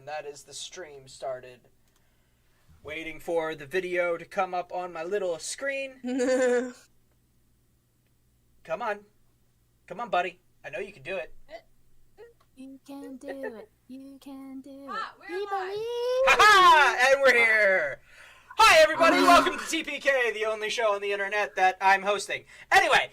that is the stream started. Waiting for the video to come up on my little screen. Come on. Come on, buddy. I know you can do it. You can do it. You can do it. We believe. Ha-ha! And we're here. Hi, everybody. Welcome to TPK, the only show on the internet that I'm hosting. Anyway.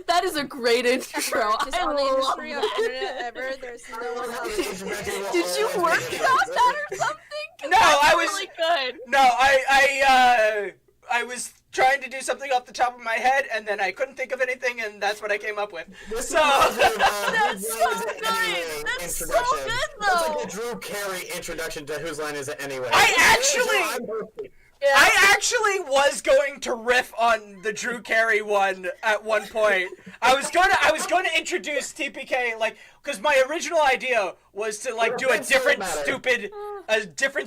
That is a great intro. Just on the industry of internet ever, there's no one else. Did you workshop that or something? No, I was really good. No, I was trying to do something off the top of my head, and then I couldn't think of anything, and that's what I came up with. That's so good. That's so good, though. It's like the Drew Carey introduction to Whose Line Is It Anyway? I actually was going to riff on the Drew Carey one at one point. I was going to introduce TPK, like, because my original idea was to like do a different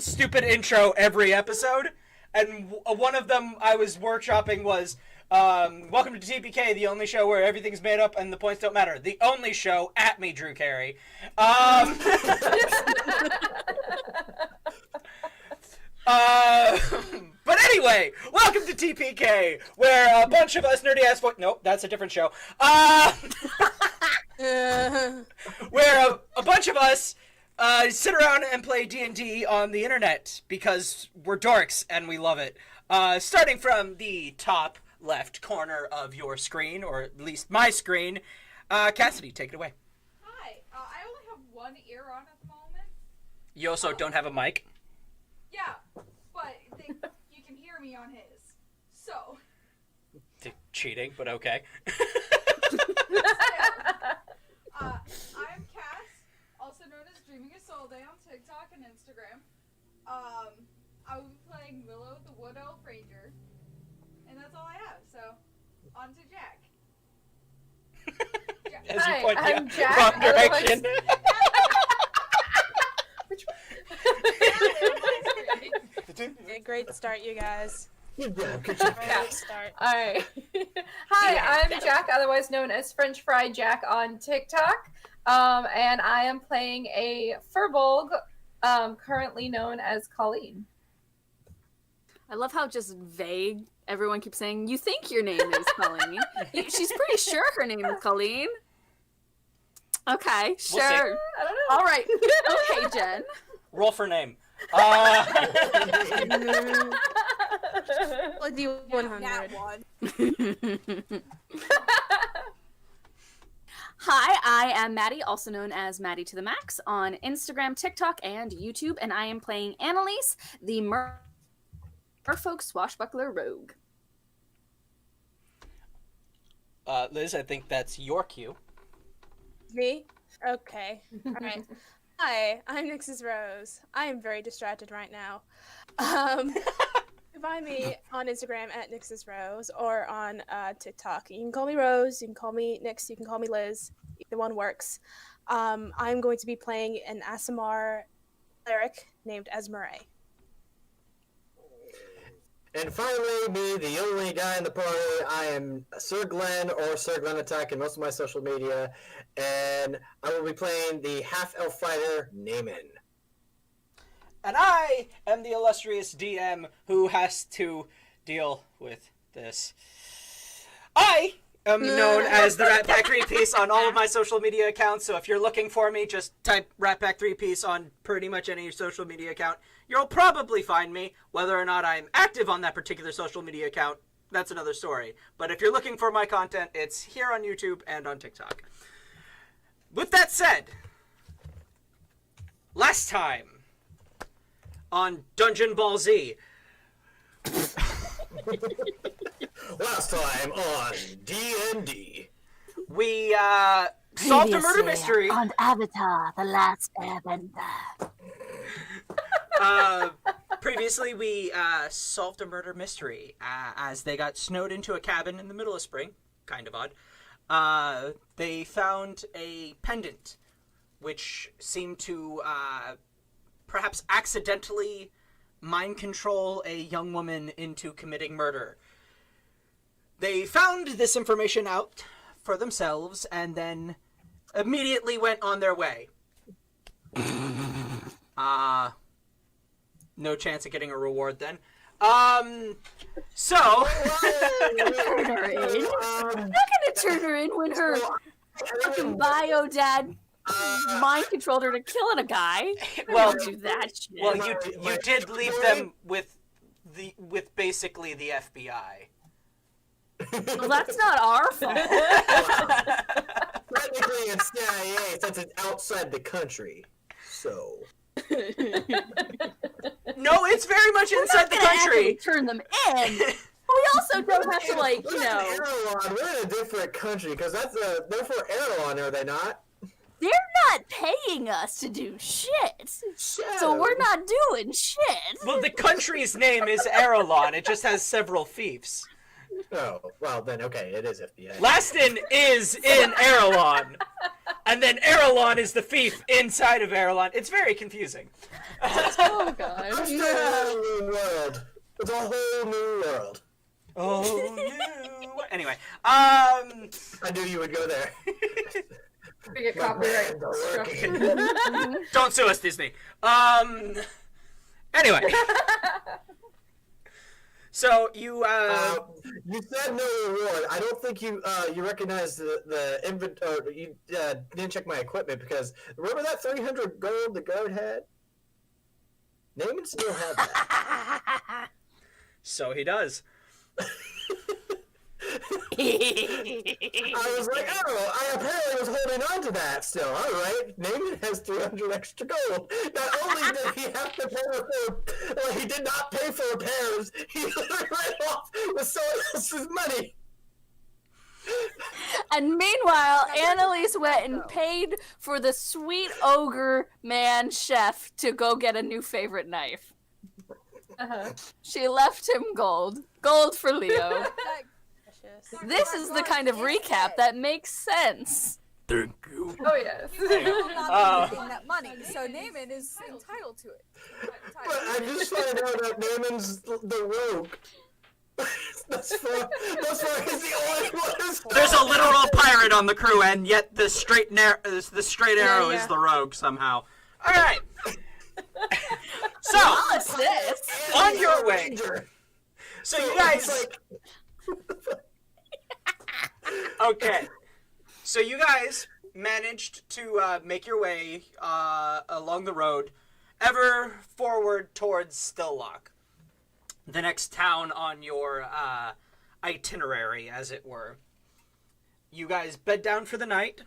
stupid intro every episode, and one of them I was workshopping was welcome to TPK, the only show where everything's made up and the points don't matter. The only show at me, Drew Carey. But anyway, welcome to TPK, where a bunch of us nerdy ass nope, that's a different show. Where a bunch of us sit around and play D&D on the internet because we're dorks and we love it. Starting from the top left corner of your screen, or at least my screen, Cassidy, take it away. Hi, I only have one ear on at the moment. You also don't have a mic. Yeah, but you can hear me on his. So. Cheating, but okay. I'm Cass, also known as Dreaming a Soul Day on TikTok and Instagram. I will be playing Willow the Wood Elf Ranger. And that's all I have, so on to Jack. As you Hi, point I'm the Jack, wrong direction. Great start, you guys. Good Great start. Alright. Hi, I'm Jack, otherwise known as French Fry Jack on TikTok. And I am playing a Furbolg, currently known as Colleen. I love how just vague everyone keeps saying, you think your name is Colleen. She's pretty sure her name is Colleen. Okay, sure. We'll I don't know. All right. Okay, Jen. Roll for name. Let's do 100. That one. Hi, I am Maddie, also known as Maddie to the Max, on Instagram, TikTok, and YouTube, and I am playing Annalise, the Merfolk Swashbuckler Rogue. Liz, I think that's your cue. Me? Okay. Alright. Hi, I'm Nix's Rose. I am very distracted right now. Find me on Instagram at Nix's Rose or on TikTok. You can call me Rose, you can call me Nix, you can call me Liz. Either one works. I'm going to be playing an ASMR cleric named Esmeralda. And finally, me, the only guy in the party, I am Sir Glen or Sir Glen Attack in most of my social media, and I will be playing the half-elf fighter, Naaman. And I am the illustrious DM who has to deal with this. I am known as the Rat Pack 3-Piece on all of my social media accounts, so if you're looking for me, just type Rat Pack 3-Piece on pretty much any social media account. You'll probably find me. Whether or not I'm active on that particular social media account, that's another story. But if you're looking for my content, it's here on YouTube and on TikTok. With that said, last time on Dungeon Ball Z. Last time on D&D. We solved a murder mystery. On Avatar, The Last Airbender. Previously, we solved a murder mystery as they got snowed into a cabin in the middle of spring. Kind of odd. They found a pendant, which seemed to perhaps accidentally mind control a young woman into committing murder. They found this information out for themselves and then immediately went on their way. No chance of getting a reward then. So... Turn her in. I'm not gonna turn her in when her fucking bio dad mind controlled her to killing a guy. Well, Don't do that shit. well, you did leave them with basically the FBI. Well, that's not our fault. Technically, it's CIA since it's outside the country. So. No, it's very much inside the country. Turn them in. But we also don't have to, like, you know. Erewhon, we're in a different country because they're for Erewhon, are they not? They're not paying us to do shit. So we're not doing shit. Well, the country's name is Aralon. It just has several fiefs. Oh, well then, okay, it is FBI. Laston is in Aralon. And then Aralon is the fief inside of Aralon. It's very confusing. Oh, God. It's a whole new world. It's a whole new world. Oh, no. Anyway, I knew you would go there. We get copyright struck. Don't sue us, Disney. Anyway. So you you said no reward. I don't think you recognized the inventory. You didn't check my equipment because remember that 300 gold the guard had? Naaman still had that. So he does. I was like, oh, I apparently was holding on to that still. All right, Naaman has 300 extra gold. Not only did he have to pay for, he did not pay for repairs. He literally ran off with someone else's money. And meanwhile, Annalise went and paid for the sweet ogre man chef to go get a new favorite knife. Uh-huh. She left him gold. Gold for Leo. Precious. This is the kind of recap that makes sense. Thank you. Oh, yes. will not be getting that money, so Naaman is entitled to it. But I just found out that Naaman's the rogue. That's far he's the only one who's... There's a literal pirate on the crew, and yet the straight arrow is the rogue somehow. All right. So, on your way. So you guys. Okay. So you guys managed to make your way along the road, ever forward towards Stilllock, the next town on your itinerary, as it were. You guys bed down for the night,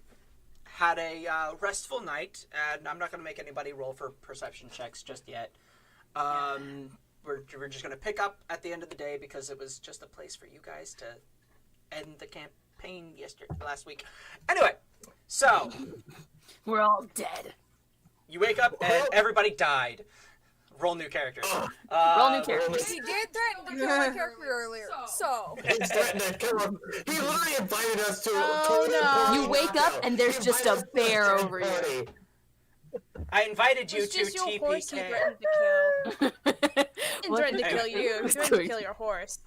had a restful night, and I'm not going to make anybody roll for perception checks just yet. We're just going to pick up at the end of the day because it was just a place for you guys to end the campaign last week. Anyway, so We're all dead. you wake up and everybody died. Roll new characters. Roll new characters. He did threaten to kill my character earlier, so. He's threatened to kill him. He literally invited us to. Oh, no. You wake up and there's He just invited a us to bear his over you. party. I invited you It's to just your horse he TPK. threatened to kill. He What threatened to the- kill you. He threatened to kill your horse.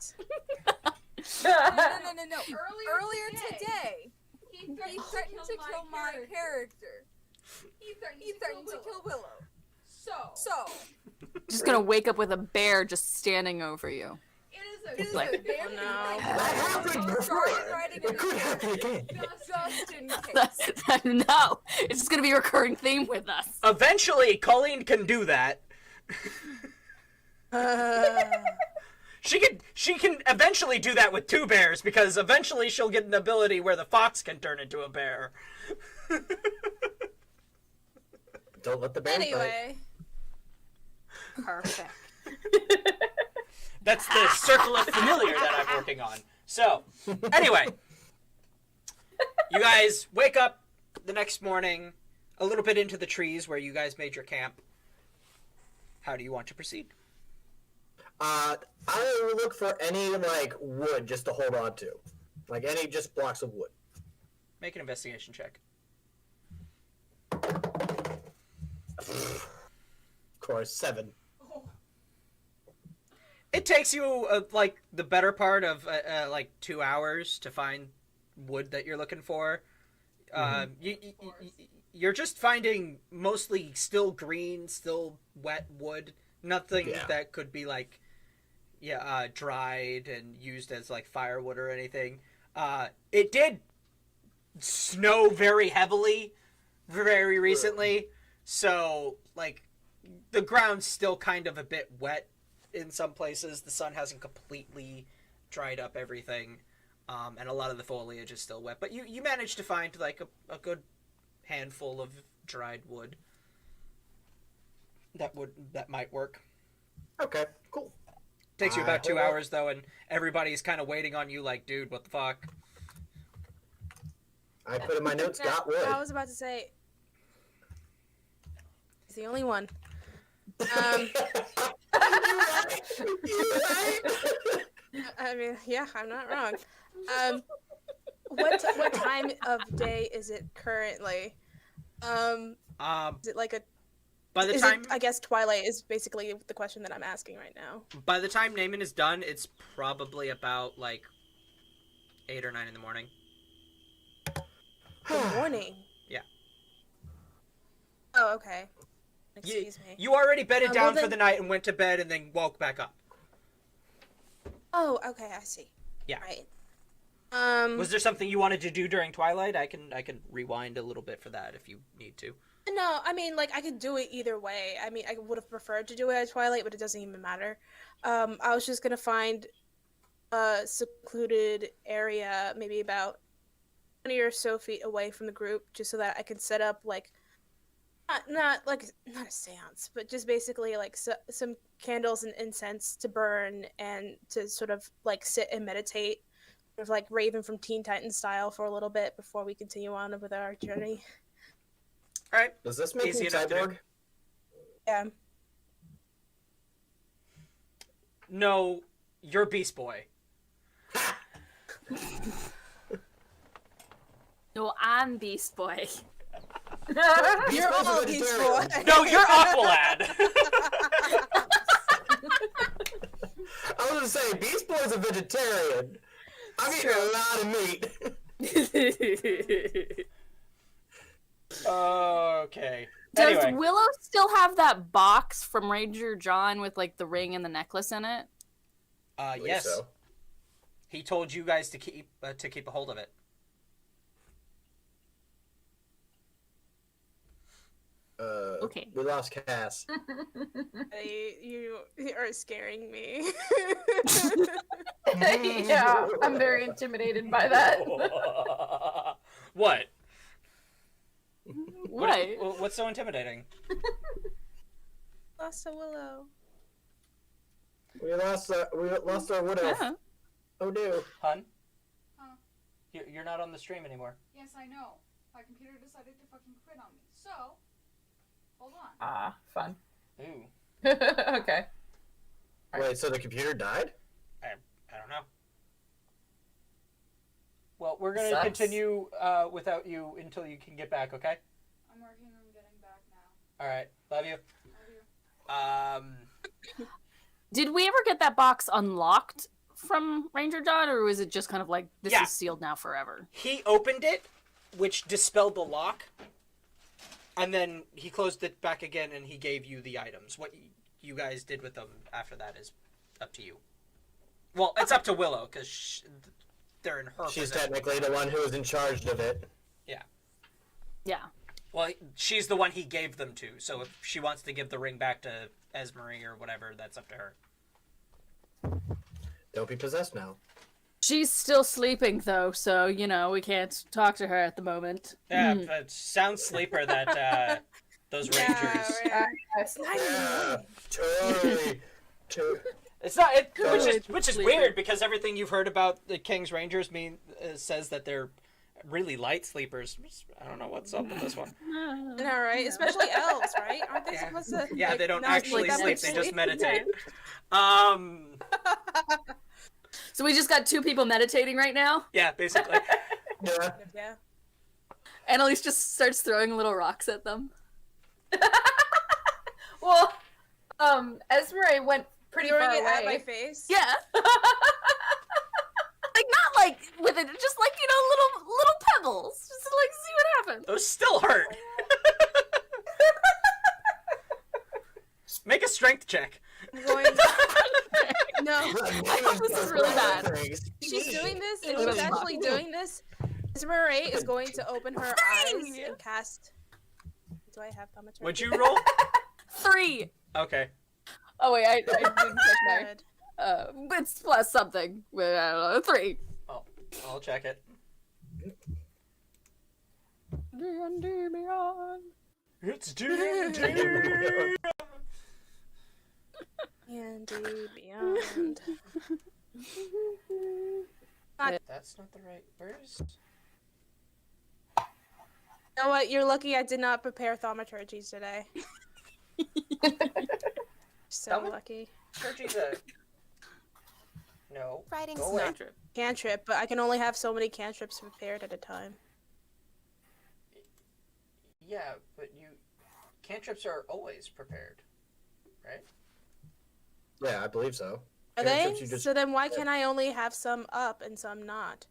No. Earlier today, he threatened to kill my character. He threatened to kill Willow. So. Just gonna wake up with a bear just standing over you. It is Like- a very no. That happened before. started writing It could happen again. just in case. No, it's just gonna be a recurring theme with us. Eventually, Colleen can do that. She can eventually do that with two bears because eventually she'll get an ability where the fox can turn into a bear. Don't let the bear bite. Anyway. Perfect. That's the circle of familiar that I'm working on. So, anyway, you guys wake up the next morning a little bit into the trees where you guys made your camp. How do you want to proceed? I will look for any wood just to hold on to, any just blocks of wood. Make an investigation check. Of course, 7. It takes you like the better part of like 2 hours to find wood that you're looking for. You're just finding mostly still green, still wet wood. Nothing that could be like dried and used as like firewood or anything. It did snow very heavily very recently, so like the ground's still kind of a bit wet in some places. The sun hasn't completely dried up everything, and a lot of the foliage is still wet, but you managed to find like a good handful of dried wood that might work. Okay, cool. Takes you about 2 hours though, and everybody's kind of waiting on you like, dude, what the fuck? I put in my notes, got wood. I was about to say, he's the only one. You right? I mean, yeah, I'm not wrong. What time of day is it currently? Is it like a? By the time I guess twilight is basically the question that I'm asking right now. By the time Naaman is done, it's probably about like 8 or 9 in the morning. Good morning. Yeah. Oh, okay. Excuse me. You already bedded down then... for the night and went to bed and then woke back up. Oh, okay, I see. Yeah. Right. Was there something you wanted to do during twilight? I can rewind a little bit for that if you need to. No, I mean, like, I could do it either way. I mean, I would have preferred to do it at twilight, but it doesn't even matter. I was just gonna find a secluded area, maybe about 20 or so feet away from the group, just so that I can set up, like, not a seance, but just basically, like, some candles and incense to burn and to sort of, like, sit and meditate, sort of like Raven from Teen Titans style for a little bit before we continue on with our journey. All right. Does this make Easy me enough to cyborg? do. Yeah. No, you're Beast Boy. No, I'm Beast Boy. You're all Beast Boy. No, you're Aqualad. I was gonna say, Beast Boy's a vegetarian. I'm eating a lot of meat. Okay. Does Anyway. Willow still have that box from Ranger John with like the ring and the necklace in it? Yes. So. He told you guys to keep a hold of it. Okay. We lost Cass. You are scaring me. Yeah, I'm very intimidated by that. What? What? What's so intimidating? Lost a willow. We lost our wood elf. Yeah. Oh no. Hun? Huh? You're not on the stream anymore. Yes, I know. My computer decided to fucking quit on me. So, hold on. Ah, fun. Ooh. Okay. Wait, so the computer died? I don't know. Well, we're gonna Sucks. continue without you until you can get back, okay? I'm working on getting back now. Alright. Love you. Love you. Did we ever get that box unlocked from Ranger John, or was it just kind of like, this Yeah. is sealed now forever? He opened it, which dispelled the lock, and then he closed it back again and he gave you the items. What you guys did with them after that is up to you. Well, it's up to Willow, because they're in her She's possession. technically the one who was in charge of it. Yeah. Well, she's the one he gave them to, so if she wants to give the ring back to Esmery or whatever, that's up to her. Don't be possessed now. She's still sleeping, though, so, you know, we can't talk to her at the moment. Yeah, but sound sleeper that those rangers. Yeah, totally. It's not, Good which is sleeper. weird because everything you've heard about the King's Rangers says that they're really light sleepers. I don't know what's up with this one. All right, especially elves, right? Aren't they supposed to? Yeah, like, they don't not actually sleep that sleep; much they just sleep? meditate. So we just got two people meditating right now? Yeah, basically. Yeah. Yeah. Annalise just starts throwing little rocks at them. Well, Esmeralda went pretty Throwing far it at my away. face. Yeah. Like not like with it, just like little pebbles, just to like see what happens. Those still hurt. Make a strength check. I'm going. No, I hope this is really bad. she's doing this, and she's actually doing this. Esmeralda is going to open her eyes and cast. Do I have thaumaturgy? What'd you roll? 3. Okay. Oh wait, I didn't check my. Good. It's plus something. But I don't know, 3. Oh, I'll check it. Beyond. It's D&D. And beyond. That's not the right. Where's? You know what? You're lucky I did not prepare thaumaturgies today. So Thaumat- lucky. Turkey's a. No. Writing Go away. Cantrip, but I can only have so many cantrips prepared at a time. Yeah, but cantrips are always prepared, right? Yeah, I believe so. Are Cantrips, they? you just- So then why can I only have some up and some not?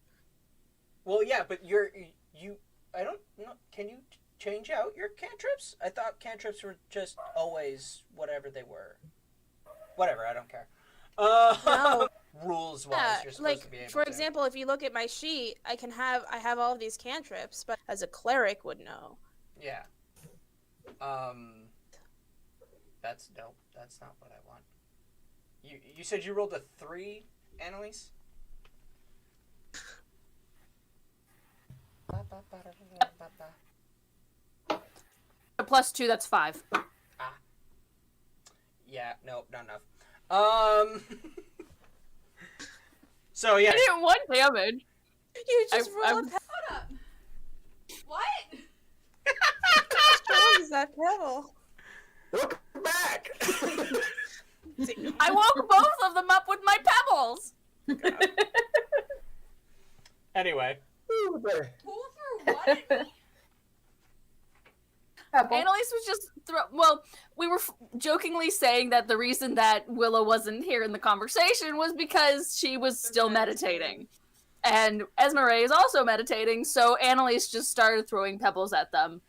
Well, yeah, but I don't know. Can you change out your cantrips? I thought cantrips were just always whatever they were. Whatever, I don't care. No. Rules wise, Yeah, you're supposed like to be able for to. example, if you look at my sheet, I have all of these cantrips, but as a cleric would know. Yeah. That's not what I want. You said you rolled a 3, Annalise? A +2, that's 5. Yeah, nope, not enough. So yeah. I did 1 damage. You just roll I'm- a pebble. Hold up. What? How strong is that pebble? Look back! I woke both of them up with my pebbles. Anyway. Ooh, there. Pull through what? Pebble. Annalise was just well, we were jokingly saying that the reason that Willow wasn't here in the conversation was because she was still meditating. And Esmeralda is also meditating, so Annalise just started throwing pebbles at them.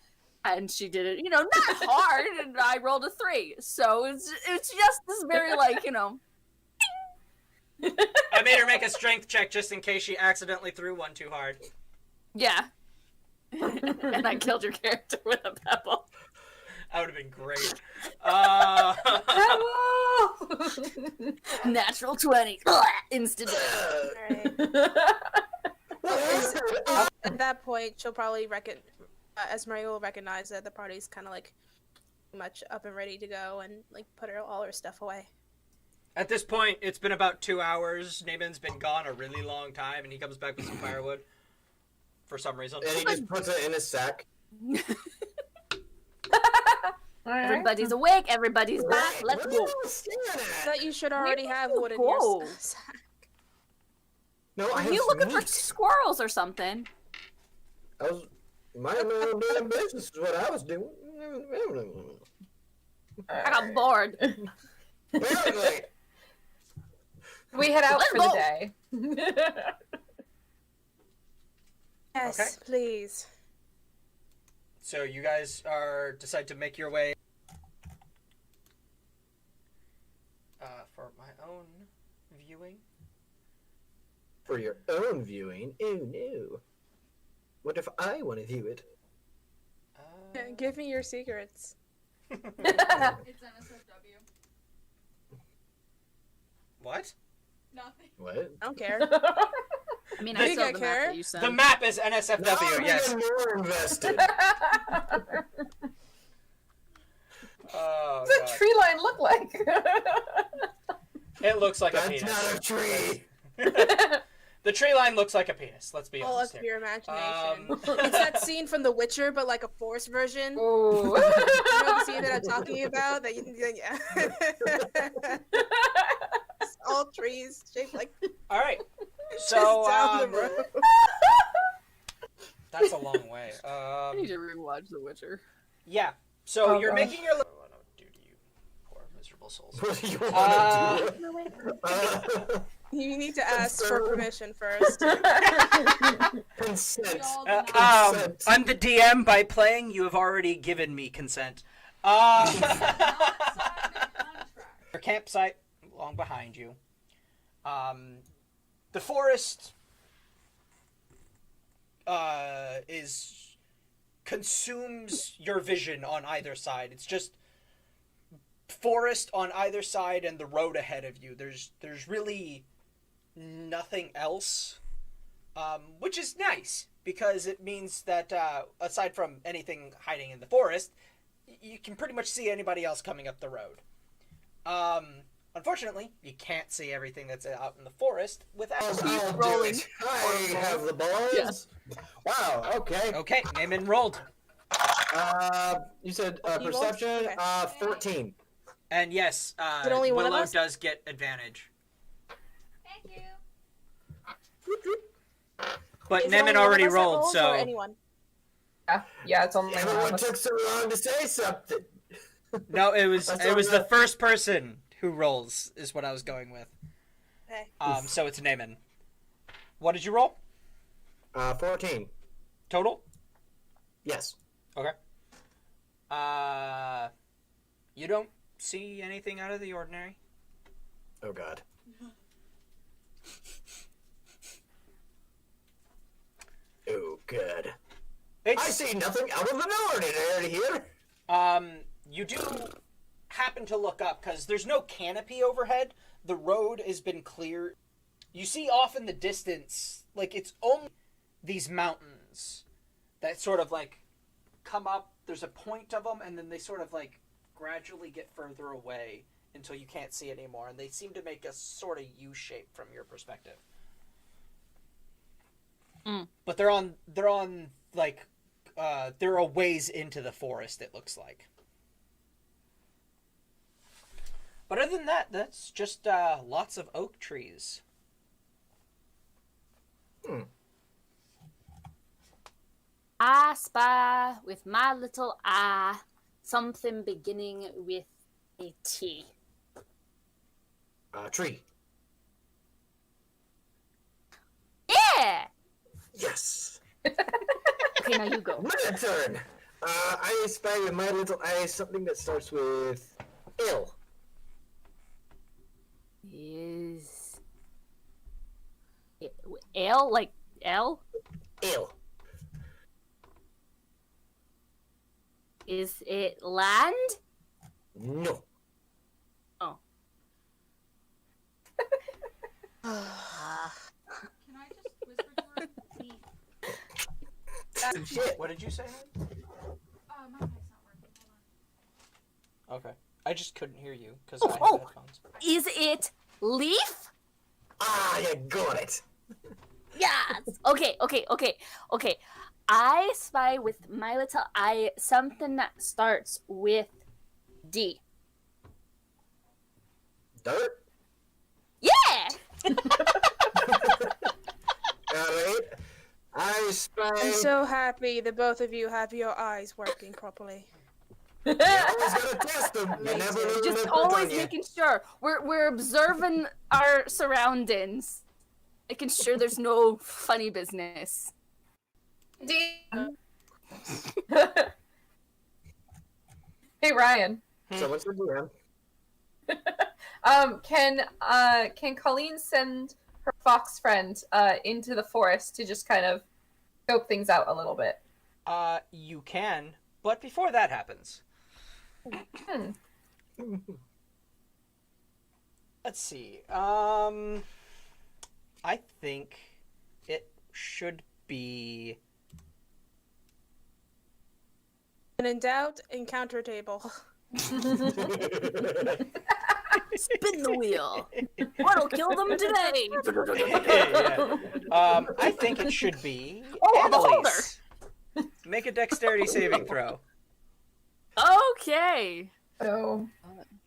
And she did it, not hard, and I rolled a 3. So it's just this very, I made her make a strength check just in case she accidentally threw one too hard. yeah. And I killed your character with a pebble. That would have been great. Natural 20. Instant. Alright. At that point, she'll probably Esmeralda will recognize that the party's kind of like much up and ready to go, and like put all her stuff away. At this point, it's been about 2 hours. Naaman's been gone a really long time, and he comes back with some firewood. For some reason. And he just puts it in his sack. Everybody's awake. Everybody's back. Let's What go. are you staring at? That you should already have wood in go? your sack. No, I have You looking for meat. squirrels or something? I was minding my own damn business is what I was doing. I got bored. Apparently. We head out Let's for go. the day. Yes, Okay. please. So you guys decide to make your way for my own viewing. For your own viewing? Oh no. What if I want to view it? Give me your secrets. It's NSFW. What? Nothing. What? I don't care. I mean, I I think saw I the care. map that you sent. The map is Now NSFW, I'm yes. even more invested. Oh, What does God. a tree line look like? It looks like a That's penis. not a tree. The tree line looks like a penis, let's be All honest up here. your imagination. Um, It's that scene from The Witcher, but like a forced version. You Ooh. know the scene that I'm talking about? That yeah. It's all trees shaped like Alright, just so, down the road. that's a long way. I need to rewatch The Witcher. Yeah, so Oh, you're gosh. making your... What do I do to you? Poor miserable souls. What do you want to do? You need to ask for permission first. Consent. I'm the DM. By playing, you have already given me consent. Not signed a contract. Your campsite along behind you. The forest consumes your vision on either side. It's just forest on either side and the road ahead of you. There's really nothing else, which is nice because it means that aside from anything hiding in the forest, you can pretty much see anybody else coming up the road. Unfortunately, you can't see everything that's out in the forest without I'll do rolling. it. I have the balls. Yes. Wow. Okay. Okay, Naaman rolled. You said You rolled? perception. Okay. 14. And yes, it only one of Willow us? does get advantage. Thank you. But Is it Naaman only one already of us that rolled, rolls, so... or anyone? Yeah, it's only Everyone took so long to say something. No, it was That's the all first person who rolls, is what I was going with. Okay. So it's Naaman. What did you roll? 14. Total? Yes. Okay. You don't see anything out of the ordinary? Oh God. Oh good. I It's, see nothing out of the ordinary here. you do happen to look up, because there's no canopy overhead. The road has been cleared. You see off in the distance, like, it's only these mountains that sort of, like, come up. There's a point of them, and then they sort of, like, gradually get further away until you can't see anymore, and they seem to make a sort of U-shape from your perspective. But they're on like they're a ways into the forest, it looks like. But other than that, that's just lots of oak trees. I spy with my little eye something beginning with a T. Tree. Yeah! Yes. Okay, now you go. My turn. I spy with my little eye something that starts with L. Is L like L? L. Is it land? No. Oh. Can I just whisper to her? Please. Shit. What did you say? My mic's not working. Hold on. Okay. I just couldn't hear you because Oh, I have oh. headphones. Is it leaf? Ah, you got it. Yes. Okay. I spy with my little eye something that starts with D. Dirt. Yeah. Alright. I spy. I'm so happy that both of you have your eyes working properly. You always gotta test them. You Me never too. know when Just they put always on you. making sure we're observing our surroundings, making sure there's no funny business. Hey Ryan. Someone said DM. Can Colleen send her fox friend into the forest to just kind of scope things out a little bit? You can, but before that happens, let's see. I think it should be. When in doubt, encounter table. Spin the wheel. What'll kill them today? Yeah. I think it should be. Oh, the Annalise. Make a dexterity saving throw Okay. So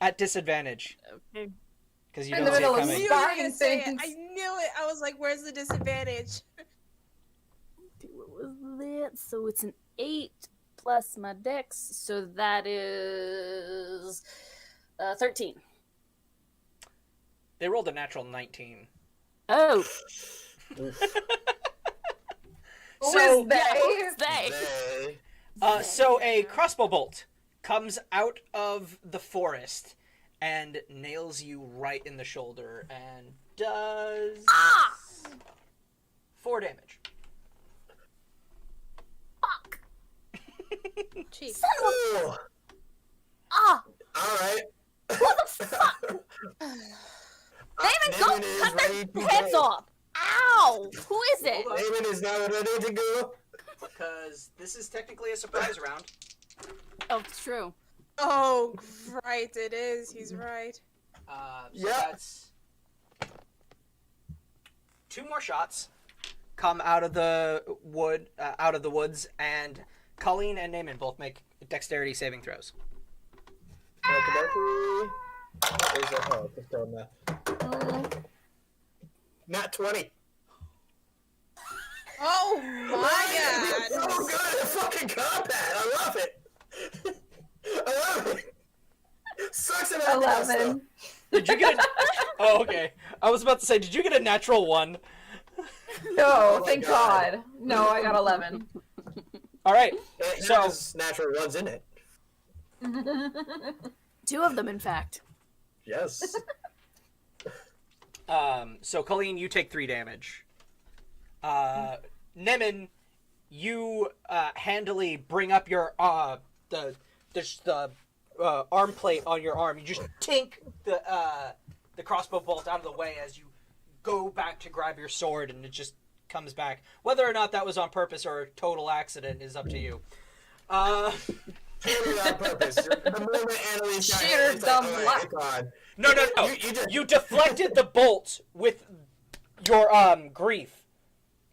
at disadvantage Okay. because you In don't the see it middle of I coming. knew you were Buying gonna say it. things. I knew it. I was like, "Where's the disadvantage?" What was that? So it's an 8 plus my dex, so that is 13. They rolled a natural 19. Oh. So, They. so a crossbow bolt comes out of the forest and nails you right in the shoulder and does 4 damage. Fuck. Chief. Ooh. Ah. All right. What the fuck? Damon, go cut their heads off. Ow. Who is it? Damon is now ready to go. Because this is technically a surprise round. Oh, it's true. Oh, right, it is. He's right. So that's 2 more shots come out of the woods, and Colleen and Naaman both make dexterity saving throws. Where's that? Oh, it's on that. Not 20. Oh my god! So good at fucking combat. I love it. I love it. Sucks at 11. Did you get? Oh, okay. I was about to say, did you get a natural 1? No, my thank God. God. No, I got 11. All right. It So- has natural ones in it. 2 of them, in fact. Yes. So Colleen, you take 3 damage. Nemin, you handily bring up your the arm plate on your arm. You just tink the crossbow bolt out of the way as you go back to grab your sword, and it just comes back. Whether or not that was on purpose or a total accident is up to you. Totally on purpose. The moment Annalise got Sheer hit, it's dumb like, luck. it's on. No. You You deflected the bolt with your grief.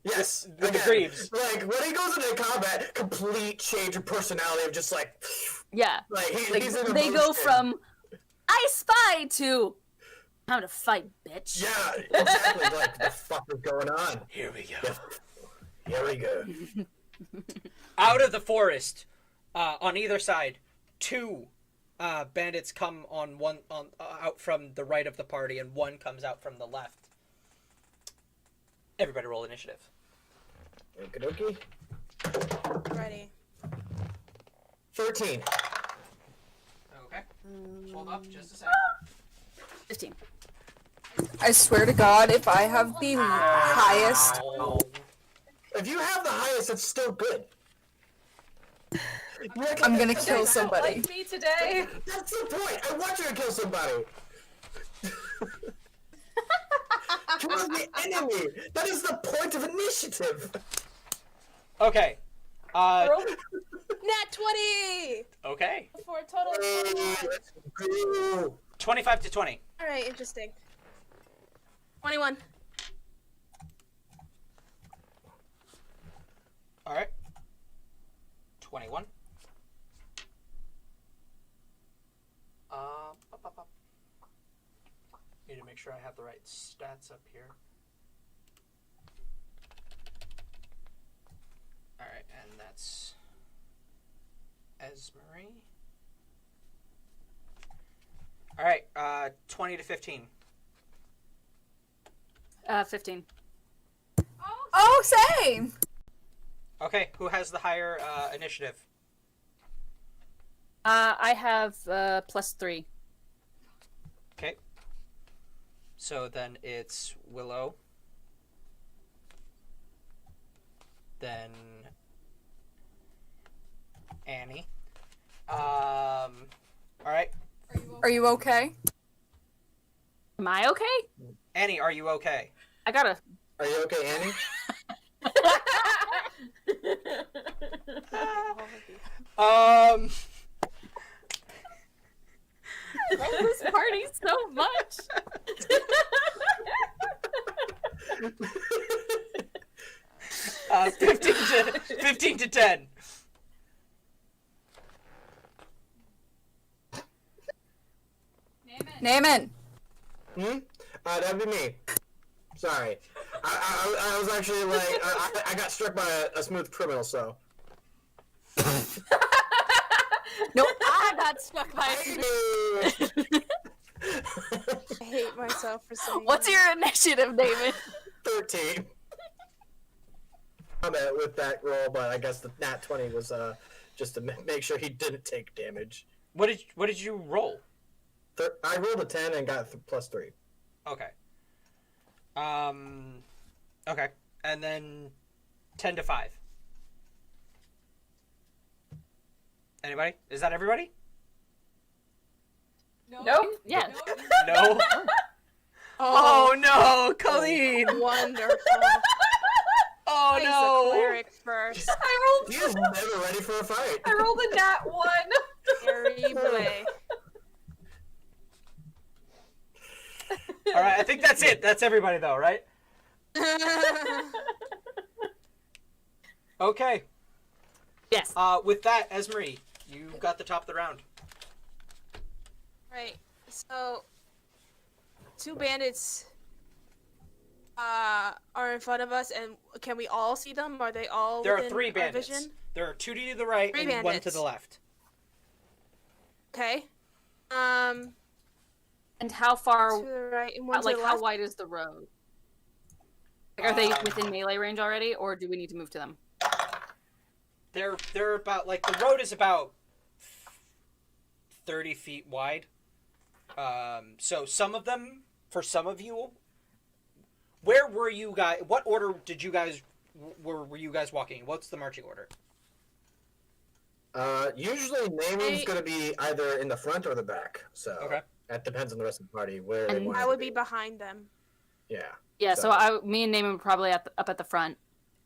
Yes. With the again, greaves. Like, when he goes into combat, complete change of personality of just like... Yeah. Like, Like, he's in they go emotion. from, I spy to, time to fight, bitch. Yeah, exactly. Like, the fuck is going on? Here we go. Here we go. Out of the forest, on either side, 2 bandits come out from the right of the party, and 1 comes out from the left. Everybody roll initiative. Okie dokie. Ready. 13. Okay. Hold up just a second. 15. I swear to God, if I have the highest, If you have the highest, it's still good. I'm gonna You kill guys don't somebody. like me today. That's the point. I want you to kill somebody. Kill the enemy. That is the point of initiative. Okay. Girl, Nat 20! Okay. For a total of 21. Let's go. 25 to 20. Alright, interesting. 21. All right. 21. Up. Need to make sure I have the right stats up here. All right, and that's Esmery. All right, 20 to 15. 15. Oh, same. Okay, who has the higher initiative? I have +3. Okay. So then it's Willow. Then Annie. All right. Are you okay? Am I okay? Annie, are you okay? I gotta. Are you okay, Annie? I love this party so much. 15 to 10. Naaman. That'd be me. Sorry. I was actually like, I got struck by a smooth criminal, so. Nope, I got stuck by a I hate myself for saying What's that. your initiative, David? 13. I'm at with that roll, but I guess the nat 20 was just to make sure he didn't take damage. What did you roll? I rolled a 10 and got plus 3. Okay. Okay, and then 10 to 5. Anybody? Is that everybody? Nope. Yeah. No. Oh no, Colleen! Wonderful. Oh Plays the no! cleric first. He is never ready for a fight. I rolled a nat 1. Terrible. All right, I think that's it. That's everybody, though, right? Okay. Yes. With that, Esmery, you got the top of the round. Right. So, 2 bandits are in front of us, and can we all see them? Are they all There are within 3 our bandits. vision? There are 2 to the right 3 and 1 to bandits. the left. Okay. And how far, To the right and 1 to like, the how left. wide is the road? Like, are they within melee range already, or do we need to move to them? They're about, like, the road is about 30 feet wide. So some of them, for some of you, where were you guys? What order did you guys were you guys walking? What's the marching order? Usually naming's going to be either in the front or the back. So Okay. that depends on the rest of the party where they And want I it would to be behind them. Yeah. Yeah, so me and Naaman were probably up at the front.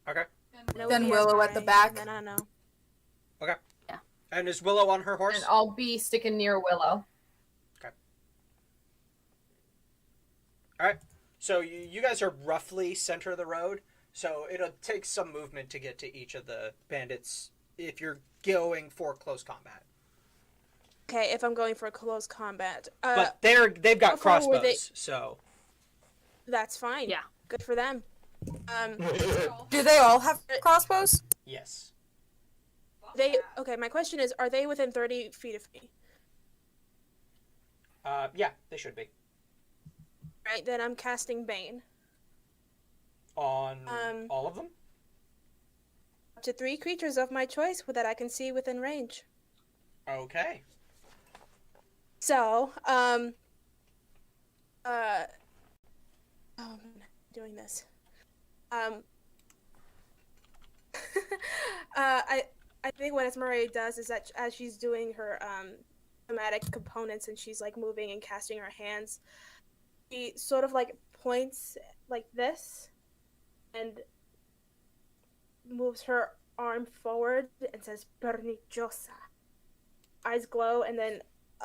Okay. Then Willow at the back. Then I don't know. Okay. Yeah. And is Willow on her horse? And I'll be sticking near Willow. All right. So you guys are roughly center of the road. So it'll take some movement to get to each of the bandits if you're going for close combat. Okay, if I'm going for a close combat. But they've got how far were crossbows, they- so That's fine. Yeah. Good for them. Do they all have crossbows? yes. Okay, my question is, are they within 30 feet of me? Yeah, they should be. Right, then I'm casting Bane. On all of them? Up to 3 creatures of my choice that I can see within range. Okay. So, oh, I'm doing this. I think what Esmeralda does is that as she's doing her thematic components and she's like moving and casting her hands, she sort of like points like this and moves her arm forward and says "Perniciosa." Eyes glow, and then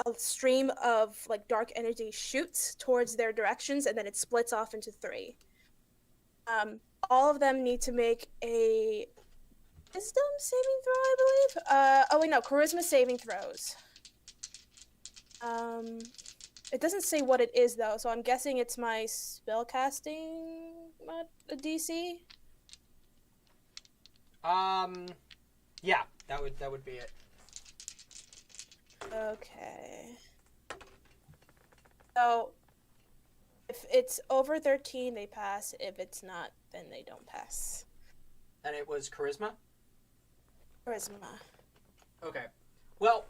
a stream of like dark energy shoots towards their directions, and then it splits off into 3. All of them need to make a wisdom saving throw, I believe. Oh wait, no, charisma saving throws. It doesn't say what it is though, so I'm guessing it's my spellcasting DC. Yeah, that would be it. Okay. So, if it's over 13, they pass. If it's not, then they don't pass. And it was charisma? Charisma. Okay. Well,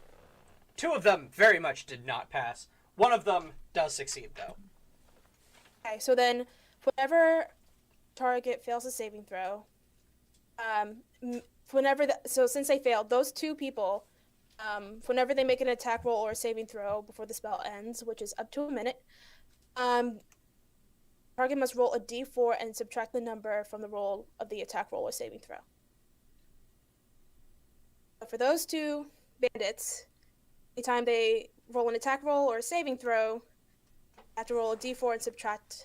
2 of them very much did not pass. 1 of them does succeed, though. Okay, so then, whenever target fails a saving throw, so since they failed, those 2 people, whenever they make an attack roll or a saving throw before the spell ends, which is up to a minute, target must roll a d4 and subtract the number from the roll of the attack roll or saving throw. So for those 2 bandits, anytime they roll an attack roll or a saving throw, they have to roll a d4 and subtract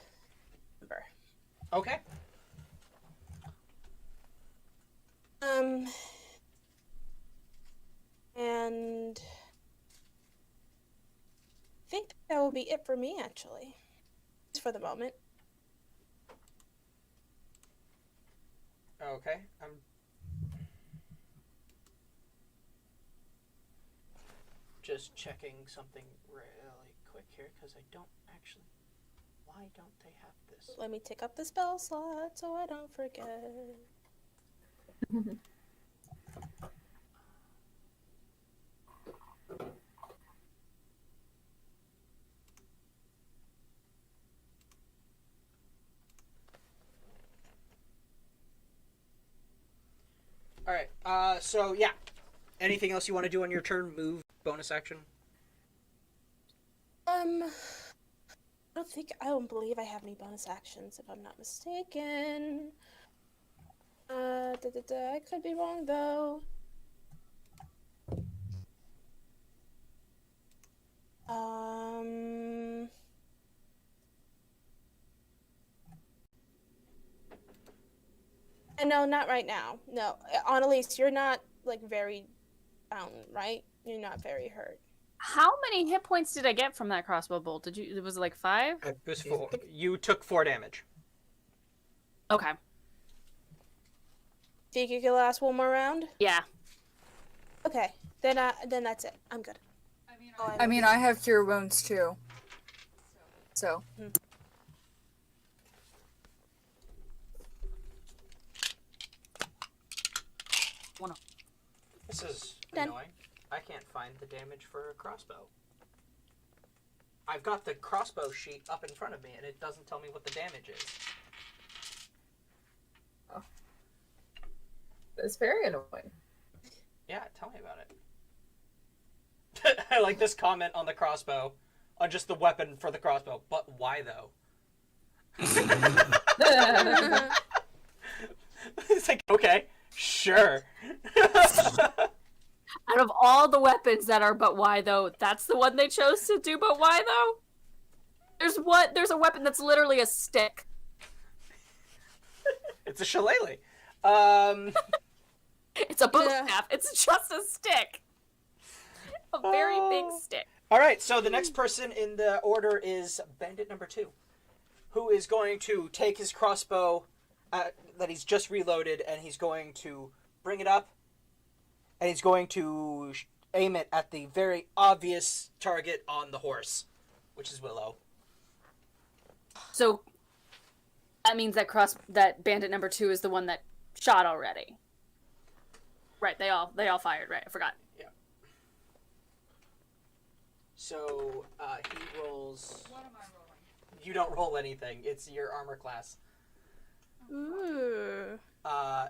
the number. Okay. And I think that will be it for me, actually. Just for the moment. Okay. just checking something really quick here because I don't actually. Why don't they have this? Let me take up the spell slot so I don't forget. All right. So yeah. Anything else you want to do on your turn? Move, bonus action. I don't believe I have any bonus actions if I'm not mistaken. I could be wrong though. No, not right now. No, Annalise, you're not like very down, right? You're not very hurt. How many hit points did I get from that crossbow bolt? Was it like 5? It was 4. You took 4 damage. Okay. Think you can last one more round? Yeah. Okay, then that's it. I'm good. I mean, I have cure wounds too. So. This is Done. annoying. I can't find the damage for a crossbow. I've got the crossbow sheet up in front of me, and it doesn't tell me what the damage is. Oh. It's very annoying. Yeah, tell me about it. I like this comment on the crossbow, on just the weapon for the crossbow. But why though? It's like, okay, sure. Out of all the weapons that are but why though, that's the one they chose to do but why though? There's a weapon that's literally a stick. It's a shillelagh. It's a bow staff. It's just a stick. A very big stick. All right, so the next person in the order is Bandit number 2, who is going to take his crossbow that he's just reloaded, and he's going to bring it up, and he's going to aim it at the very obvious target on the horse, which is Willow. So that means that bandit number 2 is the one that shot already. Right, they all fired, right? I forgot. Yeah. So he rolls. What am I rolling? You don't roll anything. It's your armor class. Ooh.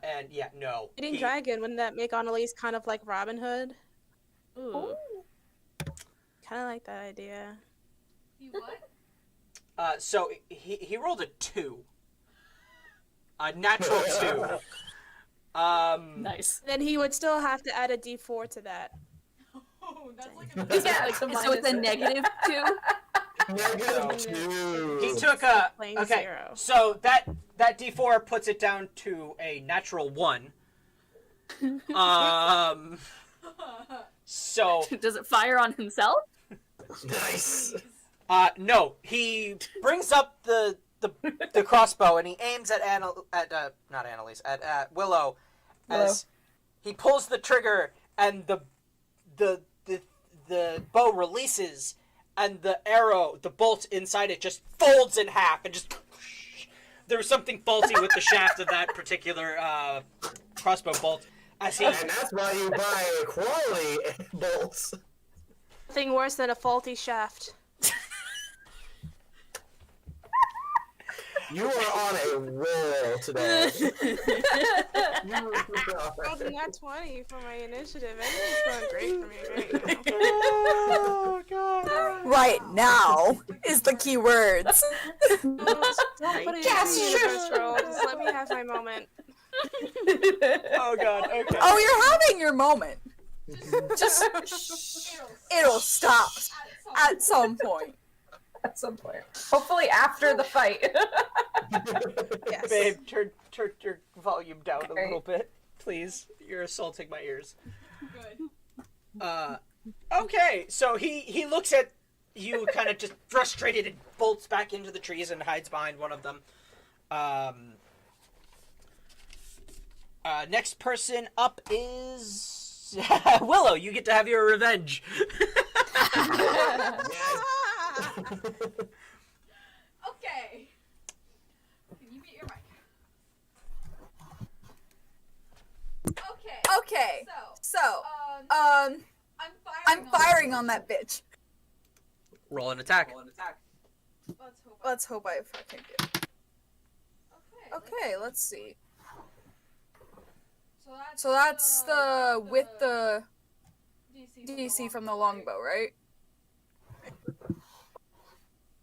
And yeah, no. Eating dragon, wouldn't that make Annalise kind of like Robin Hood? Ooh. Kind of like that idea. You what? So he rolled a 2. A natural 2. Nice. Then he would still have to add a d4 to that. Oh, that's like a So it's a negative 2? -2. He took a Plain okay. 0. So that d4 puts it down to a natural 1. So Does it fire on himself? Nice. no, he brings up the crossbow and he aims at not Annalise, at Willow, as he pulls the trigger and the bow releases and the arrow, the bolt inside it just folds in half and just there was something faulty with the shaft of that particular crossbow bolt. As he And that's why you buy quality bolts. Nothing worse than a faulty shaft. You are on a roll today. Oh, not 20 for my initiative. Everything's going great for me right now. Oh god. Right now is the key words. Don't put it in the universe, roll. Just let me have my moment. Oh god. Okay. Oh, you're having your moment. Just it'll stop at some point. At some point. Hopefully after the fight. Yes. Babe, turn your volume down a Okay. little bit, please. You're assaulting my ears. good. Okay, so he looks at you kind of just frustrated and bolts back into the trees and hides behind one of them. Next person up is Willow, you get to have your revenge. Okay. Can you mute your mic? Okay. Okay. So, I'm I'm firing on that bitch. Roll an attack. Let's hope. Let's hope I fucking do. Okay, let's see. So that's the with the DC from the longbow, right?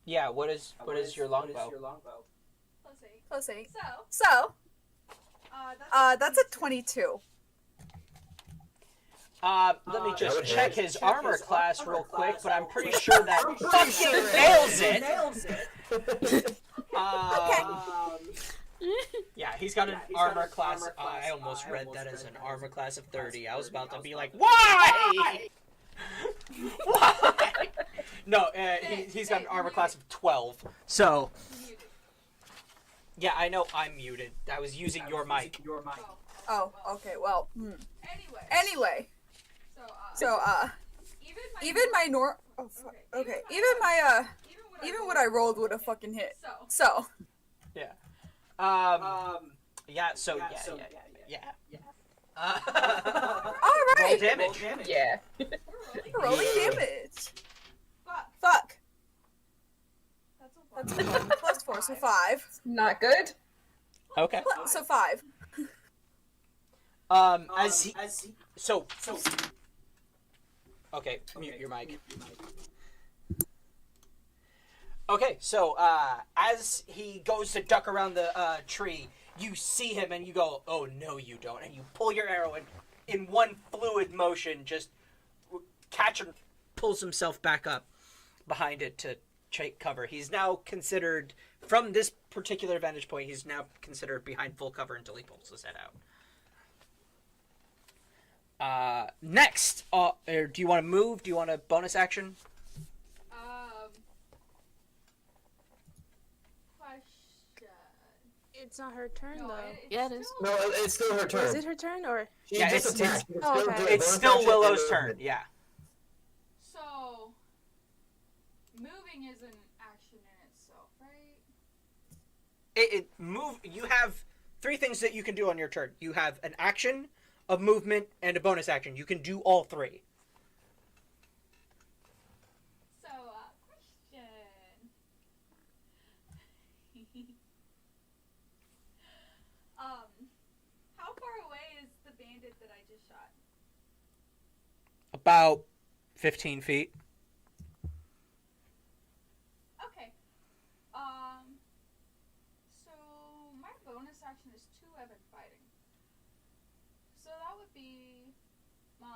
Yeah, what is your longbow? Plus 8. So, So, that's that's a 22. Let me just would check hit. his armor class real quick, but I'm pretty sure that fucking nails it. Yeah, he's got an armor class. I almost read that as an armor class of 30. I was about to be like, why? Why? No, he's got an armor class of 12. So, yeah, I know I'm muted. I was using your mic. Oh, okay. Well, Anyway. anyway. So, even my even what I rolled would have fucking hit. So, Yeah. Yeah. So yeah. all Roll right. damage. Yeah. Rolling damage. Fuck. That's a 1 plus 4, so 5. Not good. Okay. So 5. As he, so. Okay, mute your mic. Okay, so as he goes to duck around the tree, you see him and you go, "Oh no, you don't!" And you pull your arrow and, in one fluid motion, just Catcher pulls himself back up behind it to take cover. He's now considered, from this particular vantage point, he's now considered behind full cover until he pulls his head out. Next, do you want to move? Do you want a bonus action? Question. It's not her turn though. Yeah, it is. No, it's still her Or turn. is it her turn or? She Yeah, just it's- attacked. You can oh, still okay. do a It's bonus still action and Willow's a turn. movement. Yeah. So, moving is an action in itself, right? You have 3 things that you can do on your turn. You have an action, a movement, and a bonus action. You can do all 3. So, question. How far away is the bandit that I just shot? About 15 feet. Okay. So my bonus action is 2 weapon fighting. So that would be my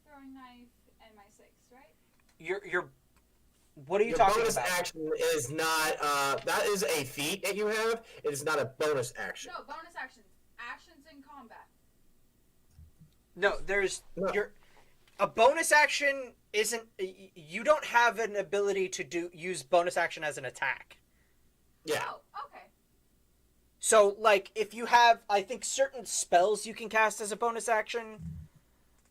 throwing knife and my 6, right? You're what are you Your talking bonus about? action is not. That is a feat that you have. It is not a bonus action. No, bonus actions. Actions in combat. No, there's No. a bonus action isn't. You don't have an ability to use bonus action as an attack. Yeah. Oh, okay. So, like, if you have, I think, certain spells you can cast as a bonus action.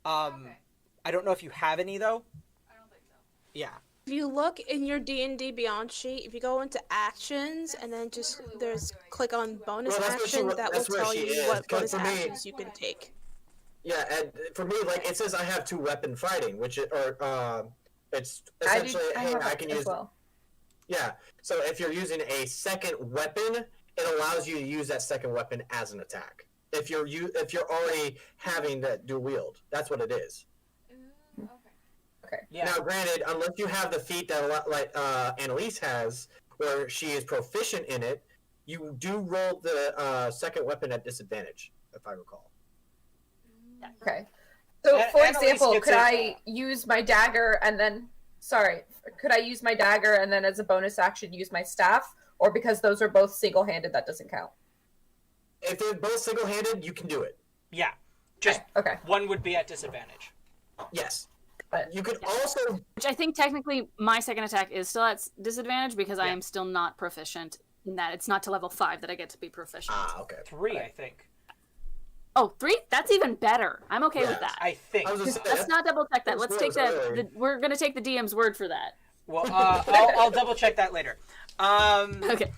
Okay. I don't know if you have any though. I don't think so. Yeah. If you look in your D&D Beyond sheet, if you go into actions and then just Literally what there's I'm doing. click on bonus Well, that's what she action, wa- that will that's where tell she you is, what 'cause bonus for me- actions you can take. Yeah, and for me, like it says, I have 2 weapon fighting, which it's essentially, hey, have I that can as use. well. Yeah, so if you're using a second weapon, it allows you to use that second weapon as an attack. If you're already having that dual wield, that's what it is. Ooh, okay. Yeah. Now, granted, unless you have the feat that like Annalise has, where she is proficient in it, you do roll the second weapon at disadvantage, if I recall. Okay. So, for Annalise example, gets could it- I use my dagger and then... Sorry. Could I use my dagger and then as a bonus action use my staff? Or because those are both single-handed, that doesn't count? If they're both single-handed, you can do it. Yeah. Just Okay. one would be at disadvantage. Yes. But You could also. Which I think technically my second attack is still at disadvantage because I Yeah. am still not proficient in that. It's not to level 5 that I get to be proficient. Ah, okay. 3, I think. Oh, 3? That's even better. I'm okay with Yeah, that. I think. I was just saying, Let's not double check that. that's Let's what take I was that. earlier. We're gonna take the DM's word for that. Well, I'll double check that later. Okay.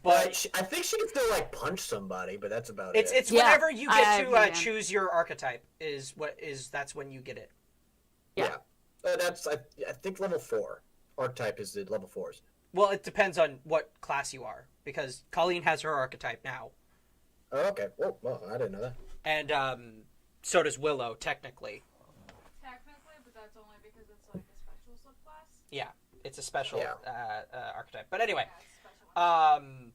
But I think she can still like punch somebody, but that's about it. It's Yeah, whenever you I get agree, to choose your archetype that's when you get it. Yeah. That's I think level 4 archetype is the level 4s. Well, it depends on what class you are, because Colleen has her archetype now, Oh, okay. Well, I didn't know that. and so does Willow technically. Technically, but that's only because it's like a special subclass. Yeah, it's a special Yeah. archetype. But anyway, Yeah, it's a special one.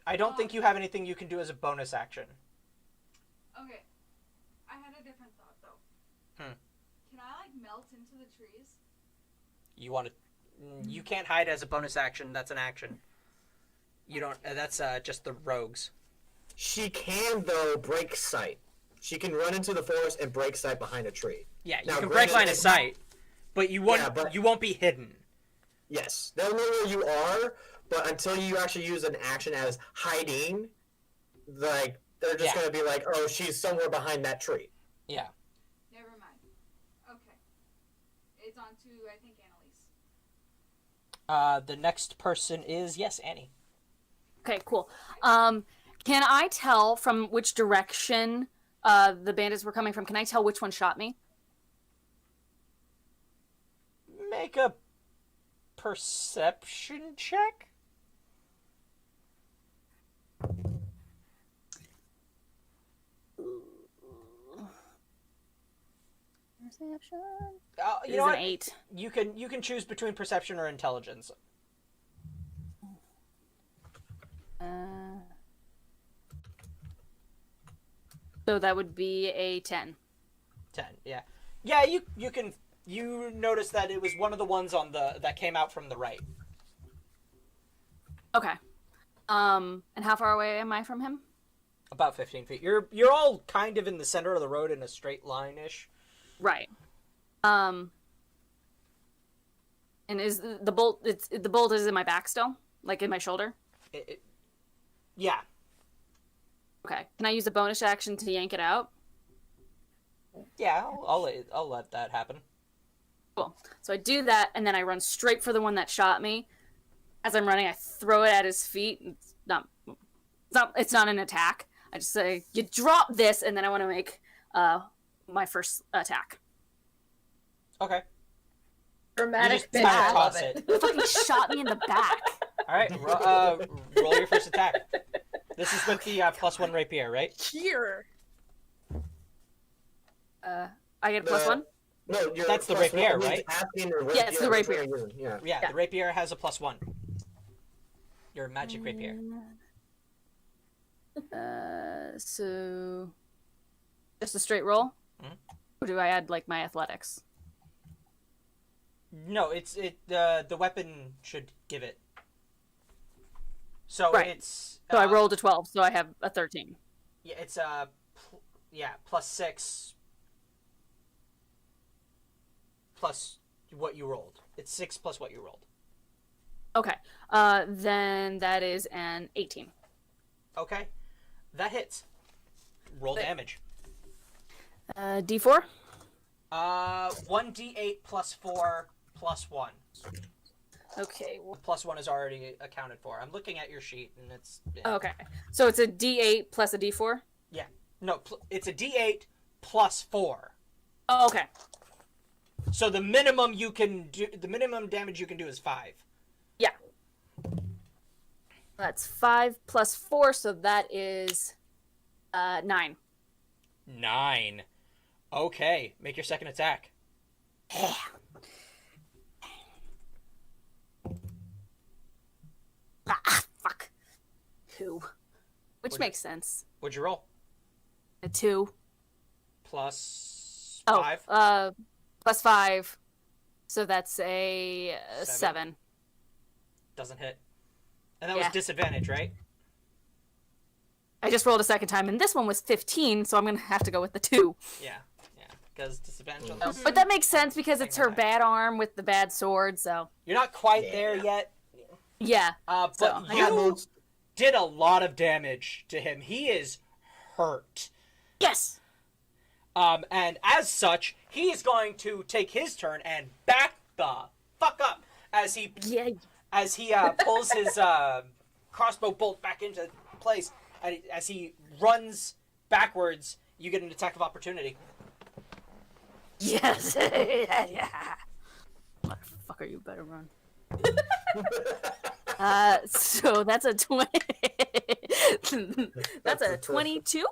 I don't think you have anything you can do as a bonus action. Okay. I had a different thought though. Hmm. Can I like melt into the trees? You want to? You can't hide as a bonus action. That's an action. You don't. That's just the rogues. She can though break sight. She can run into the forest and break sight behind a tree. Yeah, you Now, can break granted, line of sight, but you won't. Yeah, but- You won't be hidden. Yes, they'll know where you are, but until you actually use an action as hiding, like they're just Yeah. gonna be like, "Oh, she's somewhere behind that tree." Yeah. Never mind. Okay. It's on to I think Annalise. The next person is Annie. Okay, cool. Can I tell from which direction the bandits were coming from? Can I tell which one shot me? Make a perception check. Perception. You It know is what? an 8. You can choose between perception or intelligence. So that would be a 10. 10. Yeah. Yeah. You can. You notice that it was one of the ones on that came out from the right. Okay. And how far away am I from him? About 15 feet. You're all kind of in the center of the road in a straight line ish. Right. And is the bolt? The bolt is in my back still, like in my shoulder. Yeah. Okay. Can I use a bonus action to yank it out? Yeah. I'll let that happen. Cool. So I do that, and then I run straight for the one that shot me. As I'm running, I throw it at his feet. It's not an attack. I just say, "You drop this," and then I want to make my first attack. Okay. Dramatic You bitch. just I love toss it. You fucking shot me in the back. All right. Roll your first attack. This is with the +1 rapier, right? Here. I get a +1. No, That's the rapier, right? Yeah, it's the rapier. Yeah. Yeah. The rapier has a +1. Your magic rapier. So just a straight roll, or do I add like my athletics? No, the weapon should give it. So Right. it's So I rolled a 12, so I have a 13. Yeah, it's +6 plus what you rolled. It's 6 plus what you rolled. Okay. Then that is an 18. Okay, that hits. Roll damage. D4. 1d8 plus 4 plus 1. Okay. +1 is already accounted for. I'm looking at your sheet, and it's Okay. So it's a D8 plus a D4. yeah. No, it's a d8 plus 4. Oh, okay. So the minimum damage you can do is 5. Yeah. That's 5 plus 4, so that is 9. 9. Okay, make your second attack. Yeah. Fuck. 2. Which makes sense. What'd you roll? A 2. Plus Oh, 5? plus 5. So that's a 7. Doesn't hit. And that was Yeah. disadvantage, right? I just rolled a second time, and this one was 15, so I'm going to have to go with the 2. Yeah. Because disadvantage on those. But that makes sense because it's her bad arm with the bad sword, so... You're not quite there yet. Yeah. But So, you did a lot of damage to him. He is hurt. Yes. And as such, he's going to take his turn and back the fuck up as he pulls his crossbow bolt back into place. And as he runs backwards, you get an attack of opportunity. Yes. Motherfucker, you better run. So that's a 20. That's a 22.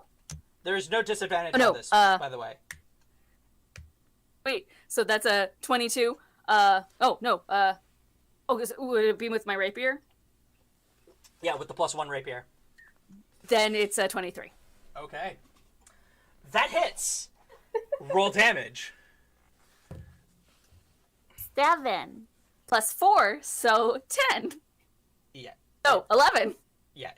There's no disadvantage on this, by the way. Wait, so that's a 22. Oh no. Would it be with my rapier? Yeah, with the +1 rapier. Then it's a 23. Okay. That hits. Roll damage. 7 plus 4, so 10. Yeah. Oh, 11. Yeah.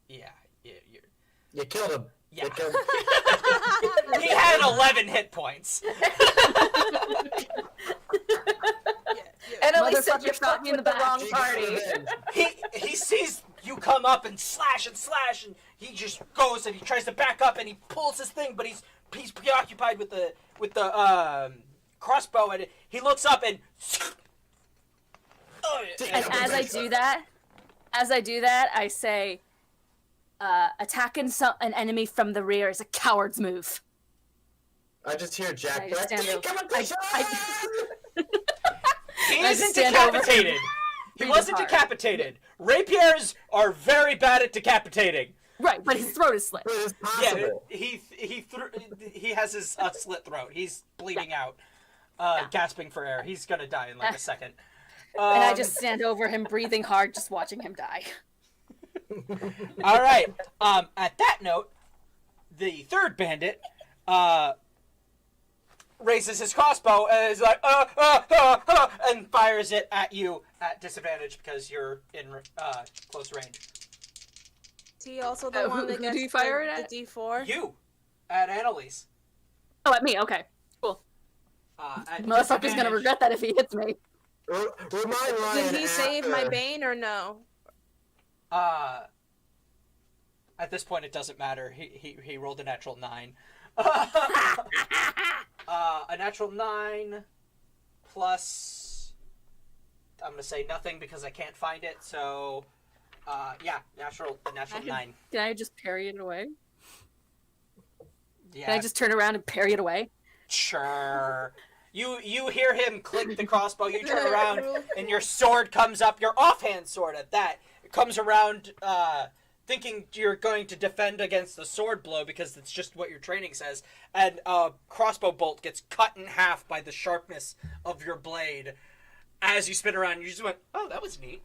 You killed him. Yeah. You killed him. He had 11 hit points. And at least Motherfucker you're shot me in the back. wrong party. He sees you come up and slash, and he just goes and he tries to back up and he pulls his thing, but he's preoccupied with the crossbow, and he looks up and As I do that, I say, attacking an enemy from the rear is a coward's move. I just hear Jack. I just stand over. he I isn't stand over decapitated. He breathe wasn't hard. decapitated. Rapiers are very bad at decapitating. Right, but his throat is slit. But it's Yeah, possible. he has his slit throat. He's bleeding out, gasping for air. He's gonna die in like a second. And I just stand over him, breathing hard, just watching him die. All right. At that note, the third bandit raises his crossbow and is like, and fires it at you at disadvantage because you're in close range. Is he also the one that who gets do you fire it at? the D4? You at Annalise. Oh, at me, okay. Cool. At Motherfucker's gonna disadvantage. regret that if he hits me. Remind Ryan. Did he save my after- bane or no? At this point, it doesn't matter. He rolled a natural 9. A natural 9 plus. I'm gonna say nothing because I can't find it. So, yeah, natural 9. Can I just parry it away? Yeah, Can I just turn around and parry it away? sure. You hear him click the crossbow. You turn around and your sword comes up. Your offhand sword at that. It comes around. Thinking you're going to defend against the sword blow because it's just what your training says, and a crossbow bolt gets cut in half by the sharpness of your blade. As you spin around, you just went, "Oh, that was neat."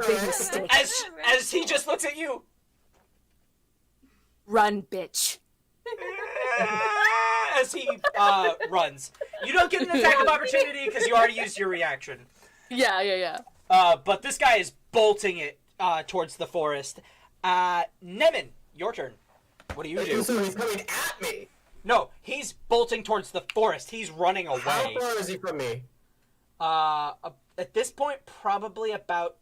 Big mistake. As he just looks at you, Run, bitch. as he runs. You don't get an attack of opportunity because you already used your reaction. Yeah. But this guy is bolting it towards the forest. Nemin, your turn. What do you do? So he's coming at me. No, he's bolting towards the forest. He's running away. How far is he from me? At this point, probably about.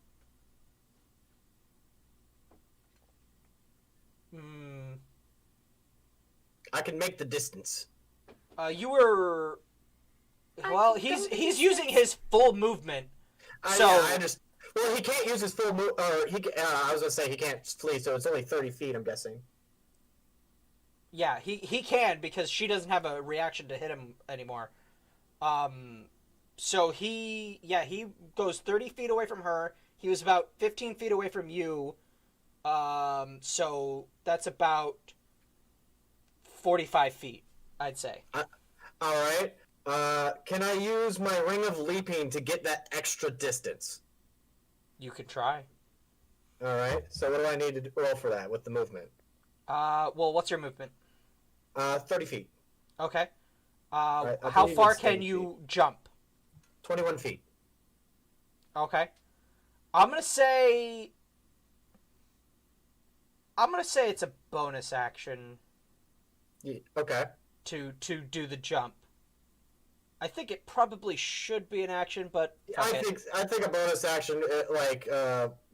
I can make the distance. You were. Well, he's using his full movement. So Yeah, I just. Well, he can't use his full move. Or I was gonna say he can't flee, so it's only 30 feet. I'm guessing. yeah, he can because she doesn't have a reaction to hit him anymore. So he goes 30 feet away from her. He was about 15 feet away from you. So that's about 45 feet, I'd say. All right. Can I use my ring of leaping to get that extra distance? You could try. All right. So what do I need to roll for that with the movement? Well, what's your movement? 30 feet. Okay. I How believe far it's can 30 you jump? 21 feet. Okay. I'm gonna say it's a bonus action Yeah, okay. to do the jump. I think it probably should be an action, but I think a bonus action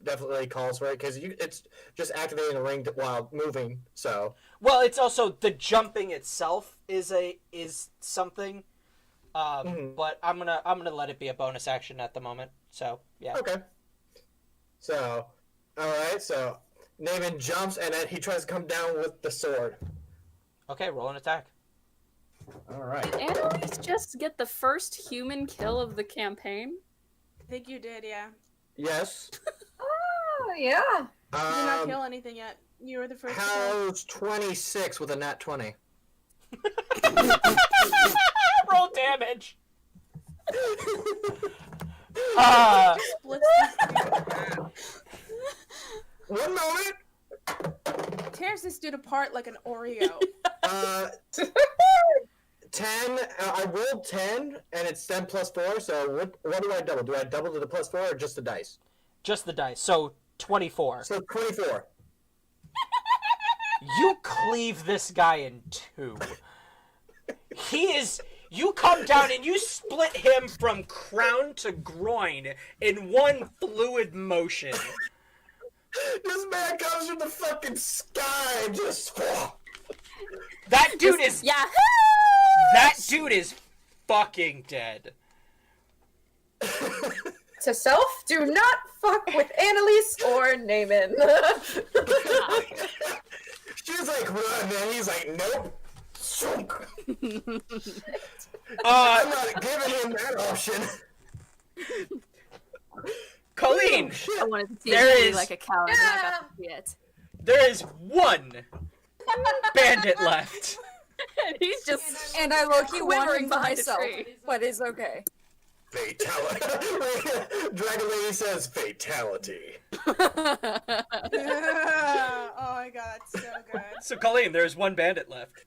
definitely calls for it because it's just activating the ring while moving. So well, it's also the jumping itself is something. But I'm gonna let it be a bonus action at the moment. So yeah. Okay. So, all right. So Naaman jumps and then he tries to come down with the sword. Okay, roll an attack. All right. Did Annalise just get the first human kill of the campaign? I think you did, yeah. Yes. Oh, yeah. You did not kill anything yet. You were the first. How's 26 with a nat 20? Roll damage. Splits One moment. tears this dude apart like an Oreo. 10. I rolled 10, and it's 10 plus 4. So what do I double? Do I double to the plus 4 or just the dice? Just the dice. So 24. So 24. You cleave this guy in two. You come down and you split him from crown to groin in one fluid motion. This man comes from the fucking sky and just. That dude is. Yeah. That dude is fucking dead. To self, do not fuck with Annalise or Naaman. She's like, run, and he's like, nope. I'm not giving him that option. Colleen, I wanted to see There it is- like a coward, and I got to see it. there is one bandit left. And he's just And I low-key quivering wondering behind a myself, tree. but it's okay. Fatality. Dragon Lady says fatality. Oh my god, that's so good. So Colleen, there's one bandit left.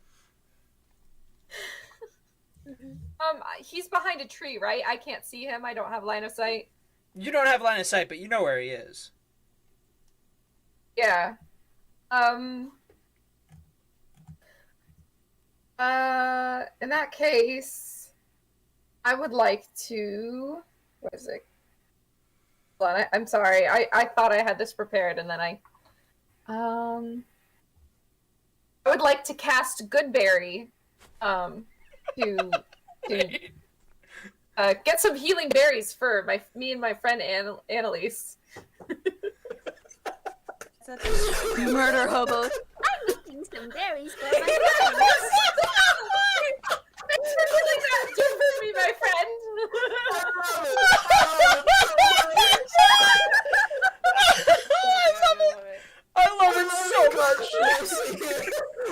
He's behind a tree, right? I can't see him. I don't have line of sight. You don't have line of sight, but you know where he is. Yeah. In that case, I would like to. What is it? Hold on, I'm sorry. I thought I had this prepared, and then I would like to cast Goodberry, to get some healing berries for me and my friend Annalise. murder hobos. Some berries for Thanks for doing that just for me, my friend. I love it so much.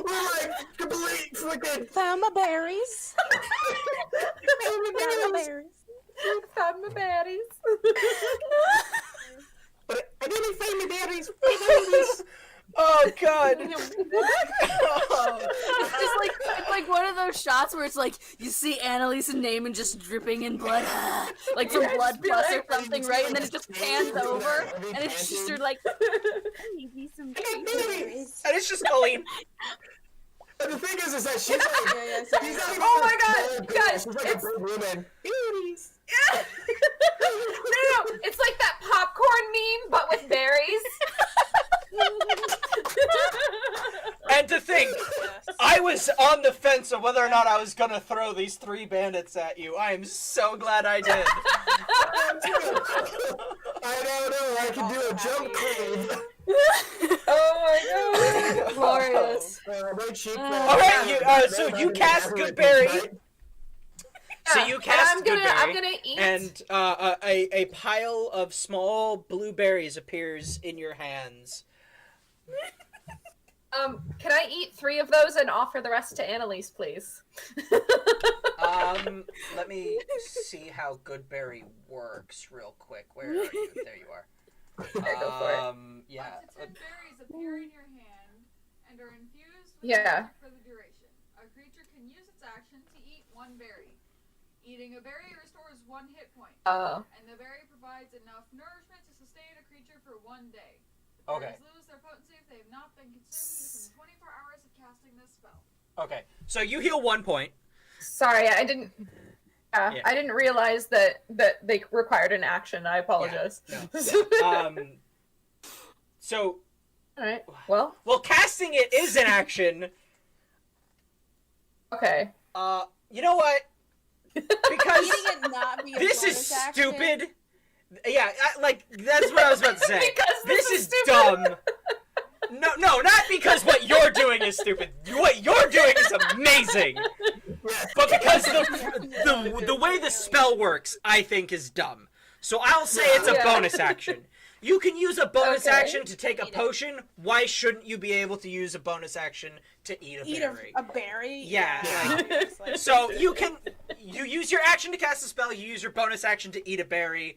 We're like complete freaking. Found my berries. Found my berries. Found my baddies. But I didn't find the berries. Oh god. It's like one of those shots where it's like you see Annalise and Naaman just dripping in blood, like from Yeah, blood just be plus or like- something, right? And then it just pans over, and it's just sort of like maybe some Berries. And it's just Colleen. And the thing is that she's like, she's not even Oh my a God, big girl, guys, she's like a it's- big woman. No, it's like that popcorn meme, but with berries. And to think, I was on the fence of whether or not I was gonna throw these three bandits at you. I am so glad I did. I don't know. I can do a jump cleave. Oh my God. glorious. My cheek. All right, so you cast Goodberry. So you cast I'm Goodberry, gonna eat. and a pile of small blueberries appears in your hands. Can I eat 3 of those and offer the rest to Annalise, please? Let me see how Goodberry works real quick. Where are you? There you are. Go for it. Yeah. Up to 10 berries appear in your hand and are infused with Yeah. magic for the duration. A creature can use its action to eat 1 berry. Eating a berry restores 1 hit point, Oh. and the berry provides enough nourishment to sustain a creature for 1 day. Okay. Berries lose their potency if they have not been consumed within 24 hours of casting this spell. Okay. So you heal 1 point. Sorry, I didn't Yeah, Yeah. I didn't realize that they required an action. I apologize. So, All right. Well, casting it is an action. okay. You know what? Because Eating it not be a this is bonus action? stupid. Yeah, that's what I was about to say. Because this is dumb. No, not because what you're doing is stupid. What you're doing is amazing. But because the way the spell works, I think is dumb. So I'll say it's a bonus action. You can use a bonus action to take a potion. Why shouldn't you be able to use a bonus action to eat a berry? A berry? Yeah. So you use your action to cast a spell, you use your bonus action to eat a berry,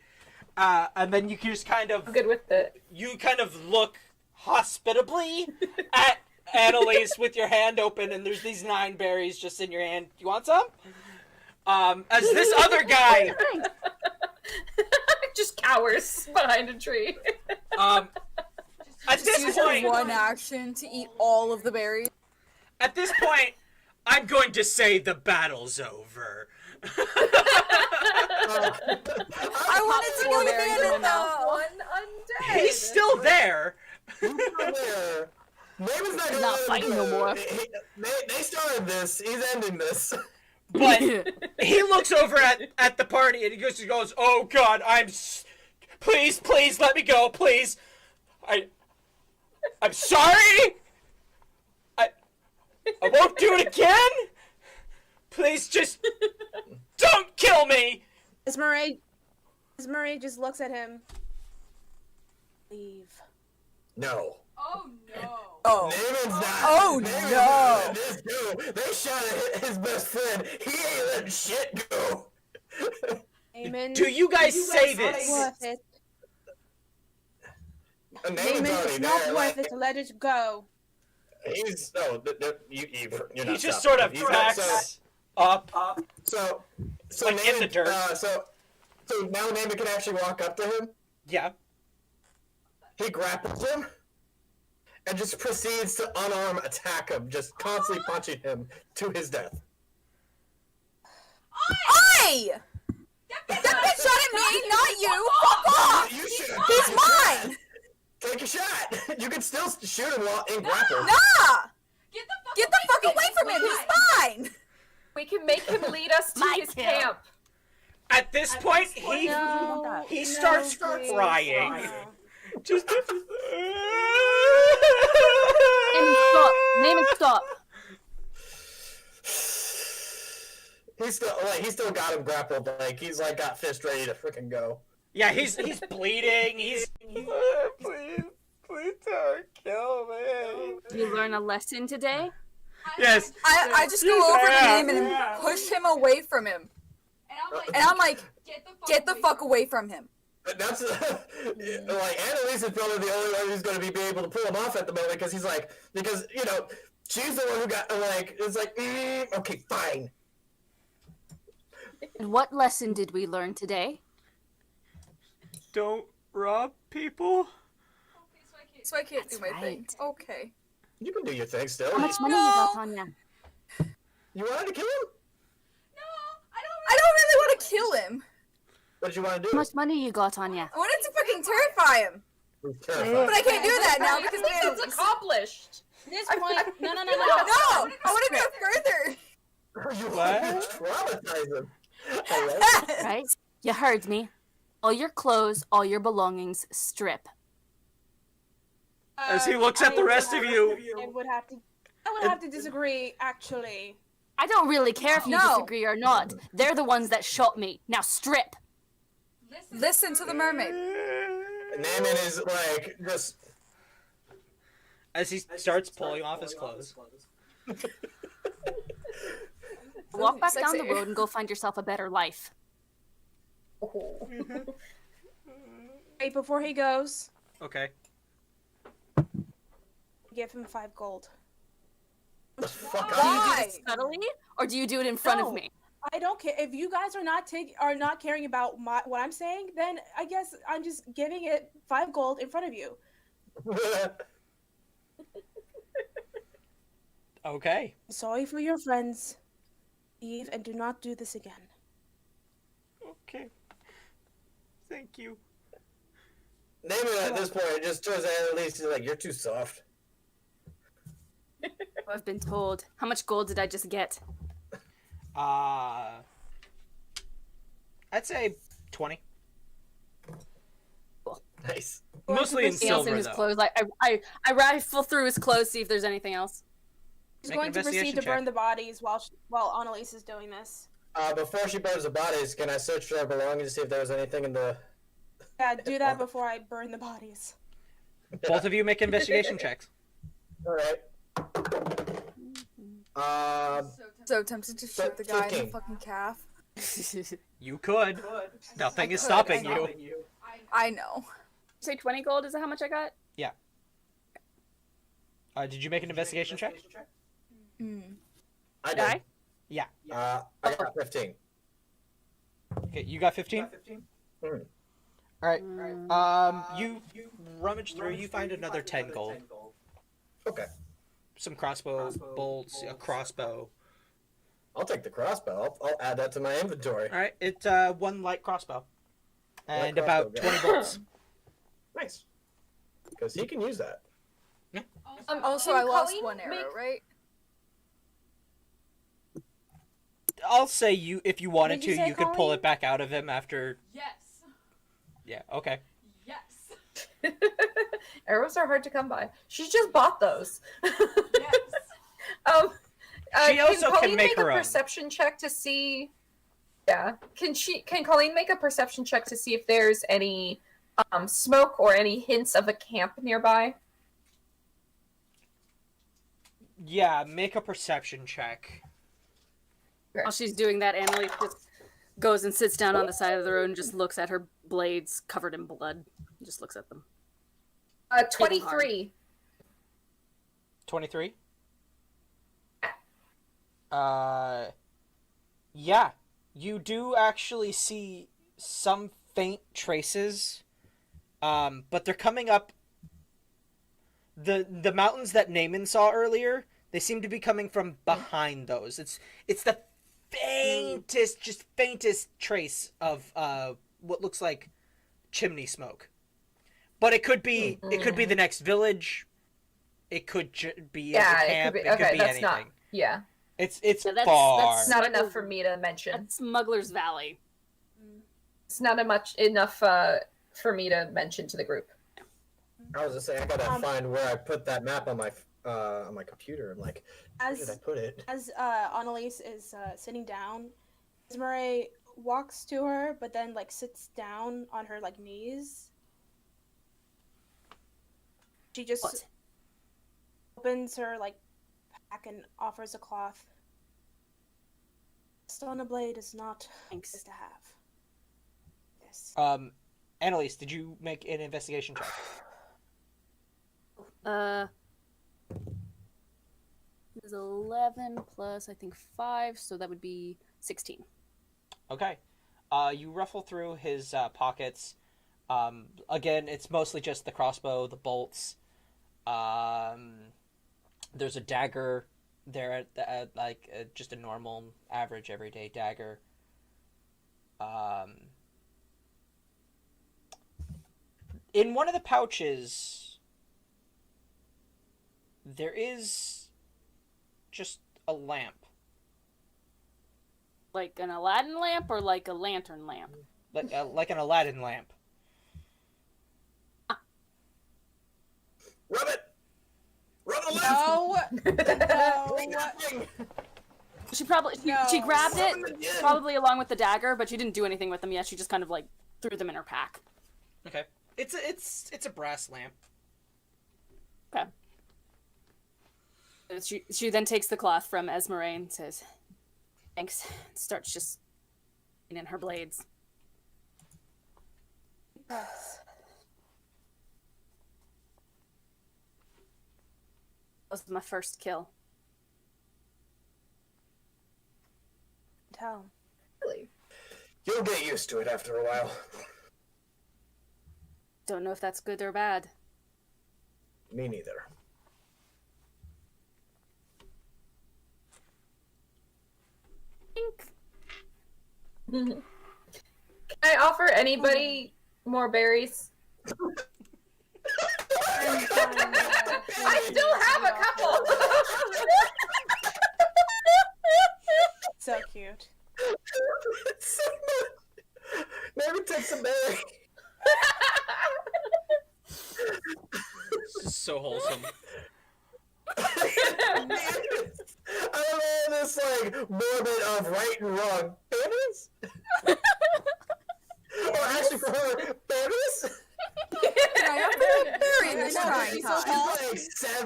and then you can just kind of... I'm good with it. You kind of look hospitably at Annalise with your hand open, and there's these 9 berries just in your hand. You want some? As this other guy... Just cowers behind a tree. At this Use point... your one action to eat all of the berries. At this point, I'm going to say the battle's over. I wanted to go berries in get my it mouth. though. One undead. He's still there. There. Naaman's not gonna Not let him fighting no go. more. They started this. He's ending this. But he looks over at the party and he goes, "Oh God, please let me go, please. I'm sorry. I won't do it again. Please just don't kill me." Esmeralda just looks at him. Leave. No. Oh no. Oh. Naaman's not. Oh, Naaman's no. not letting this go. They shot at his best friend. He ain't letting shit go. Naaman. Do you guys say this? Worth it. Naaman's Naaman, already it's not there. worth it to let it go. He's you're not He just stopping sort of him. He's not- backs up. So Like in the dirt. So now Naaman can actually walk up to him. Yeah. He grapples him and just proceeds to unarmed attack him, just constantly punching him to his death. Oi! That bitch shot at me, not you! Fuck off! You should have He's mine! Take a shot. You can still shoot him while in grapple. Nah! Get the fuck away from him! He's mine! We can make him lead us to My his kill. camp. At this point, he starts crying. Just Name and stop. He's still got him grappled. Like he's like got fist ready to freaking go. Yeah, he's bleeding. He's please don't kill me. You learn a lesson today? Yes. I just go over to him and push him away from him. And I'm like, get the fuck away from him. But that's like Annalise is probably the only one who's going to be able to pull him off at the moment because she's the one who got it's like okay, fine. And what lesson did we learn today? Don't rob people. So I can't do my thing. right. Okay. You can do your thing still. How much money No. you got on ya? You wanted to kill him? I don't really want to kill him. What did you want to do? How much money you got on ya? I wanted to fucking terrify him. He's terrified. But I can't do that now because It's accomplished. This point, no. No! I want to go further. You What? want to traumatize him. I love it. Right? You heard me. All your clothes, all your belongings, strip. As he looks at the rest of you. I would have to disagree, actually. I don't really care if you No. disagree or not. They're the ones that shot me. Now strip. Listen to the mermaid. Naaman is like just. As he starts pulling off his clothes. Walk back down the Sexy. road and go find yourself a better life. Right before he goes, Okay. give him 5 gold. The fuck Do you do Why? this subtly, or do you do it in front No. of me? I don't care if you guys are not caring about what I'm saying. Then I guess I'm just giving it 5 gold in front of you. Okay. Sorry for your friends. Leave and do not do this again. Thank you. Name it at this point. It just turns out at least like you're too soft. I've been told. How much gold did I just get? I'd say 20. Nice. Mostly in Anything else in silver, his though. clothes? I rifle through his clothes, see if there's anything else. She's Make an going to proceed investigation to burn check. the bodies while Annalise is doing this. Before she burns the bodies, can I search for her belongings to see if there was anything in the... Yeah, do that before I burn the bodies. Both of you make investigation checks. Alright. So tempted to shoot the guy in the 15. fucking calf. You could. Nothing is could, stopping I know. you. I know. Say 20 gold, is that how much I got? Yeah. Did you make an investigation check? I did. Die? Yeah. I got 15. Okay, you got 15? Mhm. Alright. You rummage through, you find another 10 gold. Okay. Some crossbow bolts, a crossbow. I'll take the crossbow. I'll add that to my inventory. Alright, it's one light crossbow. Light And about crossbow, 20 bolts. Nice. Because he can use that. Also, Can I lost Colleen one arrow, make- right? I'll say you, if you wanted Did you to, say you could pull Colleen? it back out of him after. Yes. Yeah, okay. Yes. Arrows are hard to come by. She just bought those. Yes. She also can Colleen make her a own. perception check to see? Yeah. Can Colleen make a perception check to see if there's any smoke or any hints of a camp nearby? Yeah, make a perception check. While she's doing that, Annalise just goes and sits down on the side of the road and just looks at her blades covered in blood. Just looks at them. 23. 23? Yeah. You do actually see some faint traces, but they're coming up. The mountains that Naaman saw earlier, they seem to be coming from behind those. It's the faintest trace of what looks like chimney smoke. But it could be the next village. It could be a camp. It could be anything. that's not. Yeah, It's Yeah, that's- far. that's it's not enough for me to mention. That's Smuggler's Valley. It's not enough for me to mention to the group. I was just saying, I gotta find where I put that map on my computer. I'm like, where did I put it? As Annalise is sitting down, Esmeralda walks to her, but then like sits down on her like knees. She just What? opens her like pack and offers a cloth. Stone and blade is not Thanks. nice to have. Yes. Annalise, did you make an investigation check? It was 11 plus, I think, 5, so that would be 16. Okay. You ruffle through his pockets. Again, it's mostly just the crossbow, the bolts. There's a dagger there at just a normal, average, everyday dagger. In one of the pouches, there is just a lamp. Like an Aladdin lamp or like a lantern lamp? Like an Aladdin lamp. Rub it! Rub the lamp! No. She probably she grabbed it probably along with the dagger, but she didn't do anything with them yet. She just kind of like threw them in her pack. Okay. It's a brass lamp. Okay. She then takes the cloth from Esmeralda and says, "Thanks." Starts just in her blades. Yes. That was my first kill. Tell. Really? You'll get used to it after a while. Don't know if that's good or bad. Me neither. Can I offer anybody more berries. I still have a couple. So cute. So much. Maybe take some berry. This is so wholesome. I don't know this like moment of right and wrong. Berries? Or actually for her, berries? Can I have a berry this I know, trying she's so time? tall. She's like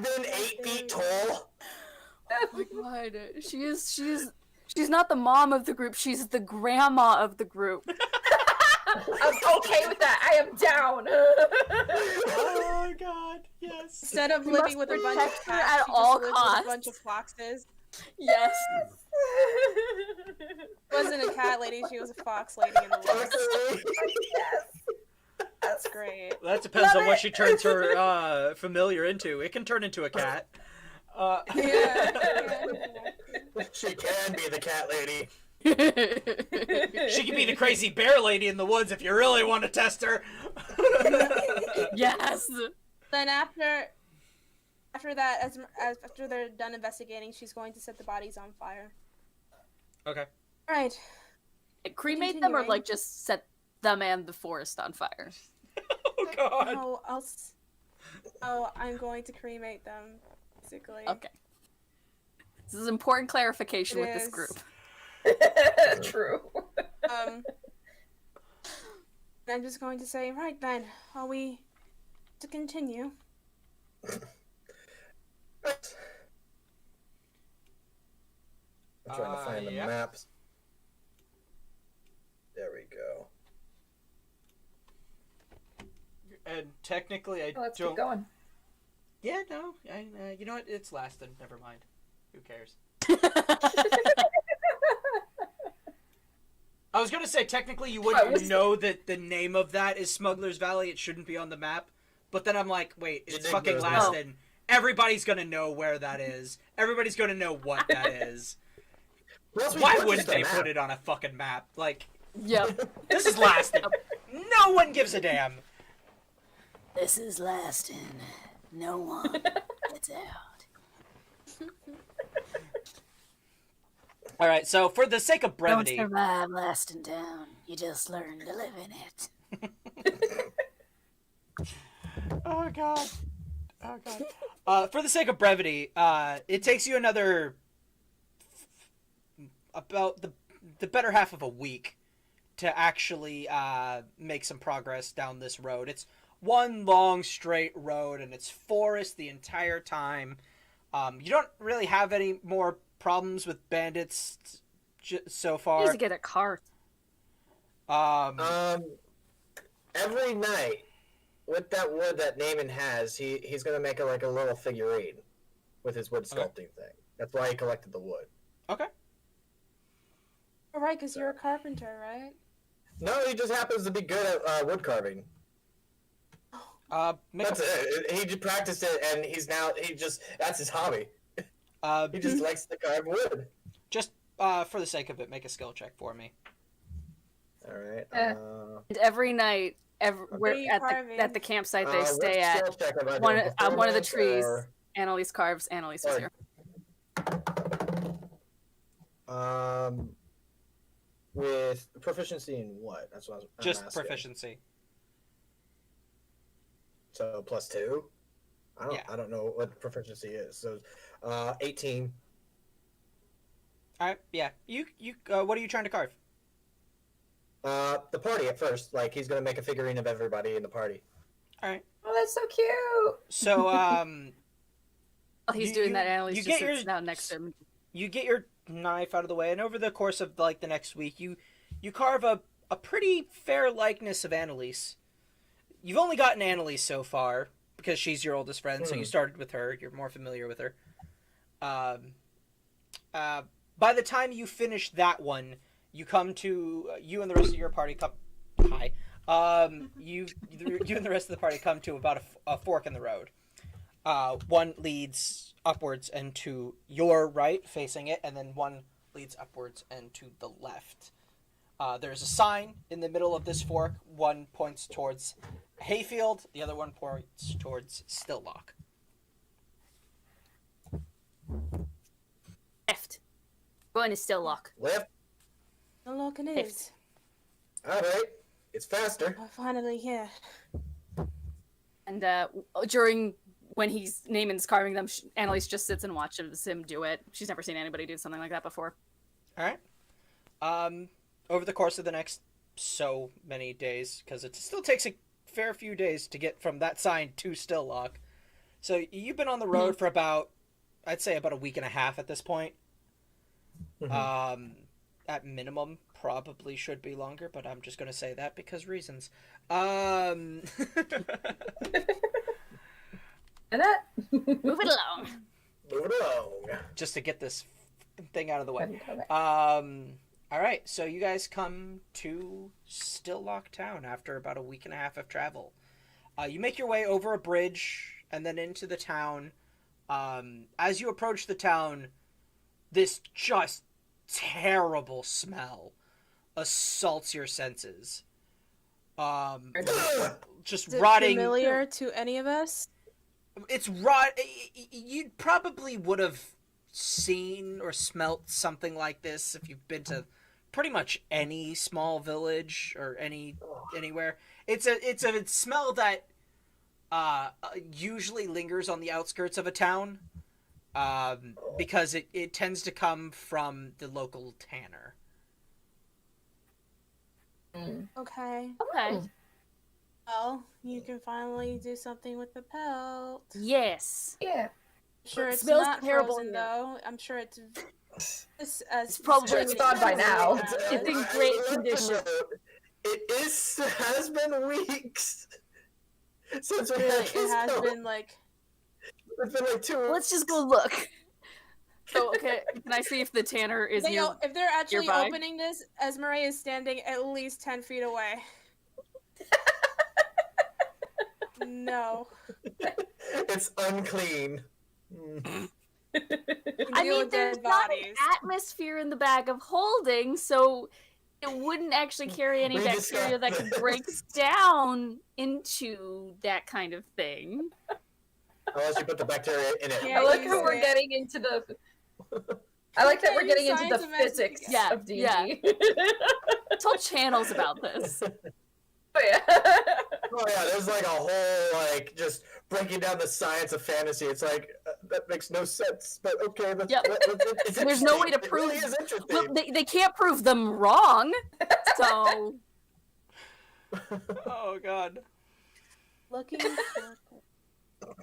7, 8 feet tall. Oh my god. She's not the mom of the group, she's the grandma of the group. I'm okay with that. I am down. Oh god, yes. Instead of You living must with a bunch of protect her cats, at she all just lives with costs. a bunch of foxes. Yes. She wasn't a cat lady, she was a fox lady in the woods. That's great. That depends Love on what it. she turns her familiar into. It can turn into a cat. Yeah. She can be the cat lady. She can be the crazy bear lady in the woods if you really want to test her. Yes. Then after that, after they're done investigating, she's going to set the bodies on fire. Okay. All right. Cremate them or Continuing. like just set them and the forest on fire? Oh god. I'm going to cremate them, basically. Okay. This is important clarification It with this is. group. True. I'm just going to say, right then, are we to continue? I'm trying to find the yeah. maps. There we go. And technically, I Let's don't. keep going. Yeah, no. You know what? It's lasted. Never mind. Who cares? I was gonna say technically you wouldn't know that the name of that is Smuggler's Valley. It shouldn't be on the map. But then I'm like, wait, it's did fucking know that. Laston. Everybody's gonna know where that is. Everybody's gonna know what that is. Plus, we Why purchased wouldn't a they map. put it on a fucking map? Like, Yep. this is Laston. No one gives a damn. This is Laston. No one gets out. All right, so for the sake of brevity, Don't survive Laston Town. You just learn to live in it. oh god, for the sake of brevity, it takes you another about the better half of a week to actually make some progress down this road. It's one long straight road, and it's forest the entire time. You don't really have any more problems with bandits so far. Need to get a cart. Every night with that wood that Naaman has, he's gonna make a little figurine with his wood sculpting thing. That's why he collected the wood. Okay. All right, because you're a carpenter, right? No, he just happens to be good at wood carving. That's it. He just practiced it, and that's his hobby. He just likes to carve wood. Just for the sake of it, make a skill check for me. All right. And every night, What are you carving? at the campsite they which stay at, skill check am I one doing? of the Performance trees, or- Annalise carves. Annalise is or- here. With proficiency in what? That's what I'm Just asking. proficiency. So +2. I don't know what proficiency is. So, 18. All right. Yeah. You. What are you trying to carve? The party at first. Like he's gonna make a figurine of everybody in the party. All right. Oh, that's so cute. So While he's you- doing you- that, Annalise you just get your- sits down next to him. you get your knife out of the way, and over the course of like the next week, you carve a pretty fair likeness of Annalise. You've only gotten Annalise so far because she's your oldest friend, so you started with her. You're more familiar with her. By the time you finish that one, you come to you and the rest of your party come. Hi. You and the rest of the party come to about a fork in the road. One leads upwards and to your right, facing it, and then one leads upwards and to the left. There's a sign in the middle of this fork. One points towards Hayfield. The other one points towards Stilllock. Left. Going to Stilllock. Left. The look it Left. is. All right. It's faster. We're finally here. And during when he's naming and carving them, Annalise just sits and watches him do it. She's never seen anybody do something like that before. All right. Over the course of the next so many days, because it still takes a fair few days to get from that sign to Stilllock. So you've been on the road for about, I'd say about a week and a half at this point. At minimum, probably should be longer, but I'm just going to say that because reasons. And that. Move it along. Move it along. Just to get this thing out of the way. Okay. All right, so you guys come to Stilllock Town after about a week and a half of travel. You make your way over a bridge and then into the town. As you approach the town, this just terrible smell assaults your senses. Just Is it rotting. familiar to any of us? It's rot. You probably would have seen or smelt something like this if you've been to pretty much any small village or anywhere. It's a smell that usually lingers on the outskirts of a town, because it tends to come from the local tanner. Okay. Okay. Well, you can finally do something with the pelt. Yes. Yeah. Sure, It it's smells not terrible frozen in here. though. I'm sure it's probably- Sure, it's thawed by now. It's in great condition. Has been weeks since we Really, had it this has note. been like It's been like 2 weeks. Let's just go look. So, okay, can I see if the tanner is near? if they're actually nearby? opening this, Esmeralda is standing at least 10 feet away. No. It's unclean. I Deal mean, with there's dead not an bodies. atmosphere in the bag of holding, so it wouldn't actually carry any We bacteria that could discussed break this. down into that kind of thing. Unless you put the bacteria in it. Yeah, I like use how we're it. getting into the. I like that we're getting into the Science of physics Yeah, of D&D. yeah. It's whole channels about this. Oh, yeah. Oh yeah, there's like a whole like just breaking down the science of fantasy. It's like that makes no sense, but okay. Yep. It's There's no way to interesting. prove. It really is interesting. Well, they can't prove them wrong, so Oh God. Looking for All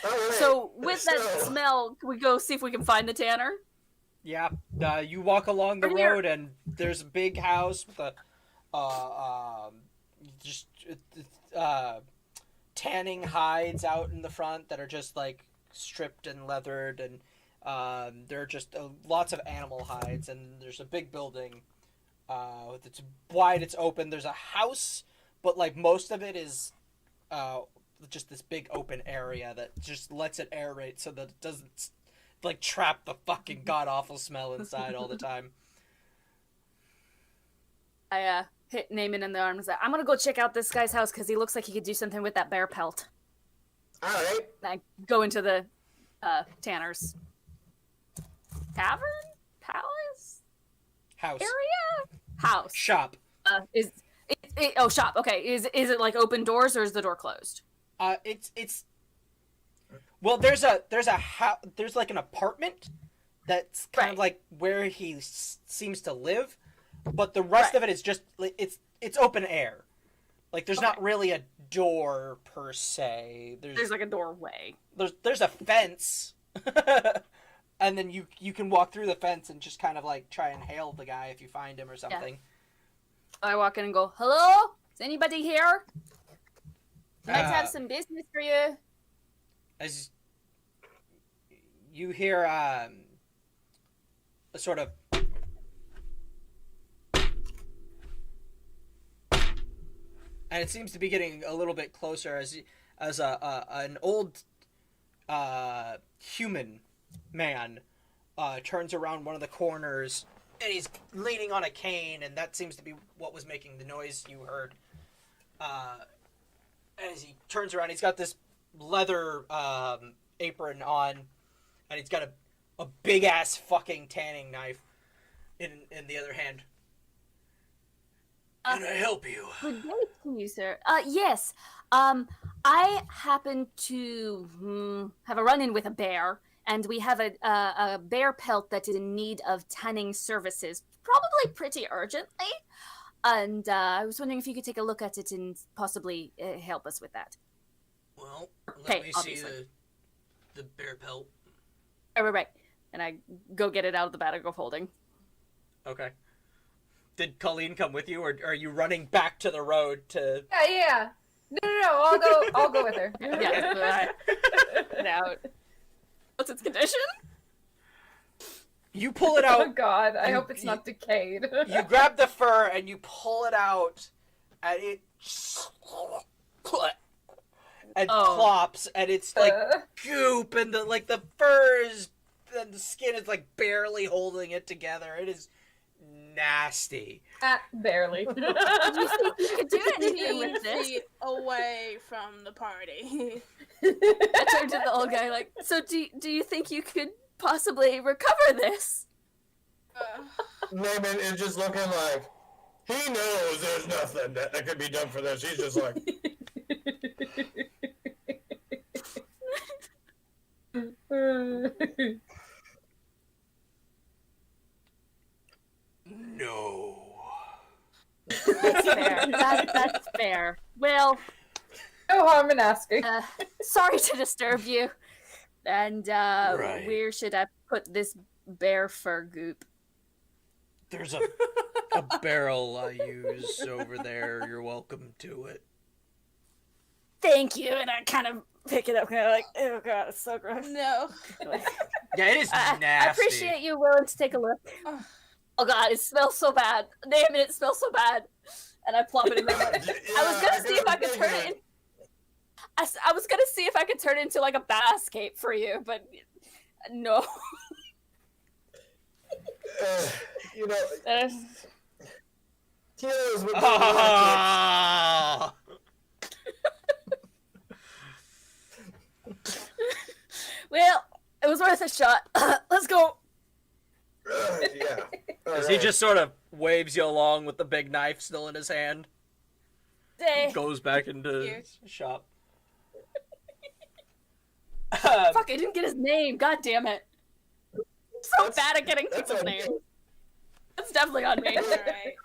right. so with that So- smell, can we go see if we can find the tanner? Yeah, you walk along the Right here. road and there's a big house with a just tanning hides out in the front that are just like stripped and leathered, and there are just lots of animal hides, and there's a big building. It's wide, it's open. There's a house, but like most of it is just this big open area that just lets it aerate so that it doesn't like trap the fucking god awful smell inside all the time. I hit Naaman in the arms. I'm gonna go check out this guy's house because he looks like he could do something with that bear pelt. All right. And I go into the tanner's tavern, palace, House. area, house. Shop. Shop. Okay, is it like open doors or is the door closed? It's well, there's like an apartment that's kind of Right. like where he seems to live, but the rest of it is just it's open air. Like there's not really a door per se. There's like a doorway. There's a fence, and then you can walk through the fence and just kind of like try and hail the guy if you find him or something. I walk in and go, "Hello, is anybody here? I'd like to have Uh, some business for you." As you hear a sort of and it seems to be getting a little bit closer as an old human man turns around one of the corners and he's leaning on a cane, and that seems to be what was making the noise you heard. As he turns around, he's got this leather apron on, and he's got a big ass fucking tanning knife in the other hand. Can I help you? Good day to you, sir. Yes. I happen to have a run-in with a bear, and we have a bear pelt that is in need of tanning services, probably pretty urgently. And I was wondering if you could take a look at it and possibly help us with that. Well, let Okay, me obviously. see the bear pelt. Right. And I go get it out of the bag of holding. Okay. Did Colleen come with you, or are you running back to the road to... Yeah. No. I'll go with her. Yeah, it out. What's its condition? You pull it Oh out, god, I hope it's not decayed. you grab the fur, and you pull it out, and it... and clops, and it's like goop, and the fur is... and the skin is like barely holding it together. It is nasty. Barely. Do you think you could do anything 15 with this? feet away from the party. I turned to the old guy like, so do you think you could possibly recover this? Naaman is just looking like, he knows there's nothing that could be done for this. He's just like, No. That's fair. That's fair. Well, No harm in asking. sorry to disturb you. And Right. where should I put this bear fur goop? There's a barrel I use over there. You're welcome to it. thank you. And I kind of pick it up, kind of like, oh god, it's so gross. No. Yeah, it is nasty. I appreciate you willing to take a look. Oh god, it smells so bad. Damn it smells so bad. And I plop it in my mouth. I was gonna see if I could turn it in. I was gonna see if I could turn it into like a bass cape for you, but no. you know, Uh, he knows what Ah! well, it was worth a shot. Let's go. yeah. As he just sort of waves you along with the big knife still in his hand. Hey. Goes back into Here. his shop. Fuck, I didn't get his name. God damn it. I'm so That's- bad at getting that's people's on names. you. That's definitely on me. Alright.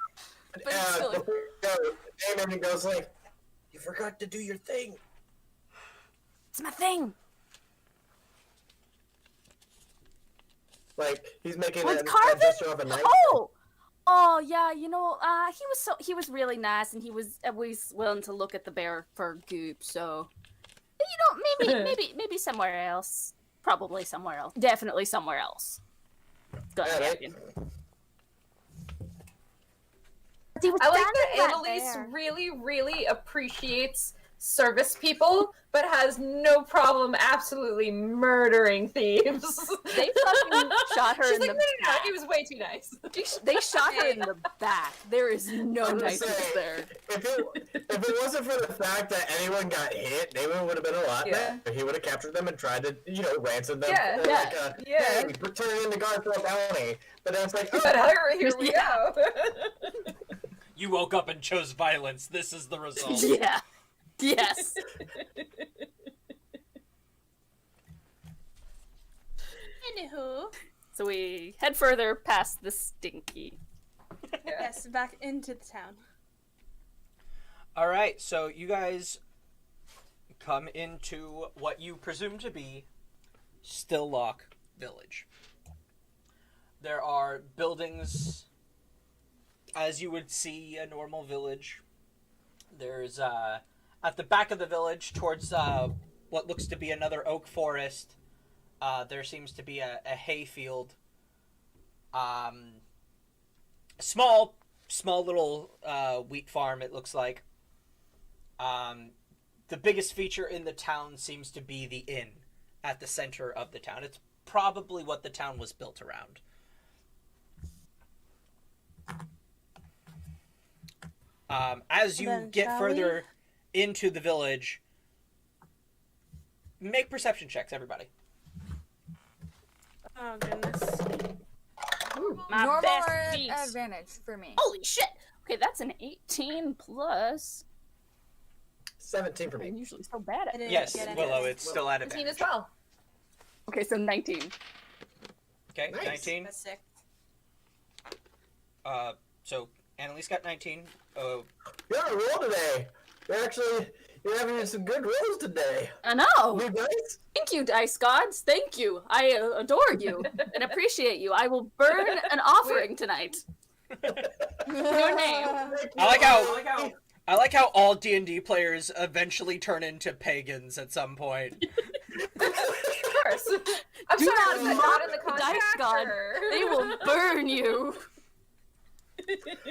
But it's still... before you go, Naaman goes like, you forgot to do your thing. It's my thing. Like, he's making With a carving? gesture of a knife. Oh yeah, you know, he was really nice, and he was always willing to look at the bear fur goop. So, you know, maybe somewhere else. Probably somewhere else. Definitely somewhere else. Good. Yeah, right? He was I like standing that right Annalise there. really, really appreciates service people, but has no problem absolutely murdering thieves. They fucking shot her She's in like, the no, back. he was way too nice. They shot her in the back. There is no I'm knife just saying, there. If it wasn't for the fact that anyone got hit, Naaman would have been a lot Yeah. better. He would have captured them and tried to, ransom them. Yeah, Like, yeah. Hey, return in the guard for a bounty. But then it's like, oh, But here we go. You woke up and chose violence. This is the result. Yeah. Yes. Anywho, So we head further past the stinky. yes, back into the town. All right, so you guys come into what you presume to be Stilllock Village. There are buildings as you would see a normal village. There's at the back of the village towards what looks to be another oak forest. There seems to be a hay field. Small little wheat farm, it looks like. The biggest feature in the town seems to be the inn at the center of the town. It's probably what the town was built around. As you Then get shall further into the village, make perception checks, everybody. Oh goodness. My Normal best or beats. advantage for me? Holy shit! Okay, that's an 18 plus. 17 for I'm me. usually so bad I at. didn't Yes, get any. Willow, it's still at 17 advantage. as well. Okay, so 19. Okay, Nice. 19. That's sick. So Annalise got 19. You're on a roll today. You're having some good rolls today. I know. New dice? Thank you, Dice Gods. Thank you. I adore you and appreciate you. I will burn an offering tonight. Your name. I like how all D&D players eventually turn into pagans at some point. Of course. I'm Do sorry, not was that mock not in the the Dice contract? God. or- They will burn you.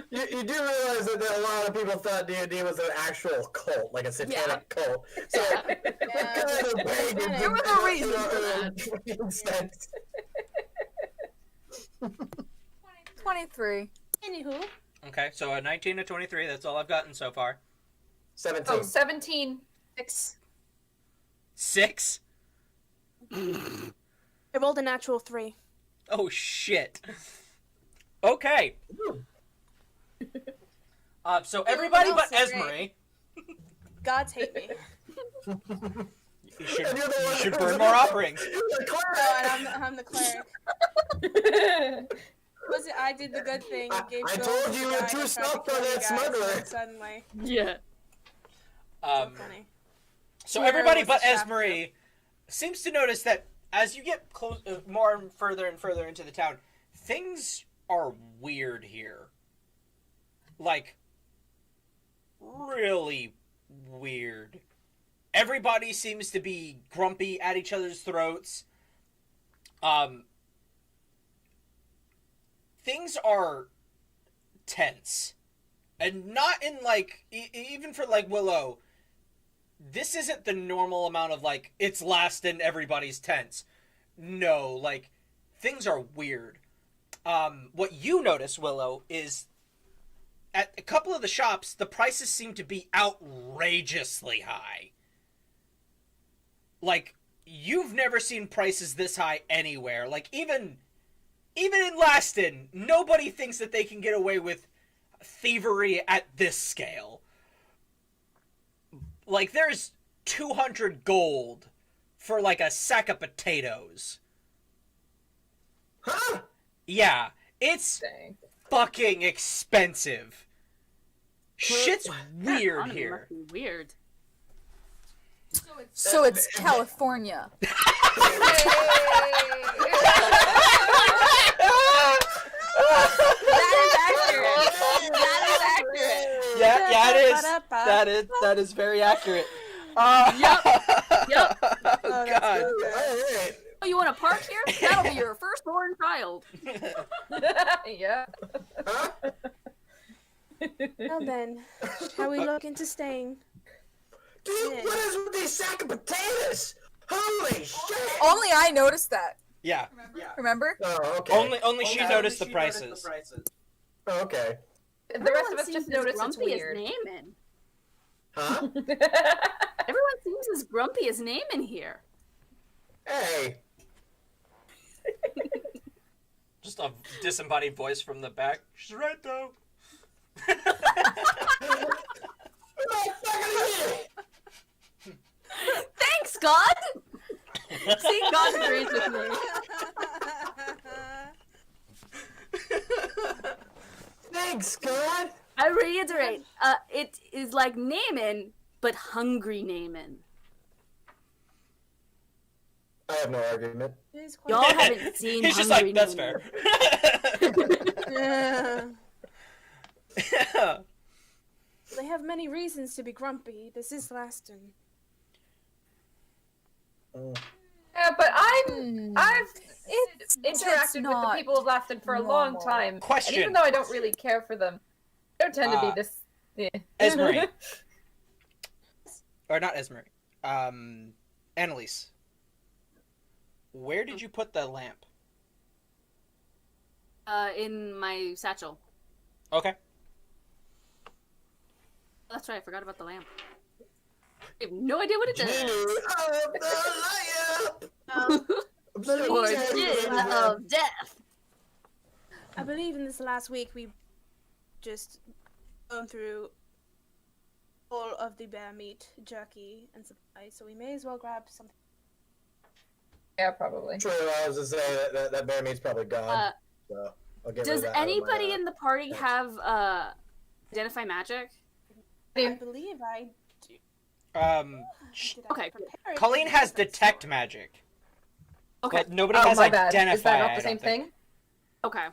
You do realize that a lot of people thought D&D was an actual cult, like a satanic cult. So, Yeah. kind of pagan. There was a reason for that. 23. Anywho, Okay, so a 19 to 23, that's all I've gotten so far. 17. Oh, 17. 6. 6? I rolled a natural 3. Oh, shit. Okay. So everybody but else is Esmery, Gods hate me. you should, And you're the you one should who's burn the- more offerings. You're the cleric. Oh, and I'm the cleric. Was it? I did the good thing. I Gave told gold to you the were guy too that tried to soft kill for you that guys, smuggler. and Suddenly, Yeah. so funny. So Whoever everybody was but the chef. Esmery seems to notice that as you get close, more and further into the town, things are weird here. Like, really weird. Everybody seems to be grumpy at each other's throats. Things are tense. And not in, like, even for, like, Willow, this isn't the normal amount of, like, it's last and everybody's tense. No, like, things are weird. What you notice, Willow, is at a couple of the shops, the prices seem to be outrageously high. Like, you've never seen prices this high anywhere. Like, even in Laston, nobody thinks that they can get away with thievery at this scale. Like, there's 200 gold for, like, a sack of potatoes. Huh? Yeah, it's Dang. fucking expensive. Shit's That weird economy here. must be weird. So it's California. That is accurate. Yeah, it is. That is very accurate. Yep. Oh, God. Alright. Oh, you want to park here? That'll be your firstborn child. Yeah. Huh? Well then, shall we look into staying? Dude, what is with these sack of potatoes? Holy shit! Only I noticed that. Yeah. Remember? Oh, okay. Only she noticed the prices. Oh, okay. The rest of us just noticed it's grumpy weird. as Naaman. Huh? Everyone seems as grumpy as Naaman here. Hey. Just a disembodied voice from the back. She's right, though. Thanks, God! See, God agrees with me. Thanks, God. I reiterate, it is like Naaman, but hungry Naaman. I have no argument. It is quite- Y'all haven't seen He's just hungry like, that's Naaman. fair. Yeah. They have many reasons to be grumpy. This is Laston. Yeah, but I've It's interacted with the not people of Laughton for a long normal. time. Question. And even though I don't really care for them, they don't tend to be this. Yeah. Esmery. Or not Esmery. Annalise. Where did you put the lamp? In my satchel. Okay. That's right, I forgot about the lamp. I have no idea what it Genie does. of the lamp. Origin of death. I believe in this last week we just gone through all of the bear meat, jerky, and supplies, so we may as well grab something. Yeah, probably. True, I was to say that bear meat's probably gone. So I'll get rid Does of that out of anybody my, in the party thanks. have identify magic? I believe I do. Did I Okay, good. prepare it? Colleen has That's detect fine. magic, Okay. but nobody Oh, has my bad. identify. Is that not I the same don't think. thing? Okay.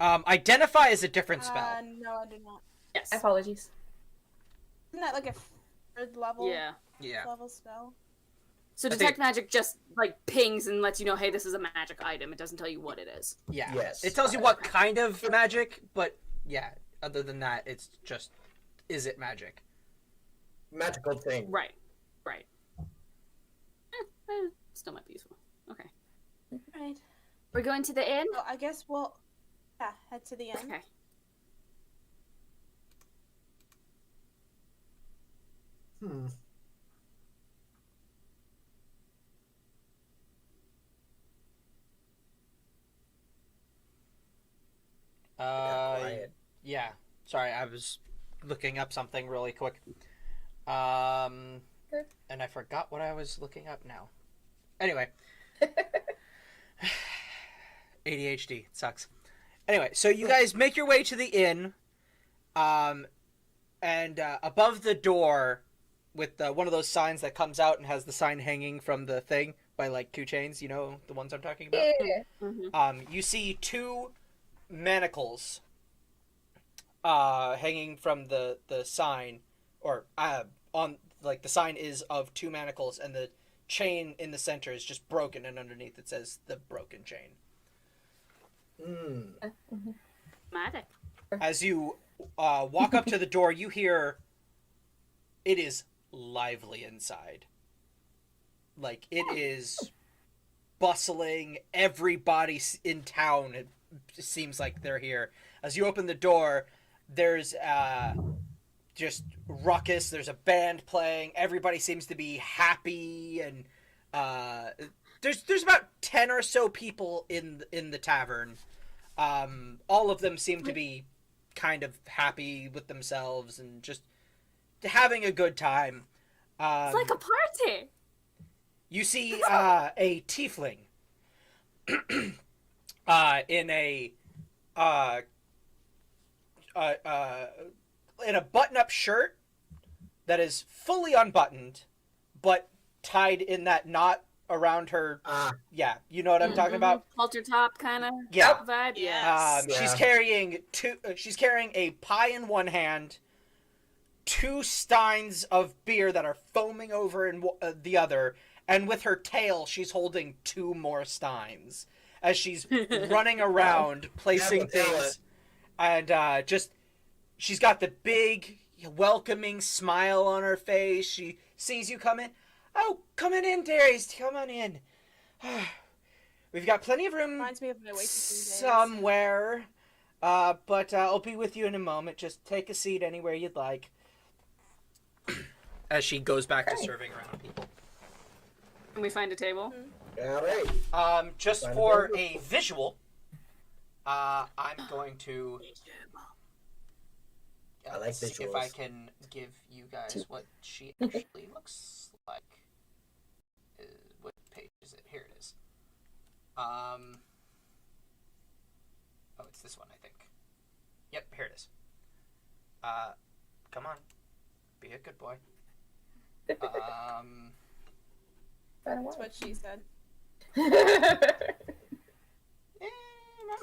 Identify is a different spell. No, I did not. Yes. Apologies. Isn't that like a third level? Yeah. Yeah. Level spell. So I think- detect magic just like pings and lets you know, hey, this is a magic item. It doesn't tell you what it is. Yeah. Yes. It tells you what kind of magic, but yeah. Other than that, it's just, is it magic? magical thing. Right. Right. Still might be useful. Okay. Right. We're going to the inn? Well, I guess we'll head to the end. Okay. Hmm. Quiet. Yeah. Sorry, I was looking up something really quick. Good. And I forgot what I was looking up now. Anyway. ADHD. It sucks. Anyway, so you guys make your way to the inn. And above the door, with one of those signs that comes out and has the sign hanging from the thing by like 2 chains, you know, the ones I'm talking about? Yeah. Mm-hmm. You see 2 manacles hanging from the sign, or on, like, the sign is of 2 manacles, and the chain in the center is just broken, and underneath it says the broken chain. Magic. As you walk up to the door, you hear it is lively inside. Like, it is bustling. Everybody in town, it seems like they're here. As you open the door, there's just ruckus. There's a band playing. Everybody seems to be happy, and there's about 10 or so people in the tavern. All of them seem to be kind of happy with themselves and just having a good time. It's like a party. You see a tiefling in a button-up shirt that is fully unbuttoned, but tied in that knot around her. Yeah, you know what I'm talking about. Halter top kind of Yeah. vibe. Yes. She's carrying she's carrying a pie in one hand, 2 steins of beer that are foaming over in the other, and with her tail, she's holding 2 more steins as she's running around placing things, and she's got the big welcoming smile on her face. She sees you come in. Oh, coming in, dearies. Come on in. We've got plenty of room Reminds me of my waitressing days. somewhere. But I'll be with you in a moment. Just take a seat anywhere you'd like. As she goes back to serving around people. Can we find a table? All right. Just Find a for table. a visual, I'm going to I like see if I visuals. can give you guys what she actually looks like. What page is it? Here it is. Oh, it's this one, I think. Yep, here it is. Come on. Be a good boy. That's what she said. Not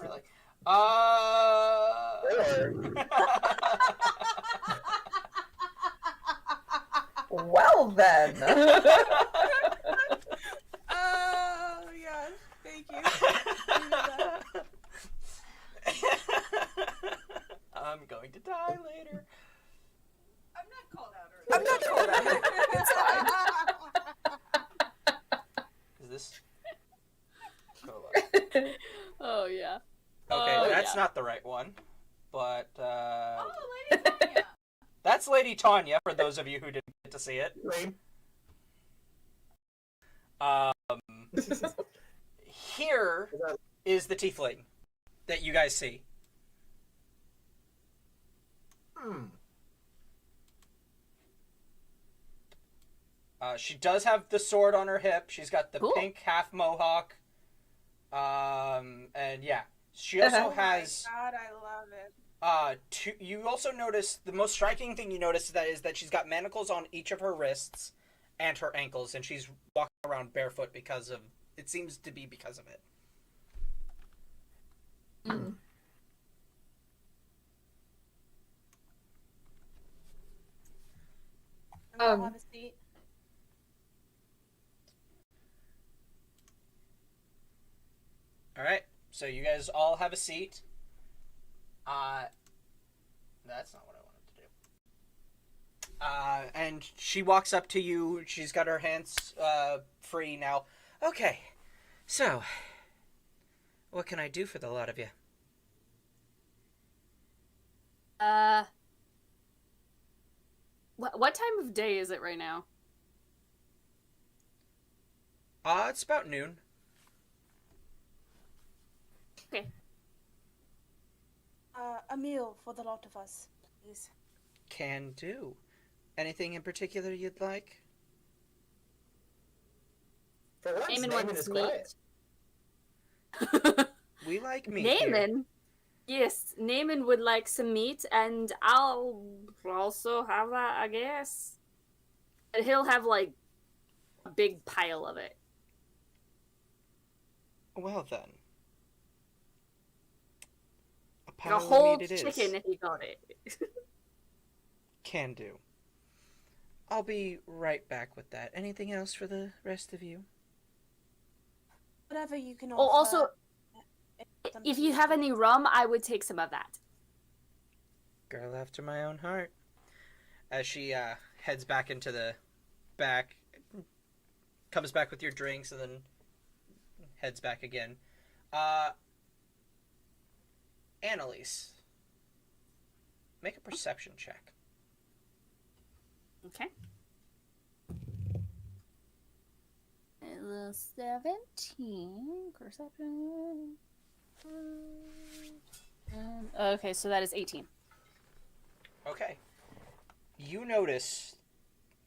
really. Well then. Oh my gosh, thank you. I'm going to die later. I'm not called out or I'm not cold. It's fine. Is this? Oh, look. Oh yeah. Okay, Oh, that's yeah. not the right one. But but Oh, Lady Tanya. that's Lady Tanya, for those of you who didn't get to see it. Lame. Here is the tiefling that you guys see. She does have the sword on her hip. She's got the Cool. pink half mohawk. And yeah, she also has. God, I love it. You also notice the most striking thing you notice is that she's got manacles on each of her wrists and her ankles, and she's walking around barefoot because of. It seems to be because of it. Mm. I'll have a seat. All right, so you guys all have a seat. That's not what I wanted to do. And she walks up to you. She's got her hands free now. Okay, so what can I do for the lot of you? What time of day is it right now? It's about noon. Okay. A meal for the lot of us, please. Can do. Anything in particular you'd like? For once, Naaman Naaman wants is quiet. meat. We like meat here. Naaman? Yes, Naaman would like some meat, and I'll also have that, I guess. And he'll have, like, a big pile of it. Well then. A Like pile a of whole meat it is. chicken if you got it. Can do. I'll be right back with that. Anything else for the rest of you? Whatever you can Oh, offer. also, if you have any rum, I would take some of that. Girl after my own heart. As she heads back into the back, comes back with your drinks, and then heads back again. Annalise, make a perception check. Okay. 17 perception. Okay, so that is 18. Okay. You notice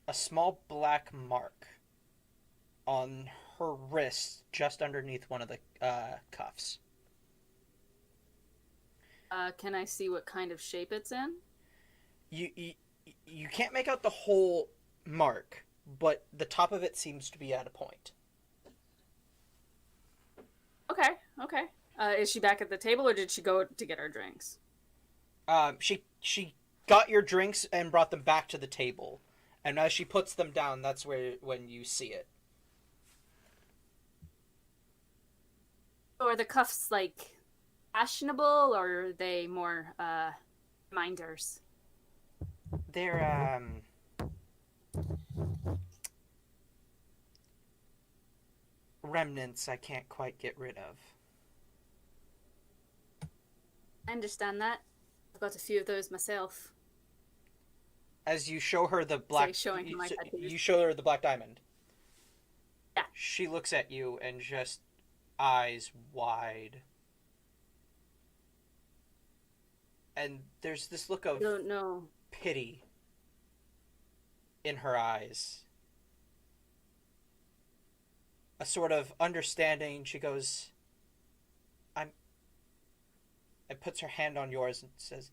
a small black mark on her wrist just underneath one of the cuffs. Can I see what kind of shape it's in? You can't make out the whole mark, but the top of it seems to be at a point. Okay. Is she back at the table, or did she go to get her drinks? She got your drinks and brought them back to the table, and as she puts them down, that's when you see it. So are the cuffs, like, fashionable, or are they more, reminders? They're, remnants I can't quite get rid of. I understand that. I've got a few of those myself. As you show her the black, showing him my tattoos. you show her the black diamond. Yeah. She looks at you and just eyes wide. And there's this look of I don't know. pity in her eyes. A sort of understanding. She goes, and puts her hand on yours and says,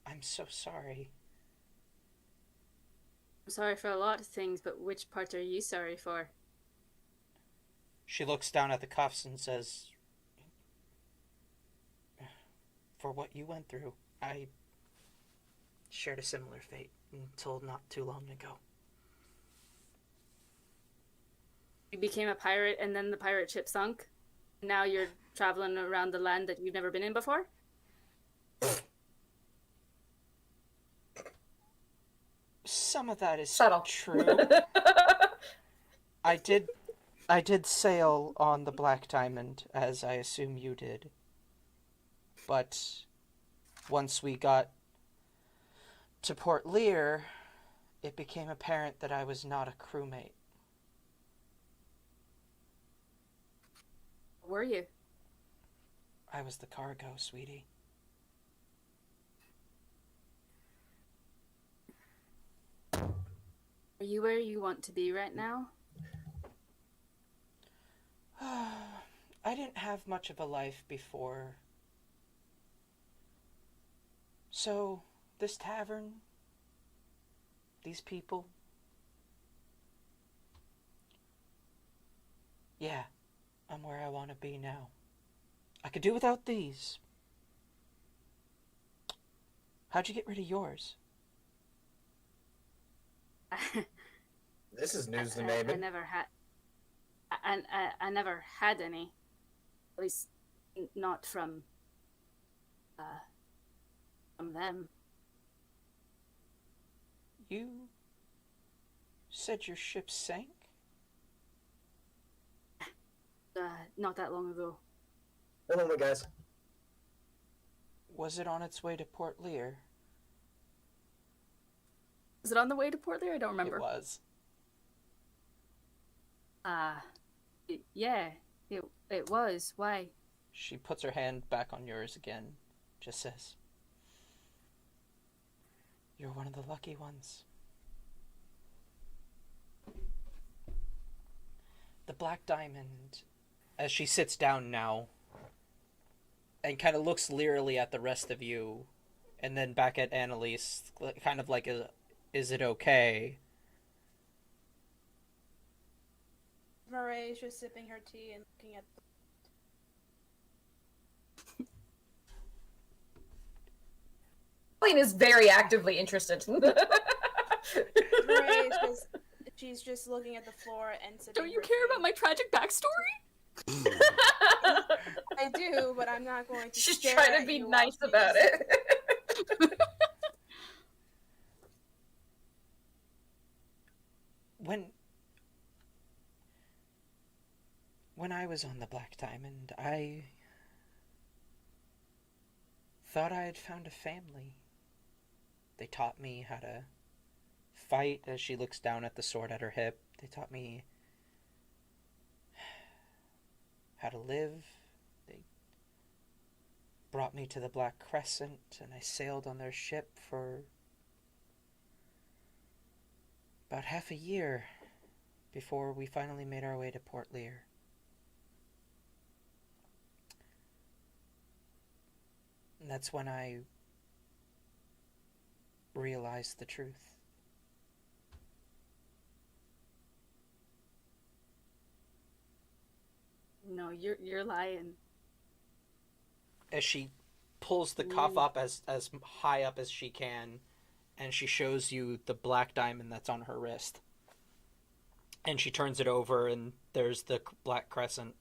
I'm so sorry. I'm sorry for a lot of things, but which part are you sorry for? She looks down at the cuffs and says, for what you went through, I shared a similar fate until not too long ago. You became a pirate and then the pirate ship sunk? Now you're traveling around the land that you've never been in before? Some of that is Subtle. true. I did sail on the Black Diamond, as I assume you did. But once we got to Port Lear, it became apparent that I was not a crewmate. Were you? I was the cargo, sweetie. Are you where you want to be right now? I didn't have much of a life before. So, this tavern, these people, yeah, I'm where I want to be now. I could do without these. How'd you get rid of yours? This is news to I Maven. never had. I never had any. At least, not from them. You said your ship sank? Not that long ago. Hold on, guys. Was it on its way to Port Lear? Is it on the way to Port Lear? I don't remember. It was. Yeah, it was. Why? She puts her hand back on yours again. Just says, "You're one of the lucky ones." The Black Diamond, as she sits down now, and kind of looks leerily at the rest of you, and then back at Annalise, kind of like, is it okay? Murray is just sipping her tea and looking at Colleen is very actively interested. Murray is just, she's just looking at the floor and sipping Don't you her care tea. about my tragic backstory? I do, but I'm not going to. She's stare trying at to be you nice while about she's- it. When I was on the Black Diamond, I thought I had found a family. They taught me how to fight. As she looks down at the sword at her hip, they taught me how to live. They brought me to the Black Crescent, and I sailed on their ship for about half a year before we finally made our way to Port Lear. And that's when I realized the truth. No, you're lying. As she pulls the cuff up as high up as she can, and she shows you the black diamond that's on her wrist. And she turns it over, and there's the black crescent.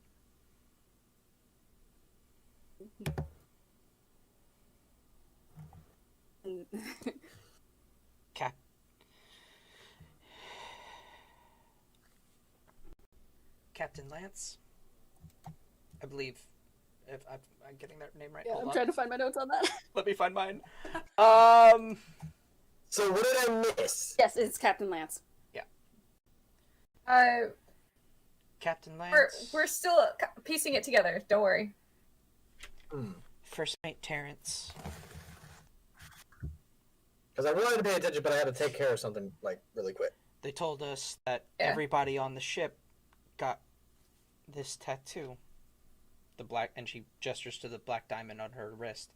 Captain Lance, I believe, if I'm getting that name right. Yeah, Hold I'm on. trying to find my notes on that. Let me find mine. So what did I miss? Yes, it's Captain Lance. Captain Lance. We're still piecing it together. Don't worry. First mate Terrence. Because I wanted to pay attention, but I had to take care of something like really quick. They told us that Yeah. everybody on the ship got this tattoo. The black, and she gestures to the black diamond on her wrist.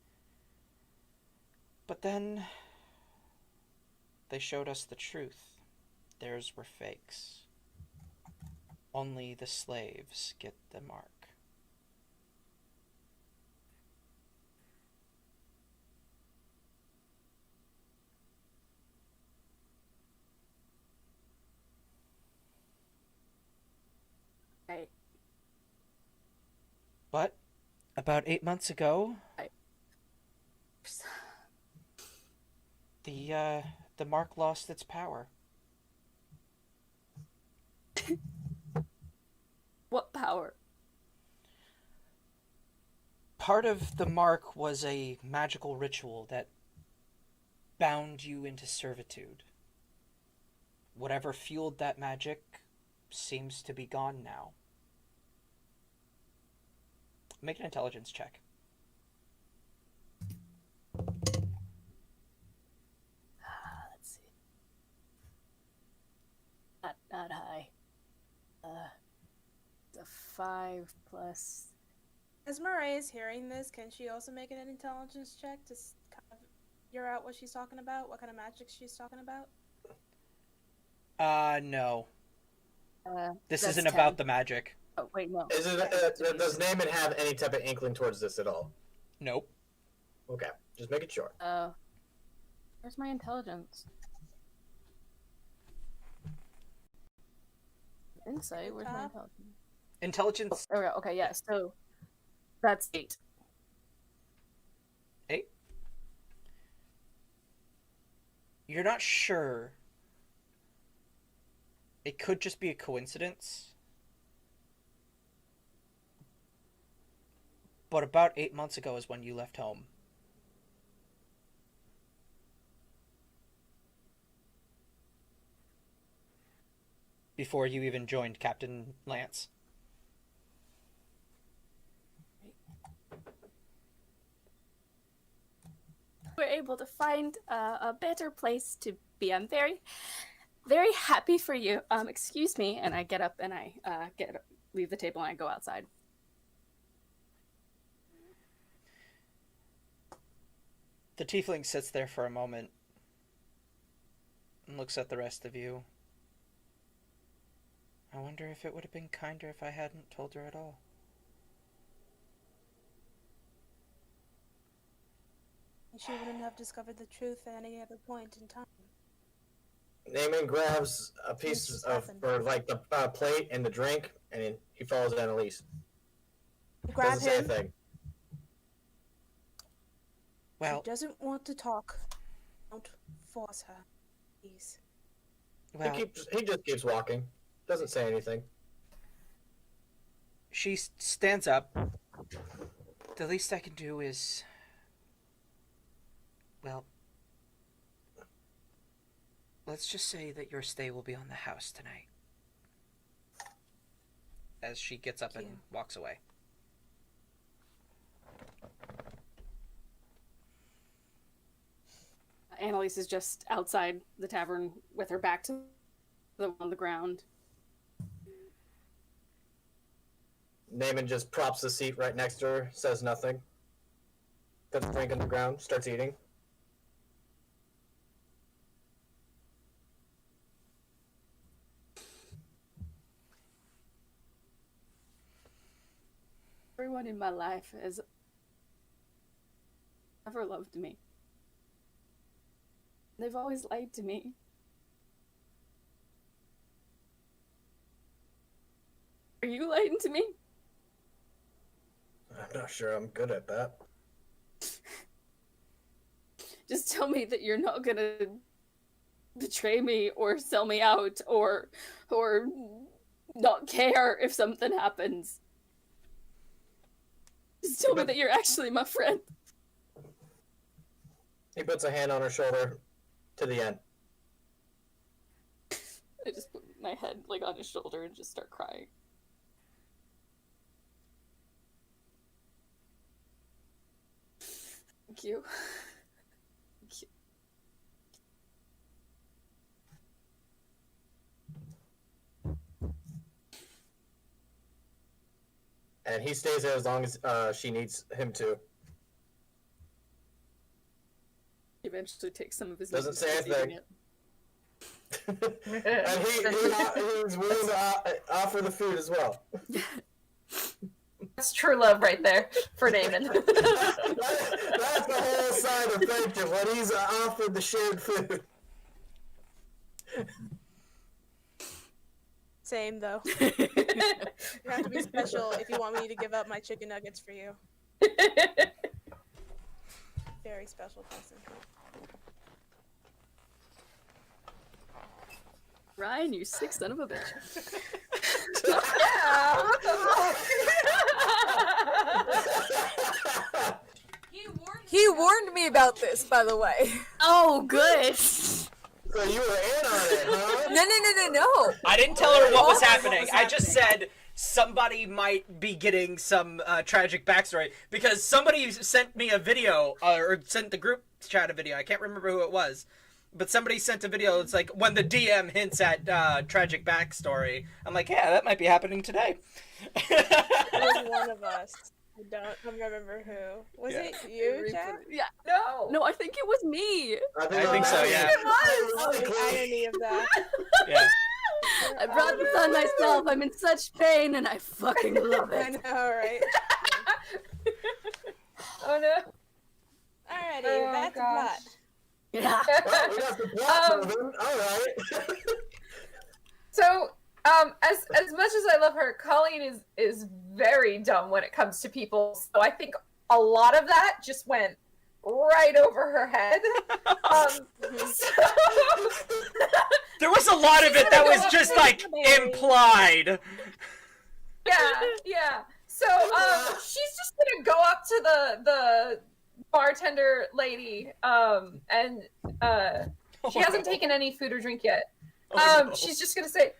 But then they showed us the truth. Theirs were fakes. Only the slaves get the mark. Right. But about 8 months ago, the mark lost its power. What power? part of the mark was a magical ritual that bound you into servitude. Whatever fueled that magic seems to be gone now. Make an intelligence check. Let's see. Not high. The 5 plus. As Murray is hearing this, can she also make an intelligence check to kind of figure out what she's talking about? What kind of magic she's talking about? No. This That's isn't 10. about the magic. Oh, wait, no. Is it? Does Naaman have any type of inkling towards this at all? Nope. Okay, just making sure. Where's my intelligence? Insight? Where's my intelligence? Intelligence. Oh, okay, yeah, so that's 8. 8? You're not sure. It could just be a coincidence. But about 8 months ago is when you left home. Before you even joined Captain Lance. We're able to find a better place to be. I'm very, very happy for you. Excuse me, and I get up and I leave the table and I go outside. The tiefling sits there for a moment and looks at the rest of you. I wonder if it would have been kinder if I hadn't told her at all. She wouldn't have discovered the truth at any other point in time. Naaman grabs a piece of, or like the plate and the drink, and he follows Annalise. Grab Doesn't say a him. thing. Well, She doesn't want to talk. Don't force her, please. well, He just keeps walking. Doesn't say anything. she stands up. The least I can do is... Well, let's just say that your stay will be on the house tonight. As she gets up and walks away. Annalise is just outside the tavern with her back to on the ground. Naaman just props the seat right next to her, says nothing. Puts the drink on the ground, starts eating. Everyone in my life has never loved me. They've always lied to me. Are you lying to me? I'm not sure I'm good at that. Just tell me that you're not gonna betray me or sell me out or not care if something happens. Just tell me that you're actually my friend. He puts a hand on her shoulder to the end. I just put my head like on his shoulder and just start crying. Thank you. Thank you. And he stays there as long as she needs him to. He eventually takes some of his Doesn't meat say and starts anything. eating it. And he's willing to offer the food as well. That's true love right there for Naaman. That's the whole side of friendship, when he's offered the shared food. Same though. You have to be special if you want me to give up my chicken nuggets for you. Very special person. Ryan, you sick son of a bitch. Yeah, what the fuck? me about this, by the way. Oh, good. So you were in on it, huh? No. I didn't tell her what was What happening. was I just said somebody might be getting some tragic backstory because somebody sent me a video or sent the group chat a video. I can't remember who it was, but somebody sent a video. It's like when the DM hints at tragic backstory. I'm like, yeah, that might be happening today. It was one of us. I don't remember who. Was it you, Jack? Yeah. No. No, I think it was me. I think so, yeah. It was. Oh, the irony of that. Yeah. I brought this on myself. I'm in such pain, and I fucking love I it. know, right? Oh no. Alrighty, Oh, that's the gosh. plot. Yeah. Well, we got the plot moving. All right. So, as much as I love her, Colleen is very dumb when it comes to people. So I think a lot of that just went right over her head. So, There was a lot of it that was just like implied. yeah. So she's just gonna go up to the bartender lady, and she hasn't taken any food or drink yet. Oh, no. She's just gonna say,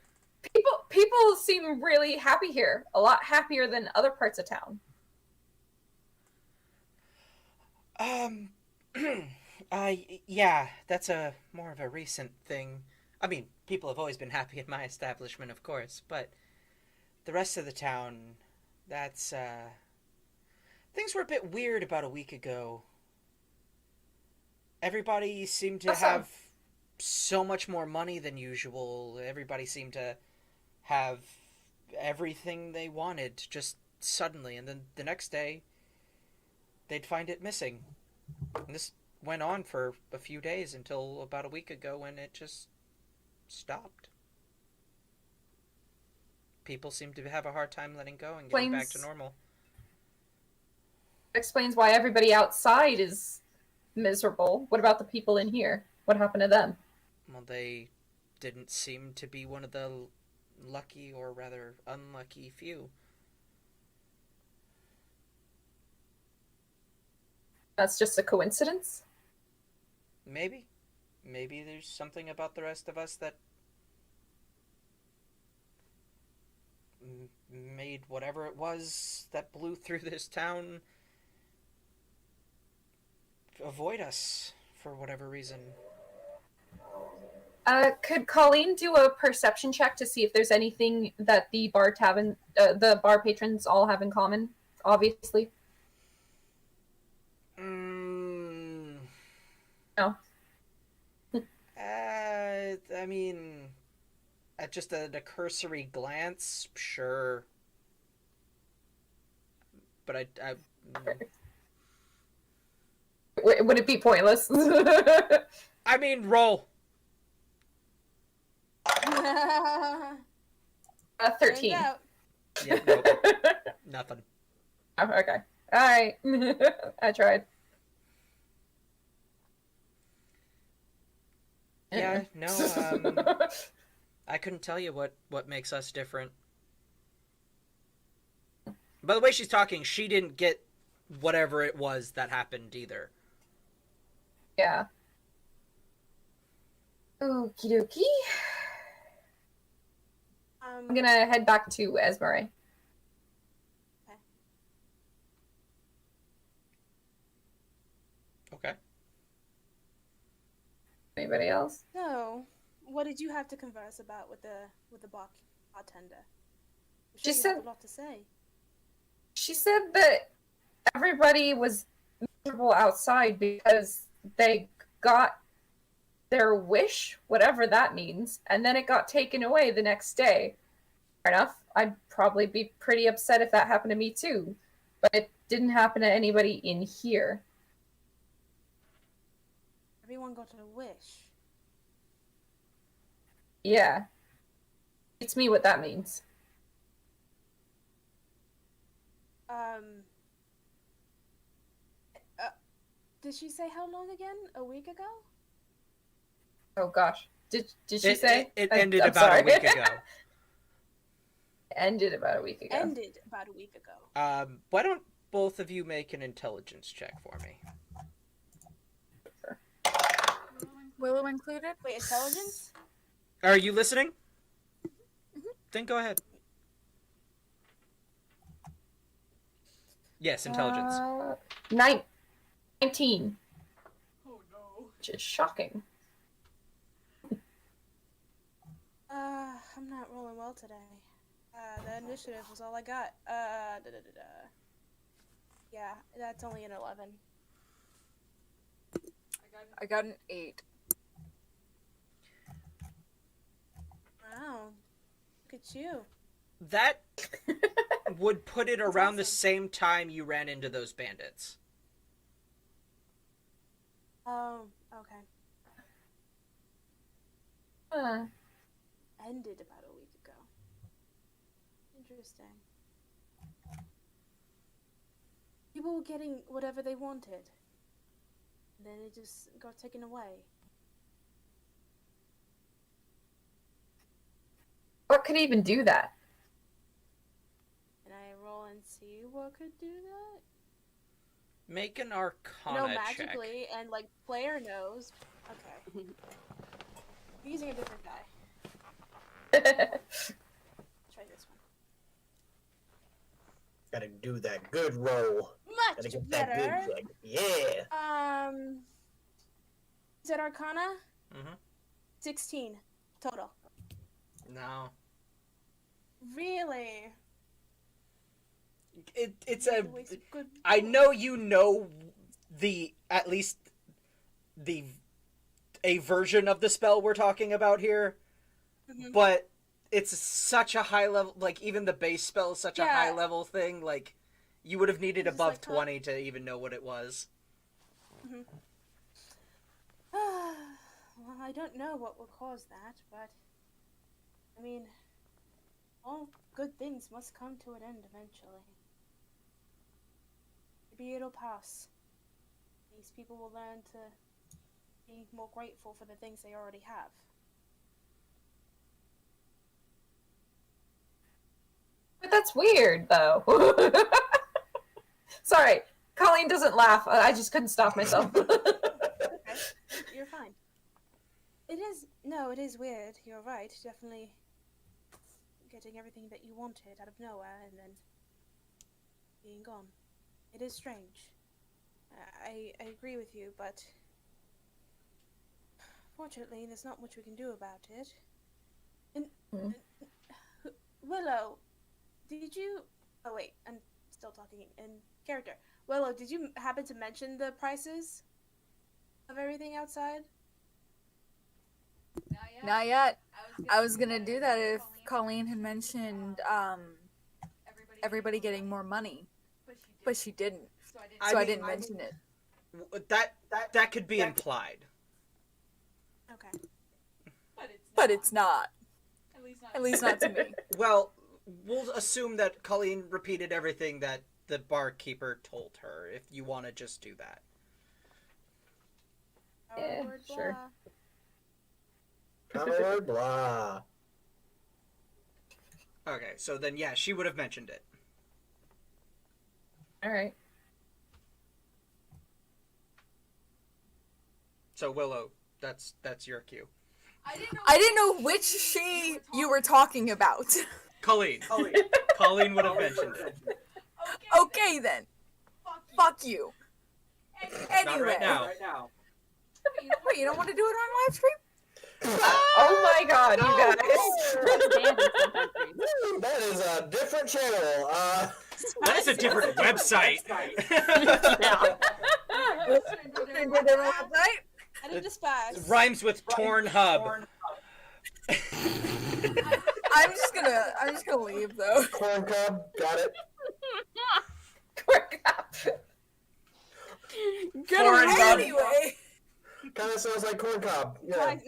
people seem really happy here, a lot happier than other parts of town. Yeah, that's more of a recent thing. I mean, people have always been happy at my establishment, of course, but the rest of the town, that's, things were a bit weird about a week ago. Everybody seemed to have so much more money than usual. Everybody seemed to have everything they wanted just suddenly, and then the next day, they'd find it missing. And this went on for a few days until about a week ago when it just stopped. People seem to have a hard time letting go and getting back to normal. Explains why everybody outside is miserable. What about the people in here? What happened to them? Well, they didn't seem to be one of the lucky, or rather unlucky, few. That's just a coincidence? Maybe. Maybe there's something about the rest of us that made whatever it was that blew through this town avoid us for whatever reason. Could Colleen do a perception check to see if there's anything that the bar patrons all have in common? Obviously. No. I mean, at just a cursory glance, sure. But I Would it be pointless? I mean, roll. 13. Yeah, nope. Nothing. Oh, okay. All right. I tried. Yeah, no, I couldn't tell you what makes us different. By the way she's talking, she didn't get whatever it was that happened either. Yeah. Okie dokie. I'm gonna head back to Esmeralda. Okay. Anybody else? No. What did you have to converse about with the bartender? She said a lot to say. She said that everybody was miserable outside because they got their wish, whatever that means, and then it got taken away the next day. Fair enough. I'd probably be pretty upset if that happened to me too, but it didn't happen to anybody in here. Everyone got a wish. Yeah. It's me what that means. Did she say how long again? A week ago? Oh gosh. Did she say? It I'm ended about sorry. a week ago. Ended about a week ago. Ended about a week ago. Why don't both of you make an intelligence check for me? Willow included? Wait, intelligence? Are you listening? Then go ahead. Yes, intelligence. 19. Oh no. Which is shocking. I'm not rolling well today. The initiative was all I got. Yeah, that's only an 11. I got an 8. Wow. Look at you. That would put it around the awesome. same time you ran into those bandits. Oh, okay. Ended about a week ago. Interesting. People were getting whatever they wanted. And then it just got taken away. What could even do that? And I roll and see what could do that. Make an Arcana No, check. magically, and like player knows. Okay. I'm using a different die. Try this one. Gotta do that good roll. Gotta Much get better. that good check. Yeah. Is that Arcana? Mm-hmm. 16 total. No. Really? It's a... Waste of good I know you know at least a version of the spell we're talking about here, Mhm. but it's such a high level, like, even the base spell is such a Yeah. high level thing, like, you would have needed It's above like, 20 to even know what it was. Well, I don't know what will cause that, but I mean, all good things must come to an end eventually. Maybe it'll pass. These people will learn to be more grateful for the things they already have. But that's weird, though. Sorry, Colleen doesn't laugh. I just couldn't stop myself. Okay, you're fine. It is weird. You're right. Definitely getting everything that you wanted out of nowhere and then being gone. It is strange. I agree with you, but fortunately, there's not much we can do about it. And Willow, did you? Oh wait, I'm still talking in character. Willow, did you happen to mention the prices of everything outside? Not yet. I was gonna do that if Colleen had mentioned everybody getting more money, but she didn't, so I didn't mention it. That could be implied. Okay. But it's not. At least not to me. Well, we'll assume that Colleen repeated everything that the barkeeper told her, if you want to just do that. Yeah, Word sure. blah. Power blah. Okay, so then, yeah, she would have mentioned it. Alright. So, Willow, that's your cue. I didn't know which she you were talking about. Colleen. Colleen would have mentioned it. Okay then. Fuck you. Anyway. Not right now. Wait, you don't want to do it on live stream? Oh my god, you guys. That is a different channel. That is a different website. At a dispatch. Rhymes with torn hub. I'm just gonna leave though. Corn cob, got it. Get Corn away cob. anyway. Kind of sounds like corn cob. Yeah.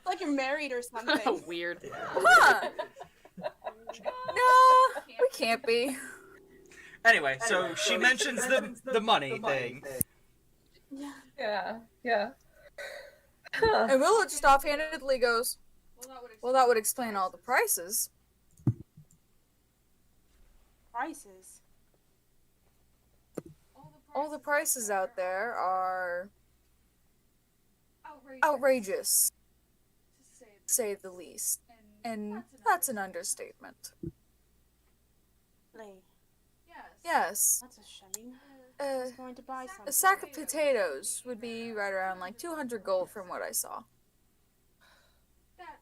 Like you're married or something. Weird. Huh. No, we can't be. Anyway, so she mentions the money thing. Yeah. Huh. And Willow just offhandedly goes, well, that would explain all the prices. Prices. All the prices out there are outrageous, to say the least. And that's an understatement. Lee, Yes, that's a shame. I uh, was going to buy something. a sack of potatoes would be right around like 200 gold from what I saw.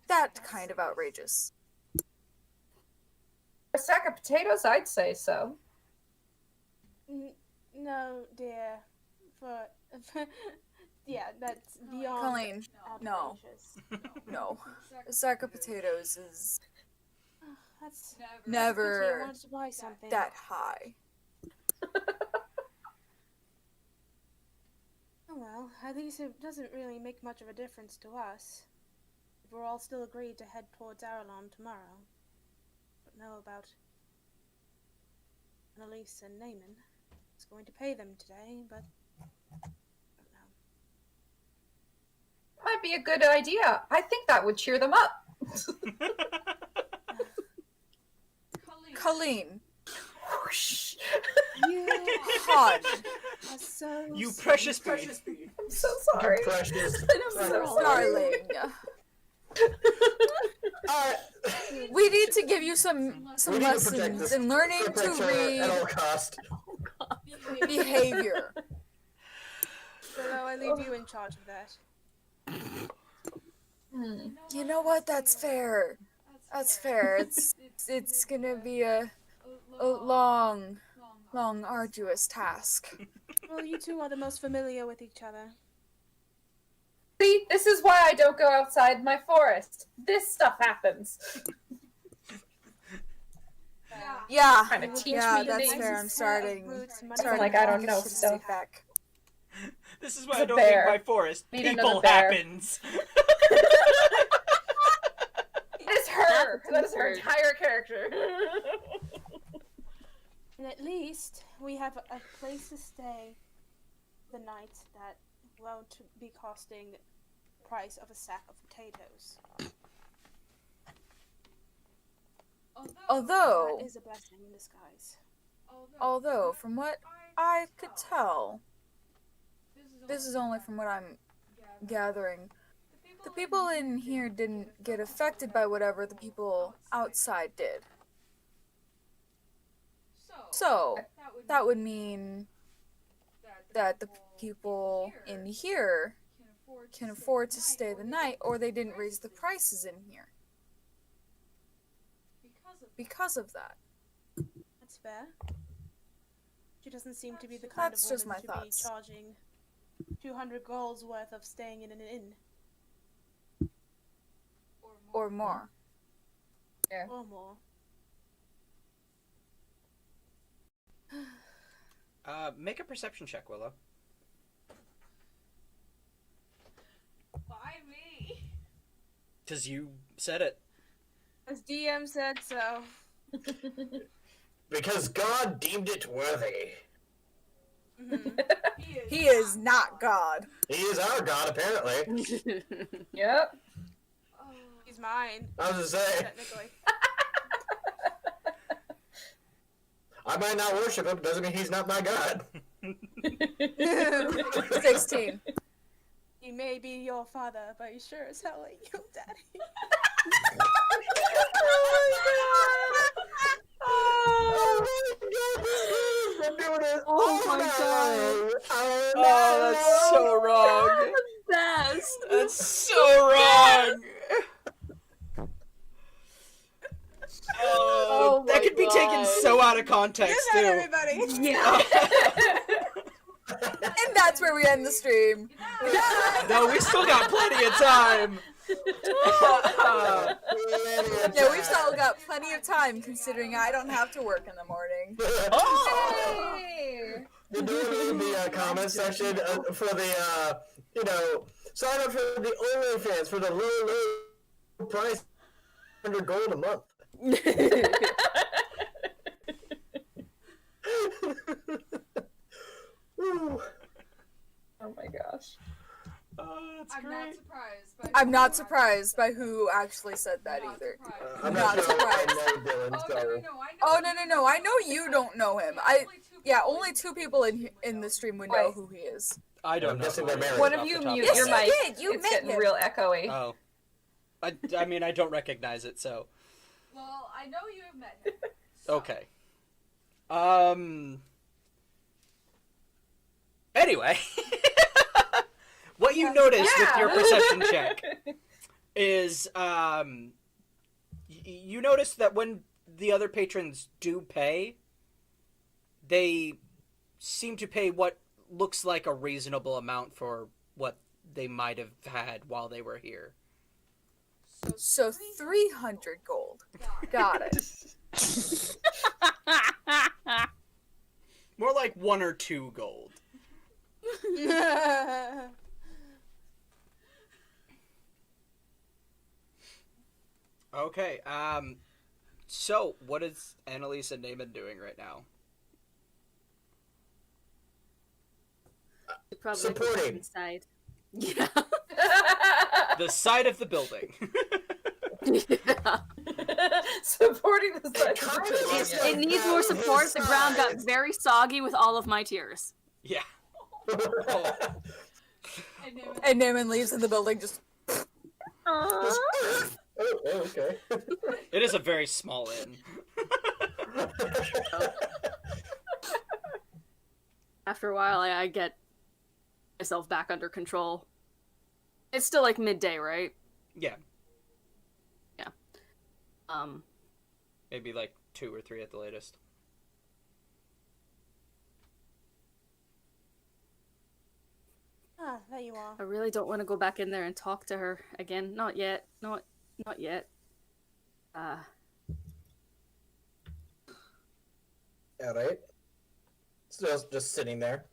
That kind of outrageous. A sack of potatoes, I'd say so. No, dear. Yeah, that's beyond Colleen, no. outrageous. No. A sack of potatoes is That's never I wanted to buy something. that high. Oh well, at least it doesn't really make much of a difference to us. If we're all still agreed to head towards Aralon tomorrow. But know about Annalise and Naaman. I was going to pay them today, but I don't know. Might be a good idea. I think that would cheer them up. Colleen. Whoosh. You Hod. are so You sweet. precious bee. I'm so sorry. Precious. I'm so sorry. Darling. Alright. We need to give you some We need to protect lessons this in learning to protector at all read cost. behavior. So I leave you in charge of that. You know what? That's fair. That's fair. It's gonna be a long, arduous task. Well, you two are the most familiar with each other. See, this is why I don't go outside my forest. This stuff happens. Yeah, Trying to teach yeah, me that's things. fair. I'm starting. Like, I don't know Should stuff. stay back. This is why It's I a don't bear. leave my forest. Beat People another bear. happens. It is her. That's That is her weird. entire character. And at least we have a place to stay the night that won't be costing the price of a sack of potatoes. Although, That is a blessing in disguise. from what I could tell, this is only from what I'm gathering. The people in here didn't get affected by whatever the people outside did. So, that would mean that the people in here can afford to stay the night, or they didn't raise the prices in here. Because of that. That's fair. She doesn't seem to be the kind That's of just woman my to thoughts. be charging 200 golds worth of staying in an inn. Or more. Or more. Make a perception check, Willow. Why me? Because you said it. As DM said so. Because God deemed it worthy. Mhm. He is not God. He is our God, apparently. Yep. He's mine, I was gonna say, technically. I might not worship him, doesn't mean he's not my God. 16. He may be your father, but he sure as hell ain't your daddy. Oh my God. Oh, that's so wrong. Best. That's so wrong. Oh, that my could be taken God. so out of context Good night, too. everybody. Yeah. And that's where we end the stream. No, we still got plenty of time. Yeah, we've still got plenty of time considering I don't have to work in the morning. Oh! Hey. You're doing in the comment section for the, sign up for the OnlyFans for the low price, 100 gold a month. Woo. Oh my gosh. Oh, that's I'm great. not surprised. By I'm not surprised by who actually said that either. I'm Not not sure I surprised. know Dylan, so. Oh, no, I know you don't know him. Yeah, only two people in the stream would know who he is. I don't I'm know. guessing who they're it is married. One off of the you top mute of my your head. mic. did. You it's met getting him. real echoey. Oh. I mean, I don't recognize it, so. Well, I know you have met him. So. Okay. Anyway. What you notice with your perception check is, you notice that when the other patrons do pay, they seem to pay what looks like a reasonable amount for what they might have had while they were here. So 300 gold. Got it. More like 1 or 2 gold. Okay, so what is Annalise and Naaman doing right now? Probably Supporting. inside. Yeah. The side of the building. Yeah. Supporting the side. It needs more support. The ground got very soggy with all of my tears. Yeah. And Naaman leaves in the building just. Oh, okay. It is a very small inn. After a while, I get myself back under control. It's still like midday, right? Yeah. Yeah. Maybe like 2 or 3 at the latest. Ah, there you are. I really don't want to go back in there and talk to her again. Not yet. Not yet. Yeah, right? Still just sitting there.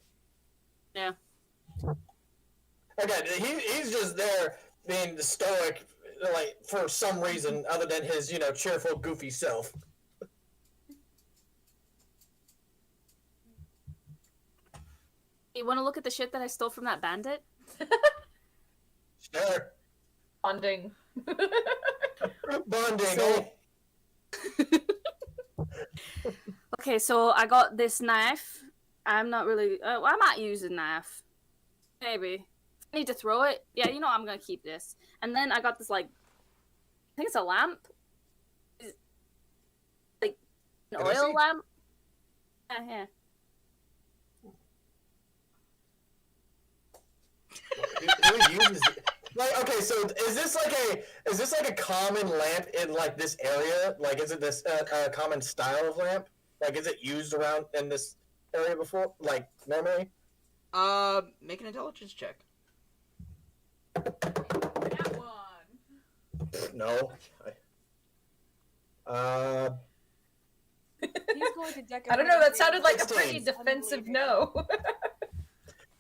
Yeah. Again, he's just there being stoic, like, for some reason other than his, cheerful, goofy self. You want to look at the shit that I stole from that bandit? Sure. Bonding. Bonding. So- Okay, so I got this knife. I'm not really... I might use a knife. Maybe. I need to throw it. Yeah, I'm gonna keep this. And then I got this, like... I think it's a lamp. Like, an Can I oil see? lamp? Yeah. Who uses it? Like, okay, so is this like a common lamp in like this area? Like, is it this a common style of lamp? Like, is it used around in this area before? Like, normally? Make an intelligence check. That one. No. He's going to decorate. I don't know. That sounded like a 16. pretty defensive no.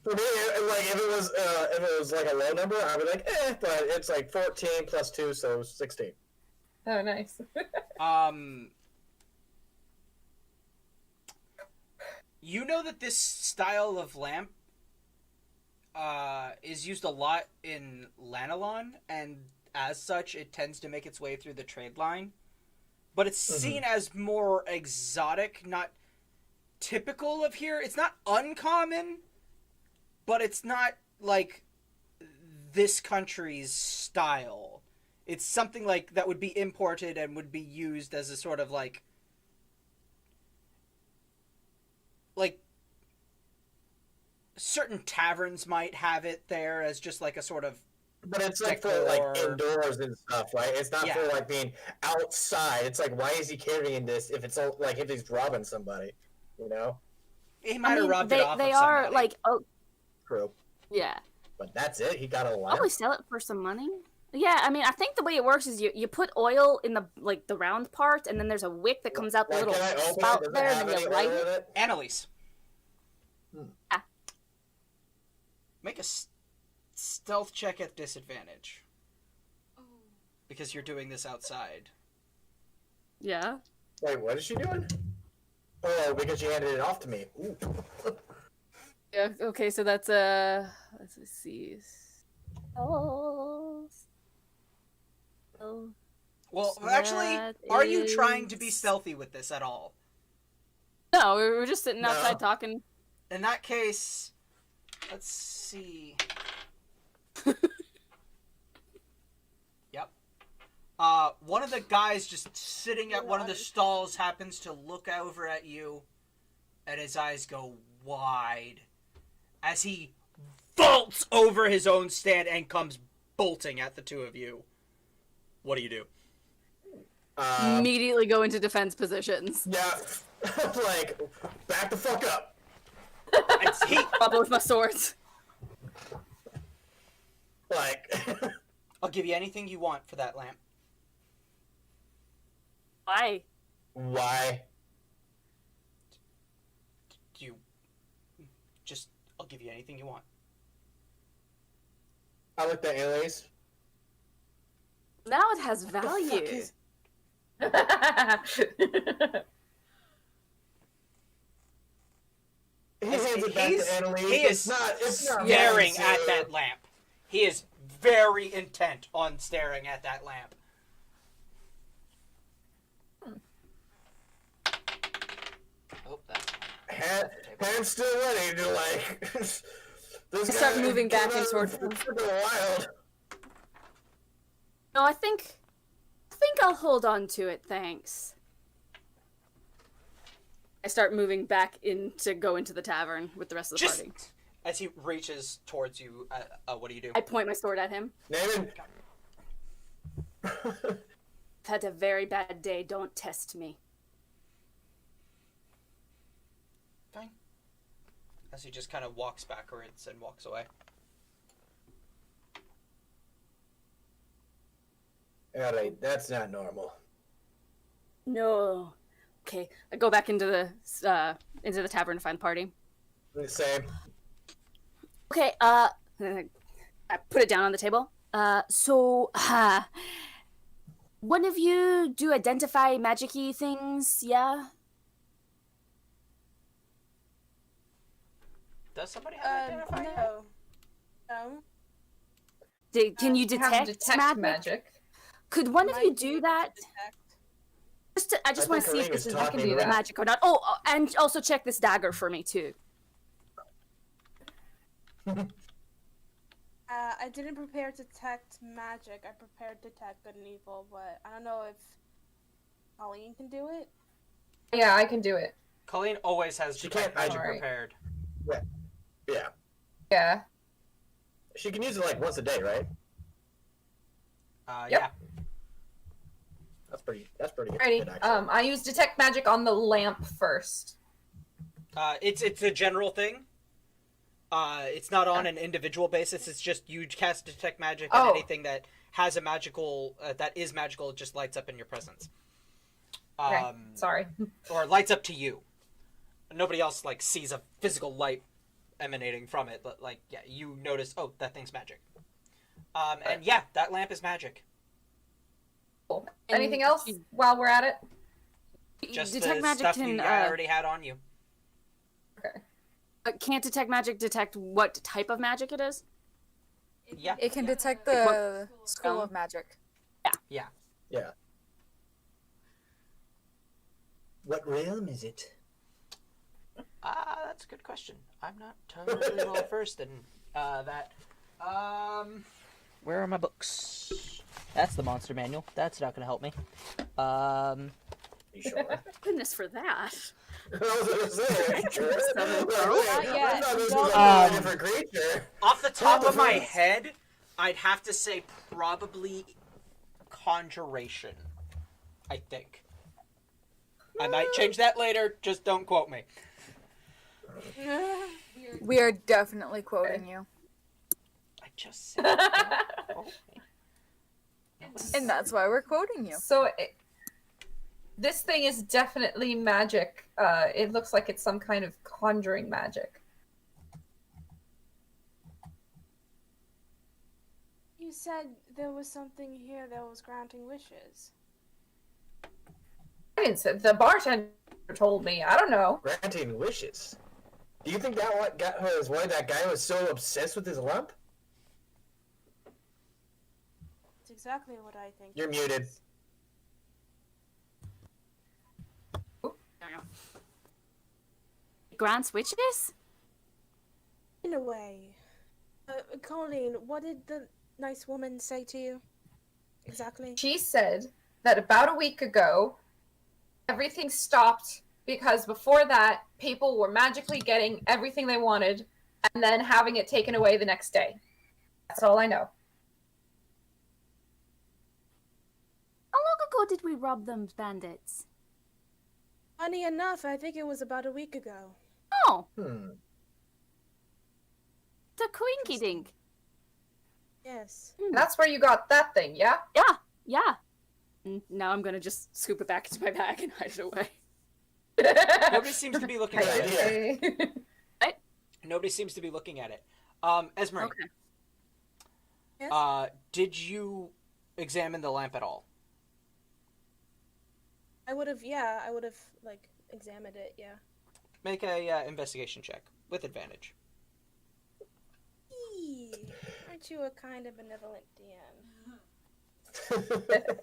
For me, like if it was like a low number, I'd be like, but it's like 14 plus 2, so 16. Oh, nice. You know that this style of lamp is used a lot in Lanelon, and as such, it tends to make its way through the trade line. But it's seen as more exotic, not typical of here. It's not uncommon, but it's not like this country's style. It's something like that would be imported and would be used as a sort of like certain taverns might have it there as just like a sort of. But it's like for like indoors and stuff, right? It's not for like being outside. It's like, why is he carrying this if it's like if he's robbing somebody, He might have robbed it off They of are somebody. like, oh, True. yeah. But that's it. He got a lamp. Probably sell it for some money. Yeah, I mean, I think the way it works is you put oil in the round part, and then there's a wick that comes out the Like, little can I open spout it? Does it there, have and then any you light oil in it. it? Annalise. Ah. Make a stealth check at disadvantage. Oh. Because you're doing this outside. Yeah. Wait, what is she doing? Oh, because she handed it off to me. Ooh. Yeah. Okay, so that's let's see. Oh. Well, So actually, that are you trying to be is- stealthy with this at all? No, we were just sitting No. outside talking. In that case, Let's see. Yep. One of the guys just sitting at one of the stalls happens to look over at you, and his eyes go wide as he vaults over his own stand and comes bolting at the two of you. What do you do? Immediately go into defense positions. Yeah. Like, back the fuck up. Up with my swords. Like, I'll give you anything you want for that lamp. Why? why? I'll give you anything you want. I looked at Alias. Now it has value. He hands it back to Annalise. He is it's not staring right, at that lamp. He is very intent on staring at that lamp. Oh, that's Hand's still ready to, like... I start moving back and towards him. Wild. No, I think I'll hold on to it, thanks. I start moving back in to go into the tavern with the rest of the party. As he reaches towards you, what do you do? I point my sword at him. Naaman. I've had a very bad day, don't test me. Fine. As he just kind of walks backwards and walks away. Alright, that's not normal. No. Okay, I go back into the tavern to find the party. The same. Okay, I put it down on the table. One of you do identify magic-y things, yeah? Does somebody have identifier? No. Can you Have detect magic? Could one of you do that? I just want to see if this is magic or not. Oh, and also check this dagger for me too. I didn't prepare to detect magic. I prepared to detect good and evil, but I don't know if Colleen can do it. Yeah, I can do it. Colleen always has detect magic Alright. prepared. Yeah. Yeah. She can use it like once a day, right? Yep. Yeah. That's pretty good. Ready. Actually. I use detect magic on the lamp first. It's a general thing. It's not on an individual basis. It's just you cast detect magic, and anything that has a magical that is magical just lights up in your presence. Okay. Sorry. Or lights up to you. Nobody else like sees a physical light emanating from it, but like you notice. Oh, that thing's magic. And yeah, that lamp is magic. Cool. Anything else while we're at it? Just detect the magic stuff can you already had on you. Okay. Can't detect magic detect what type of magic it is? Yeah. It can detect the school of magic. Yeah. What realm is it? That's a good question. I'm not totally well versed in that. Where are my books? That's the monster manual. That's not gonna help me. You sure? Goodness for that. I was gonna say. Not yet. This is Don't- a different creature. Off the top of my head, I'd have to say probably conjuration. I think. I might change that later. Just don't quote me. We are definitely quoting you. I just said don't quote me. And that's why we're quoting you. So this thing is definitely magic. It looks like it's some kind of conjuring magic. You said there was something here that was granting wishes. I didn't say. The bartender told me. I don't know. Granting wishes. Do you think that what got her is why that guy was so obsessed with his lump? That's exactly what I think. You're muted. Grants witches? away. Colleen, what did the nice woman say to you? Exactly. She said that about a week ago, everything stopped because before that, people were magically getting everything they wanted and then having it taken away the next day. That's all I know. How long ago did we rob them bandits? Funny enough, I think it was about a week ago. Oh, Hmm. the Quinky Dink. Yes. That's where you got that thing, yeah? Yeah. And now I'm gonna just scoop it back into my bag and hide it away. Nobody seems to be looking at it. Hey. Nobody seems to be looking at it. Esmeralda, Okay. Yes? did you examine the lamp at all? I would have, like, examined it, yeah. Make a investigation check with advantage. Aren't you a kind of benevolent DM?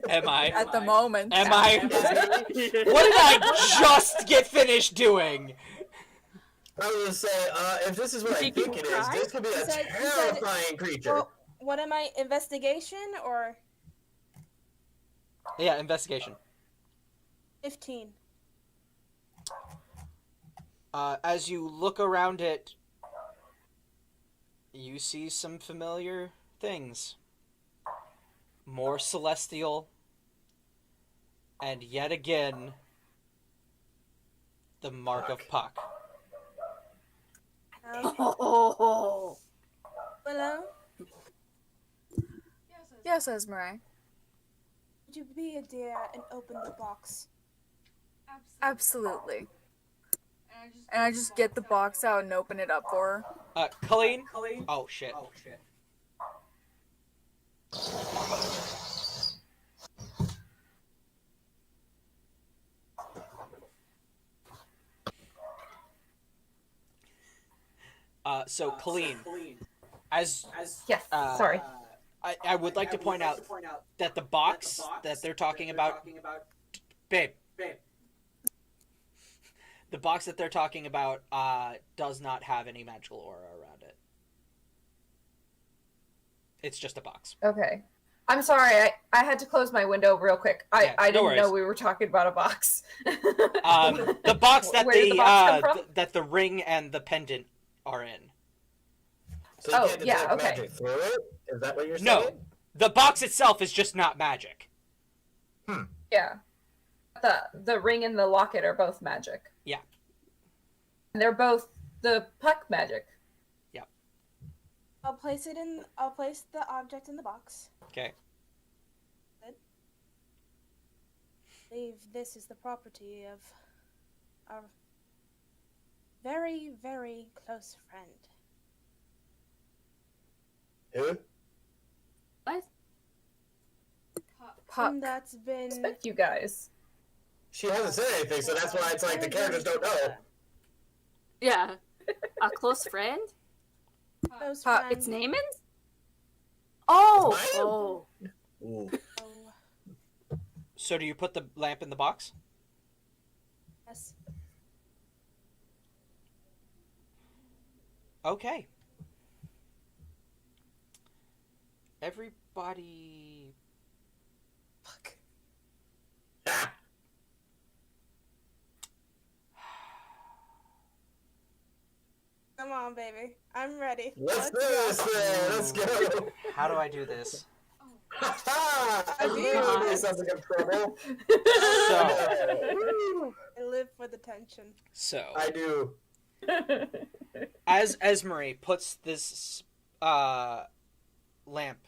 Am I? At the moment. Am I? What did I just get finished doing? I was gonna say, if this is what I think it is, this could be a You said- terrifying creature. Well, what am I, investigation or Yeah, investigation. 15? As you look around it, you see some familiar things. More celestial, and yet again, the mark of Puck. Oh. Willow, Yes, Esmeralda. would you be a dear and open the box? Absolutely. And I just get the box out and open it up for her. Colleen? Oh, shit. So Colleen, as Yes, sorry. I would like to point out that the box that they're talking about, babe, the box that they're talking about does not have any magical aura around it. It's just a box. Okay. I'm sorry, I had to close my window real quick. Yeah, I no didn't worries. know we were talking about a box. The box that Where did the box come from? that the ring and the pendant are in. So you Oh, can't yeah, detect okay. magic through it? Is that what you're No, saying? the box itself is just not magic. Yeah. The ring and the locket are both magic. Yeah. And they're both the Puck magic. I'll place the object in the box. Okay. I believe this is the property of our very, very close friend. Who? What? Puck. And that's been Respect you guys. She hasn't said anything, so that's why it's like the characters don't know. Yeah. A close friend? close Puck. friend. It's Naaman's? Oh! Mine? Oh. Ooh. Oh, So do you put the lamp in the box? yes. Okay. Everybody. Fuck. Ah, Come on, baby. I'm ready. let's do this then. Let's go. How do I do this? I knew this sounds like a trouble. So, I live for the tension. I do. as Esmeralda puts this lamp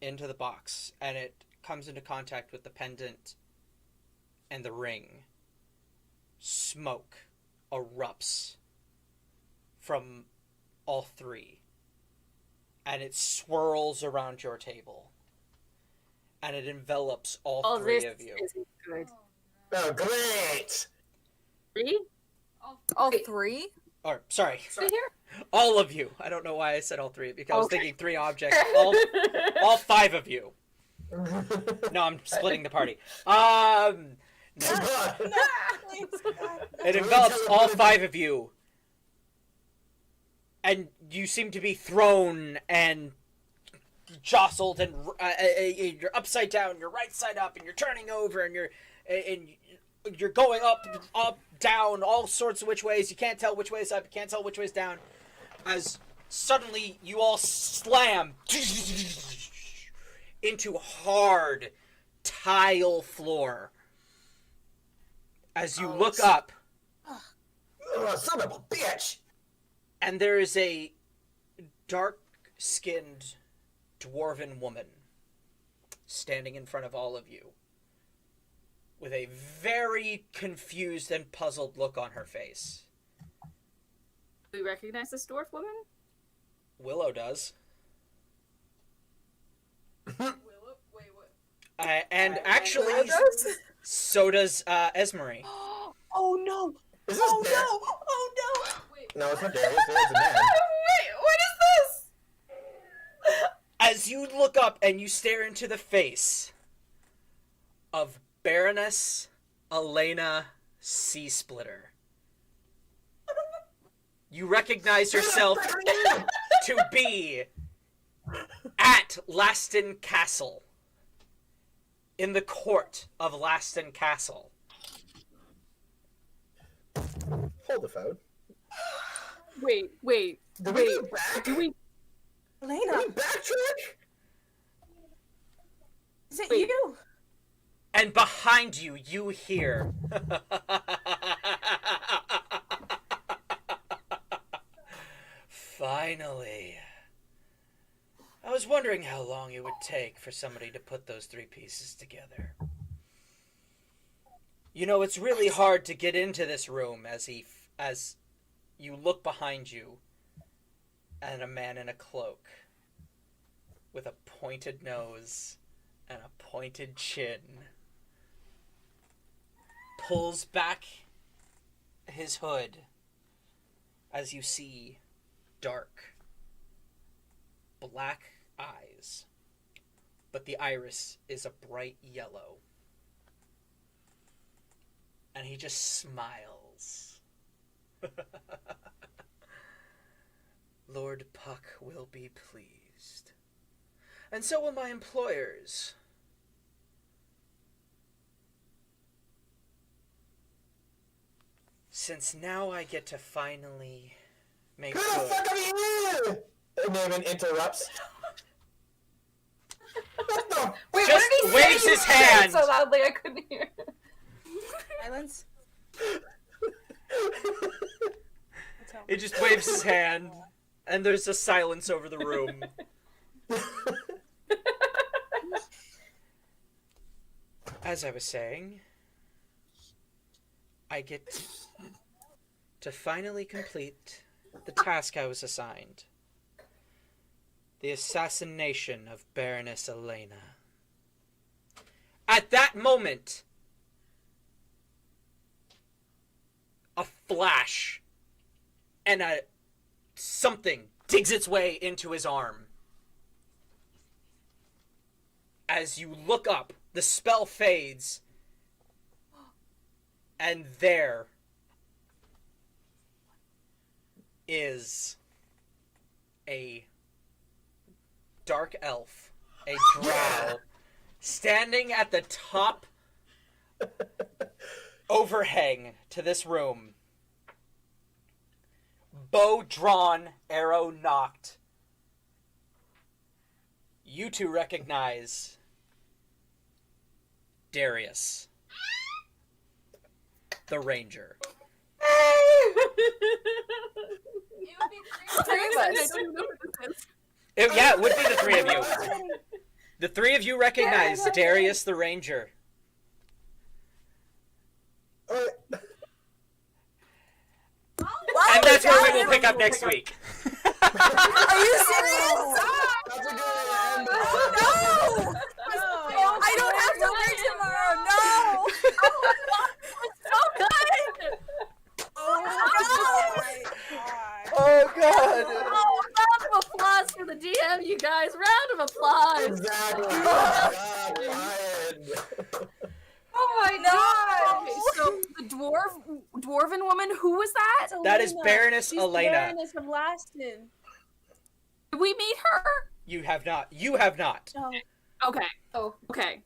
into the box and it comes into contact with the pendant and the ring, smoke erupts from all three and it swirls around your table and it envelops all Oh, three this of you. isn't good. Oh, great. Three? All three? Or, sorry, Stay here. all of you. I don't know why I said all three because I was Okay. thinking three objects. All five of you. No, I'm splitting the party. Please, God. It envelops all five of you and you seem to be thrown and jostled, and you're upside down, you're right side up, and you're turning over, and you're going up, down, all sorts of which ways. You can't tell which way is up, you can't tell which way is down. As suddenly you all slam into hard tile floor. As you look up, son of a bitch! And there is a dark-skinned dwarven woman standing in front of all of you with a very confused and puzzled look on her face. Do we recognize this dwarf woman? Willow does. Willow? Wait, what? And actually, so does Esmery. Oh no! Is this Oh Darius? no! Oh no! Wait, No, it's not Darius. Darius is a man. Wait, what is this? As you look up and you stare into the face of Baroness Elena Seasplitter, you recognize yourself to be at Laston Castle, in the court of Laston Castle. Hold the phone. Wait. Did we go back? Do we? Elena, Did we backtrack? is it Wait. you? And behind you, you hear. Finally. I was wondering how long it would take for somebody to put those three pieces together. You know, it's really hard to get into this room as you look behind you and a man in a cloak with a pointed nose and a pointed chin pulls back his hood as you see dark black eyes, but the iris is a bright yellow, and he just smiles. Lord Puck will be pleased, and so will my employers. Since now I get to finally make Who the good. fuck are you? Naaman interrupts. What the? Wait, Just what did he waves say? his He said it hand. so loudly I couldn't hear. Silence. That's all. He just waves his hand, and there's a silence over the room. As I was saying, I get to finally complete the task I was assigned. The assassination of Baroness Elena. At that moment, a flash and something digs its way into his arm. As you look up, the spell fades, and there is a dark elf, a drow, standing at the top overhang to this room. Bow drawn, arrow knocked. You two recognize Darius, the ranger. It would be Three of us. Yeah, it would be the three of you. The three of you recognize Darius, the ranger. And that's where we will pick up next week. Are you serious? That's a good end. No! I don't have to work tomorrow. No! So good! Oh god! Oh, round of applause for the DM, you guys. Round of applause. Exactly. Oh, God, Ryan. Oh my god! Okay, so the dwarven woman. Who was that? It's That is Elena. Baroness She's Elena. The Baroness of Laston. Did we meet her? You have not. You have not. Oh. Okay. Oh. Okay.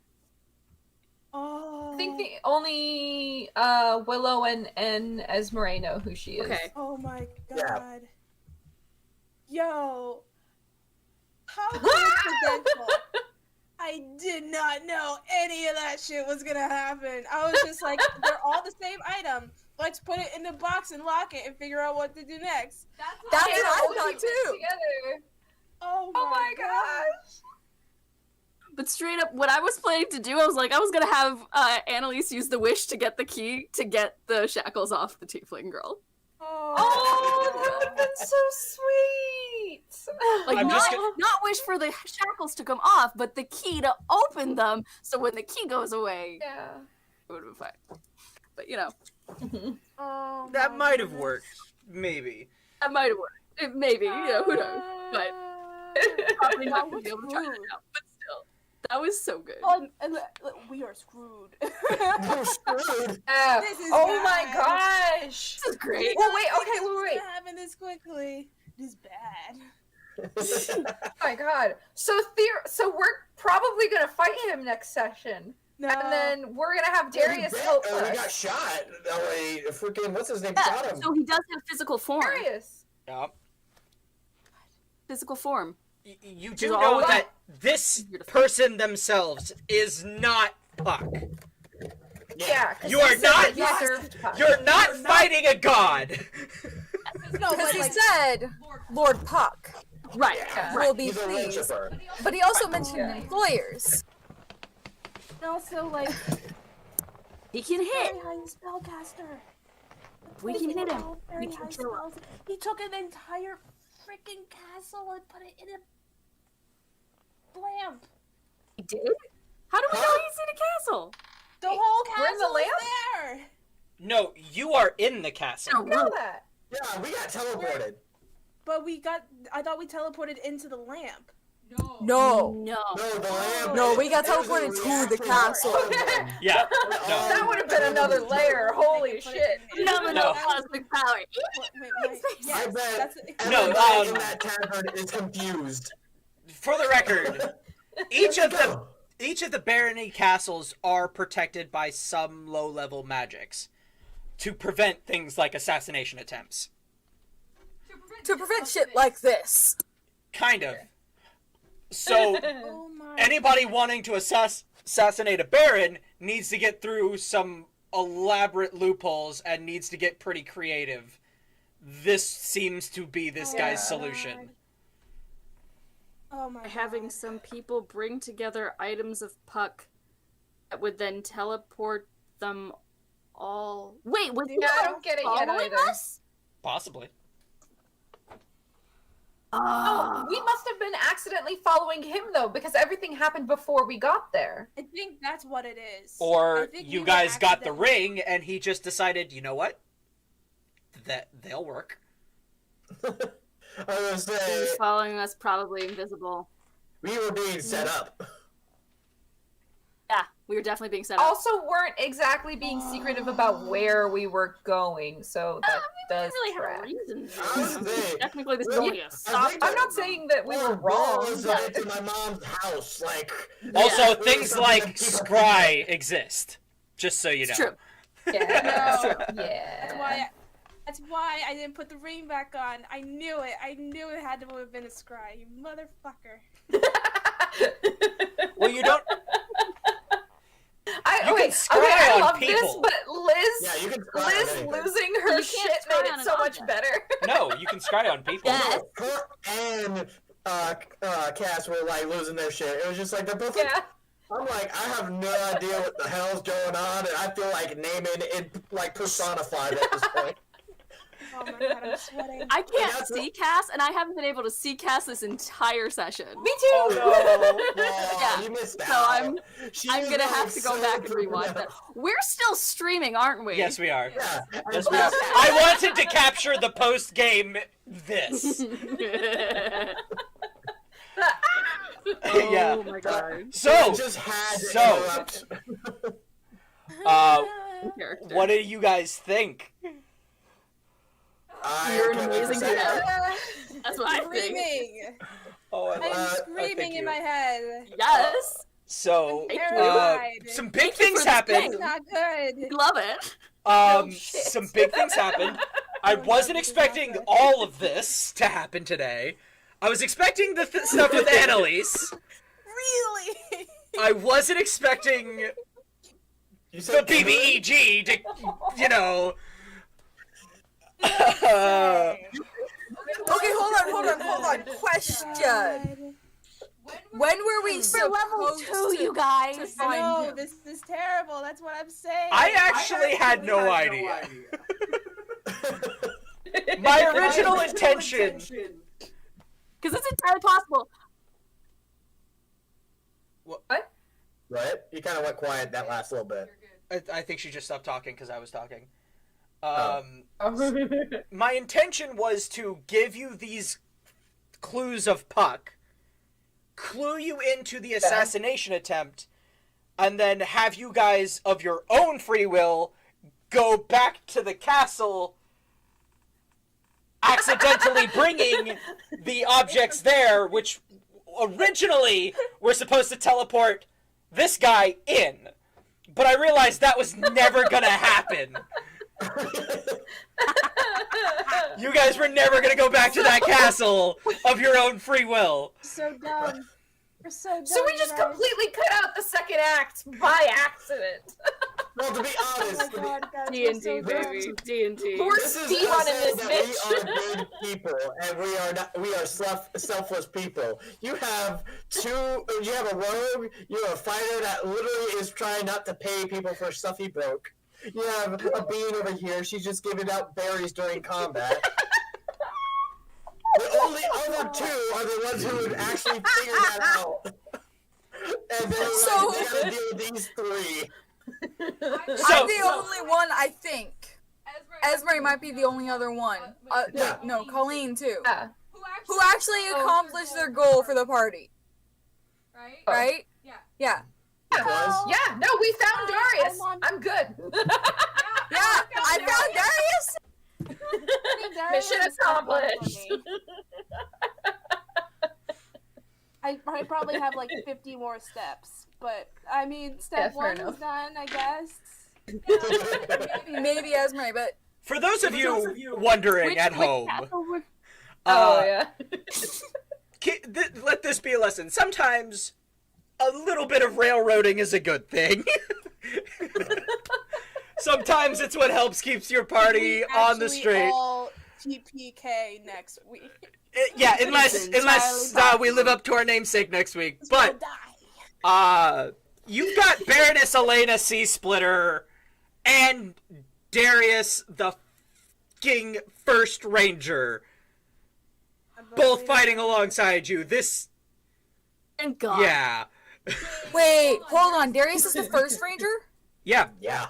Oh. I think the only Willow and Esmeralda know who she is. Okay. Oh my Yeah. god. Yo. How coincidental. I did not know any of that shit was gonna happen. I was just like, they're all the same item. Let's put it in the box and lock it and figure out what to do next. That's That's what what I All thought keep it too. Together. Oh Oh my gosh. But straight up, what I was planning to do, I was gonna have Annalise use the wish to get the key to get the shackles off the tiefling girl. Oh, that would have been so sweet. Like I'm not, just gonna- not wish for the shackles to come off, but the key to open them. So when the key goes away, Yeah. it would have been fine. But you know, Oh That my might have goodness. worked. Maybe. that might have worked. Maybe, you know, who knows? But probably not gonna be able to try that out. But still, that was so good. We are screwed. You're screwed. This is Oh my bad. gosh. This is great. Well, wait, okay, This is wait. gonna happen this quickly. This is bad. Oh my god. So we're probably gonna fight him next session. No. And then we're gonna have Darius He help got us. shot. Freaking, what's his name? Yeah, Shot him. so he does have physical form. Darius. Yeah. Physical form. You Which do is know always that this person themselves is not Puck. Yeah. 'cause You he are said not- that he served Puck. You're not fighting a god. No, Because but he like, said Lord Puck Right. Yeah. Right. will be He's a pleased. worshiper. But he also mentioned Yeah. employers. also like He can hit. very high spellcaster. We can hit him. All very We can high kill him. spells. He took an entire freaking castle and put it in a lamp. He did? How do we know he's in a castle? The whole we're in the castle is lamp? there. No, you are in the castle. No, I know that. Yeah, we got teleported. But I thought we teleported into the lamp. No. No. No. No, the lamp. No, we got it was a teleported to the reactor castle. of them. Yeah. No. That would have been another layer. Holy shit. Phenomenal No. cosmic power. Wait, I yes, bet that's No, everybody in that tavern is confused. For the record, each of the barony castles are protected by some low-level magics to prevent things like assassination attempts. To prevent shit like this. Kind of. So Oh my. anybody wanting to assassinate a baron needs to get through some elaborate loopholes and needs to get pretty creative. This seems to be this guy's solution. Oh my. Having God. some people bring together items of Puck that would then teleport them all. Wait, was he Yeah, I don't get it yet following either. us? Possibly. Oh, we must have been accidentally following him though, because everything happened before we got there. I think that's what it is. I Or think you we were guys got the accidentally- ring and he just decided, you know what? That they'll work. I was gonna He say, was following us, probably invisible. we were being set up. Yeah, we were definitely being set up. Also, weren't exactly being secretive about where we were going, so that we does didn't really have track. a reason. I was gonna say, Technically, this is well, only a I stop. think I'm not saying that we were wrong. Was but- to my mom's house, like. Also, Yeah. things like scry exist. Just so you know. It's true. Yeah. No. Yeah. That's why I didn't put the ring back on. I knew it. I knew it had to have been a scry. You motherfucker. Well, you don't. You can Okay, scry I on love this, people. but Liz, Yeah, you can scry on Liz anything. losing her You can't shit scry made on it an so much object. better. No, you can scry on people. Yes. Her and Cass were like losing their shit. It was just like they're both. Like, Yeah. I'm like, I have no idea what the hell's going on, and I feel like naming it like personified at this point. Oh my god, I'm sweating. I can't that's see Cass, and I haven't been able to see Cass this entire session. Me too. Oh no! Yeah. You missed So out. I'm She I'm was, gonna like, have to go so back and freaked rewatch out. that. We're still streaming, aren't we? Yes, we are. Yeah. Yes, we are. I wanted to capture the post game this. Yeah. Oh my god. So, I just had to interrupt. in character. What do you guys think? You're an amazing DM. That's what I think. Screaming. Oh, I'm screaming thank in you. my head. Yes. So, Thank you. some big Thank you things for this happened. thing. Not good. Love it. Some big things happened. I wasn't expecting all of this to happen today. I was expecting the stuff with Annalise. Really? I wasn't expecting You the said BBEG to, you know. Okay, hold on. Question. When were we For level supposed 2, you guys. to I find know, him? this is terrible. That's what I'm saying. I actually had no idea. My original intention. Because it's entirely possible. Right? You kind of went quiet that last little bit. I think she just stopped talking because I was talking. Oh. My intention was to give you these clues of Puck, clue you into the assassination attempt, and then have you guys, of your own free will, go back to the castle, accidentally bringing the objects there, which originally were supposed to teleport this guy in. But I realized that was never gonna happen. You guys were never gonna go back to that castle of your own free will. So dumb. We're so dumb. So we just guys. completely cut out the second act by accident. Well, to be Oh honest, my god, guys, D&D, we're so baby. dumb. D&D. Poor this is Steve us on in saying this that bitch. we are good people, and we are selfless people. You have a rogue, you're a fighter that literally is trying not to pay people for stuff he broke. You have a bean over here, she's just giving out berries during combat. The only other two are the ones who would actually figure that out. And they're So- like, they gotta deal with these three. I'm the only one, I think. Esme might be the only other one. Yeah. No, Colleen too. Yeah. Who actually accomplished their goal for the party, Right? right? Yeah. Yeah. Because Yeah, no, we found Darius. I'm good. Yeah, I found Darius! Mission accomplished. I probably have like 50 more steps, but I mean, step Yeah, fair 1 is enough. done, I guess. Maybe Esme, but For those of you wondering at home, Oh yeah. let this be a lesson. Sometimes a little bit of railroading is a good thing. Sometimes it's what helps keeps your party We on the actually straight. all TPK next week. Yeah, unless entirely we live up to our namesake next week. We'll But die. you've got Baroness Elena Sea Splitter and Darius the fucking First Ranger both fighting alongside you. This, Thank God. yeah, wait, hold on. Darius is the first ranger? yeah. yeah.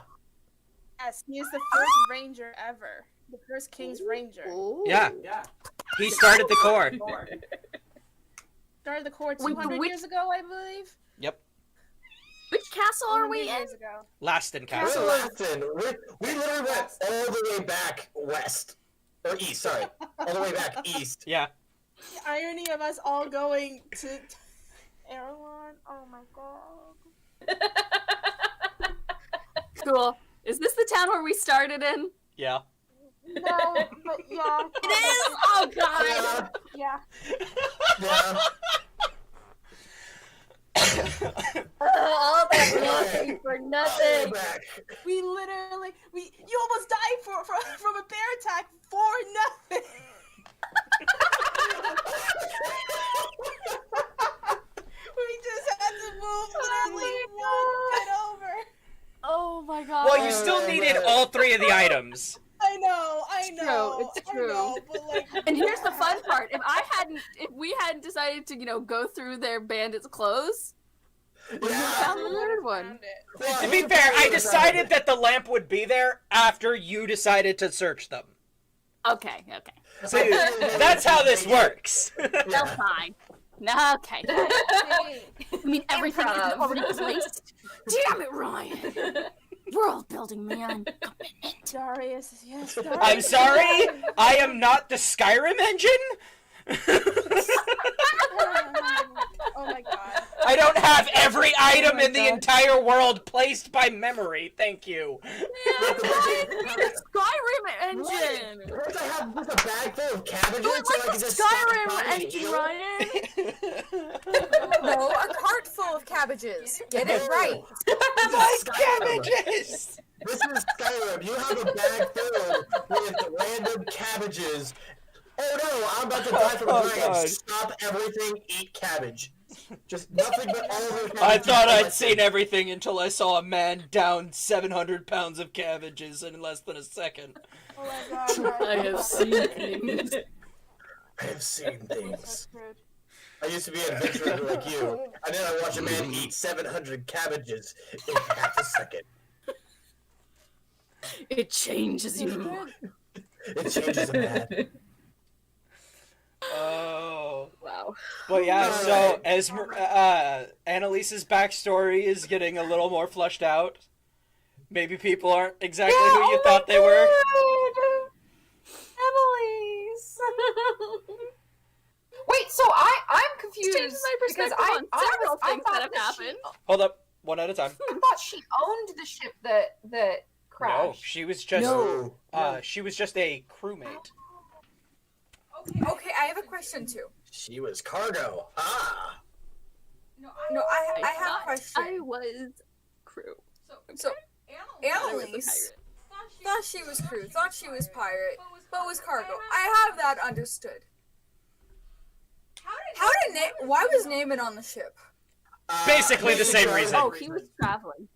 Yes, he is the first ranger ever. The first King's Ranger. Yeah. He started the Corps. Started the Corps Wait, 200 which- years ago, I believe. Yep. Which castle are 200 we in? years ago. Laston We're Castle. in Laston. We literally went all the way back west. Or east, sorry. All the way back east. Yeah. The irony of us all going to Erewhon. Oh my god. Cool. Is this the town where we started in? Yeah. No, but yeah. It is? Oh God. Yeah. Yeah. Yeah. All that walking for All the way nothing. back. We literally, you almost died from a bear attack for nothing. We just had to move literally one bit over. Oh my God. Well, you still needed all three of the items. I know, It's true. I know, but like. And here's the fun part: if we hadn't decided to, go through their bandits' clothes, we would have found the third one. To be fair, I decided that the lamp would be there after you decided to search them. Okay. So that's how this works. Well, fine. No, okay. You mean everything is Improv. already placed? Damn it, Ryan. World building, man. Darius, yes, Darius. I'm sorry, I am not the Skyrim engine. Oh my god. I don't have every item in the entire world placed by memory. Thank you. Skyrim engine. First, I have just a bag full of cabbages, Don't so I like can the just stop Skyrim crying and engine, heal. Ryan. No, a cart full of cabbages. Get it right. My Skyrim. cabbages. This is Skyrim. You have a bag filled with random cabbages. Oh no, I'm about to die from a dragon. God. Stop everything, eat cabbage. Just nothing but all of the I cabbages. thought I'd seen everything until I saw a man down 700 pounds of cabbages in less than a second. Oh my god. I have seen things. I have seen So things. screwed. I used to be an adventurer like you, and then I watch a man eat 700 cabbages in half a second. It changes you. It changes a man. Oh. Wow. But yeah, so Alright. as Annalise's backstory is getting a little more fleshed out. Maybe people aren't exactly who you thought they were. Annalise. Wait, so I'm confused Changes my because perspective on several things thought that have that happened. Hold up, one at a time. I thought she owned the ship that crashed. No, she was just she was just a crewmate. Okay, I have a question too. She was cargo. Ah. No, I have a question. I was crew. So, Annalise Annalise thought she was crew, thought she was pirate, but was cargo. I have that understood. Why was Naaman on the ship? Basically the same reason. Oh, he was traveling.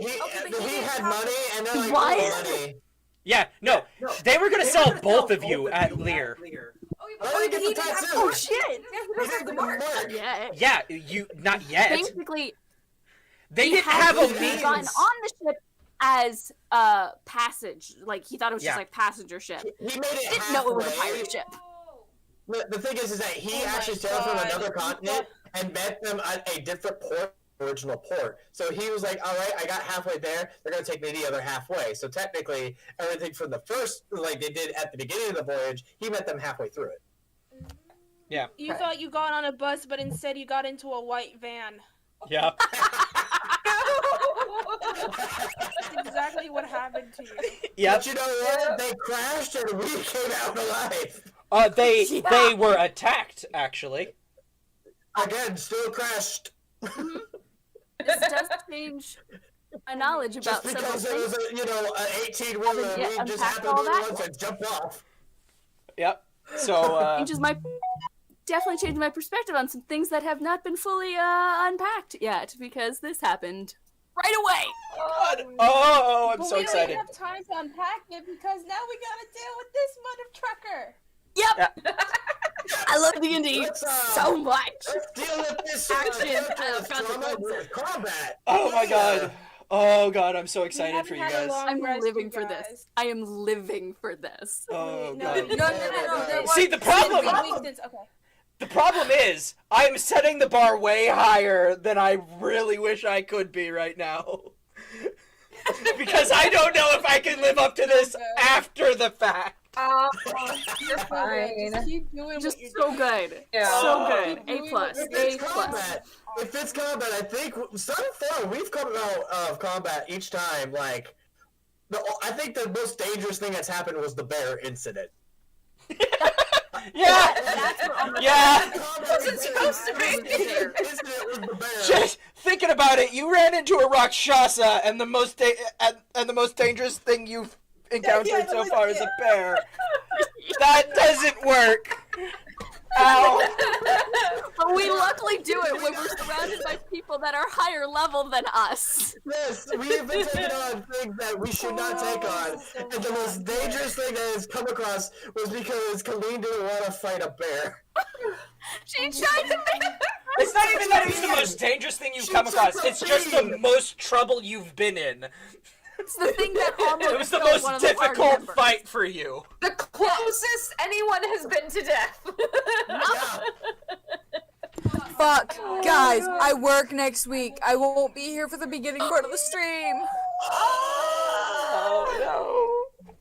He but he didn't had have- money, and they're like, Why? "Oh, money." Yeah, no, they were gonna sell both of you at Lear. Why did but he he get the didn't have- tattoo? Oh shit! Yeah, he doesn't have the mark. Yeah. Yeah, you not yet. Basically, They he didn't have a had means. gotten on the ship as passage. Like he thought it was Yeah. just like passenger ship. He made it Didn't know it was a halfway. pirate ship. The thing is that he Oh my actually sailed from God. another continent and met them at a different port, original port. So he was like, "All right, I got halfway there. They're gonna take me the other halfway." So technically, everything from the first, like they did at the beginning of the voyage, he met them halfway through it. Yeah, You thought you got on a bus, but instead you got into a white van. yeah. That's exactly what happened to you. Yep. But you know what? They crashed and we came out alive. They were attacked actually. Again, still crashed. This does change my knowledge about Just several because it was things. an 18 wheeler, Yeah, we just unpack happened all to that. once and jump off. Yep. So Changes my definitely changed my perspective on some things that have not been fully unpacked yet because this happened right away. oh, I'm But so we excited. don't have time to unpack it because now we gotta deal with this mother trucker. Yep. I love D&D Let's, so much. Let's deal with this Action, character trauma consequences. with combat. Oh my god. Oh god, I'm so excited haven't for you had a guys. long- I'm rest, living you for guys. this. I am living for this. Oh No, god. No. There See, the problem- Okay. The problem is, I am setting the bar way higher than I really wish I could be right now. Because I don't know if I can live up to this after the fact. You're fine. Just keep doing Just what you're so doing. good. Yeah. So good. Keep A doing plus. what If A it's plus. combat, if it's combat, I think so far we've come out of combat each time. Like, I think the most dangerous thing that's happened was the bear incident. Yeah! That's what almost Yeah! Wasn't supposed to be. Incident was the bear. Just thinking about it, you ran into a Rakshasa, and the most and the most dangerous thing you've encountered so far is a bear. That doesn't work. Ow! But we luckily do it when we're surrounded by people that are higher level than us. Yes, we've been taking on things that we should not take on. And the most dangerous thing that has come across was because Colleen didn't want to fight a bear. She tried to make It's not even that it's the most dangerous thing you've come across. It's just the most trouble you've been in. It's the thing that almost It was the killed one most of the party difficult members. fight for you. The closest anyone has been to death. Yeah. Fuck, guys, I work next week. I won't be here for the beginning part of the stream. Oh no.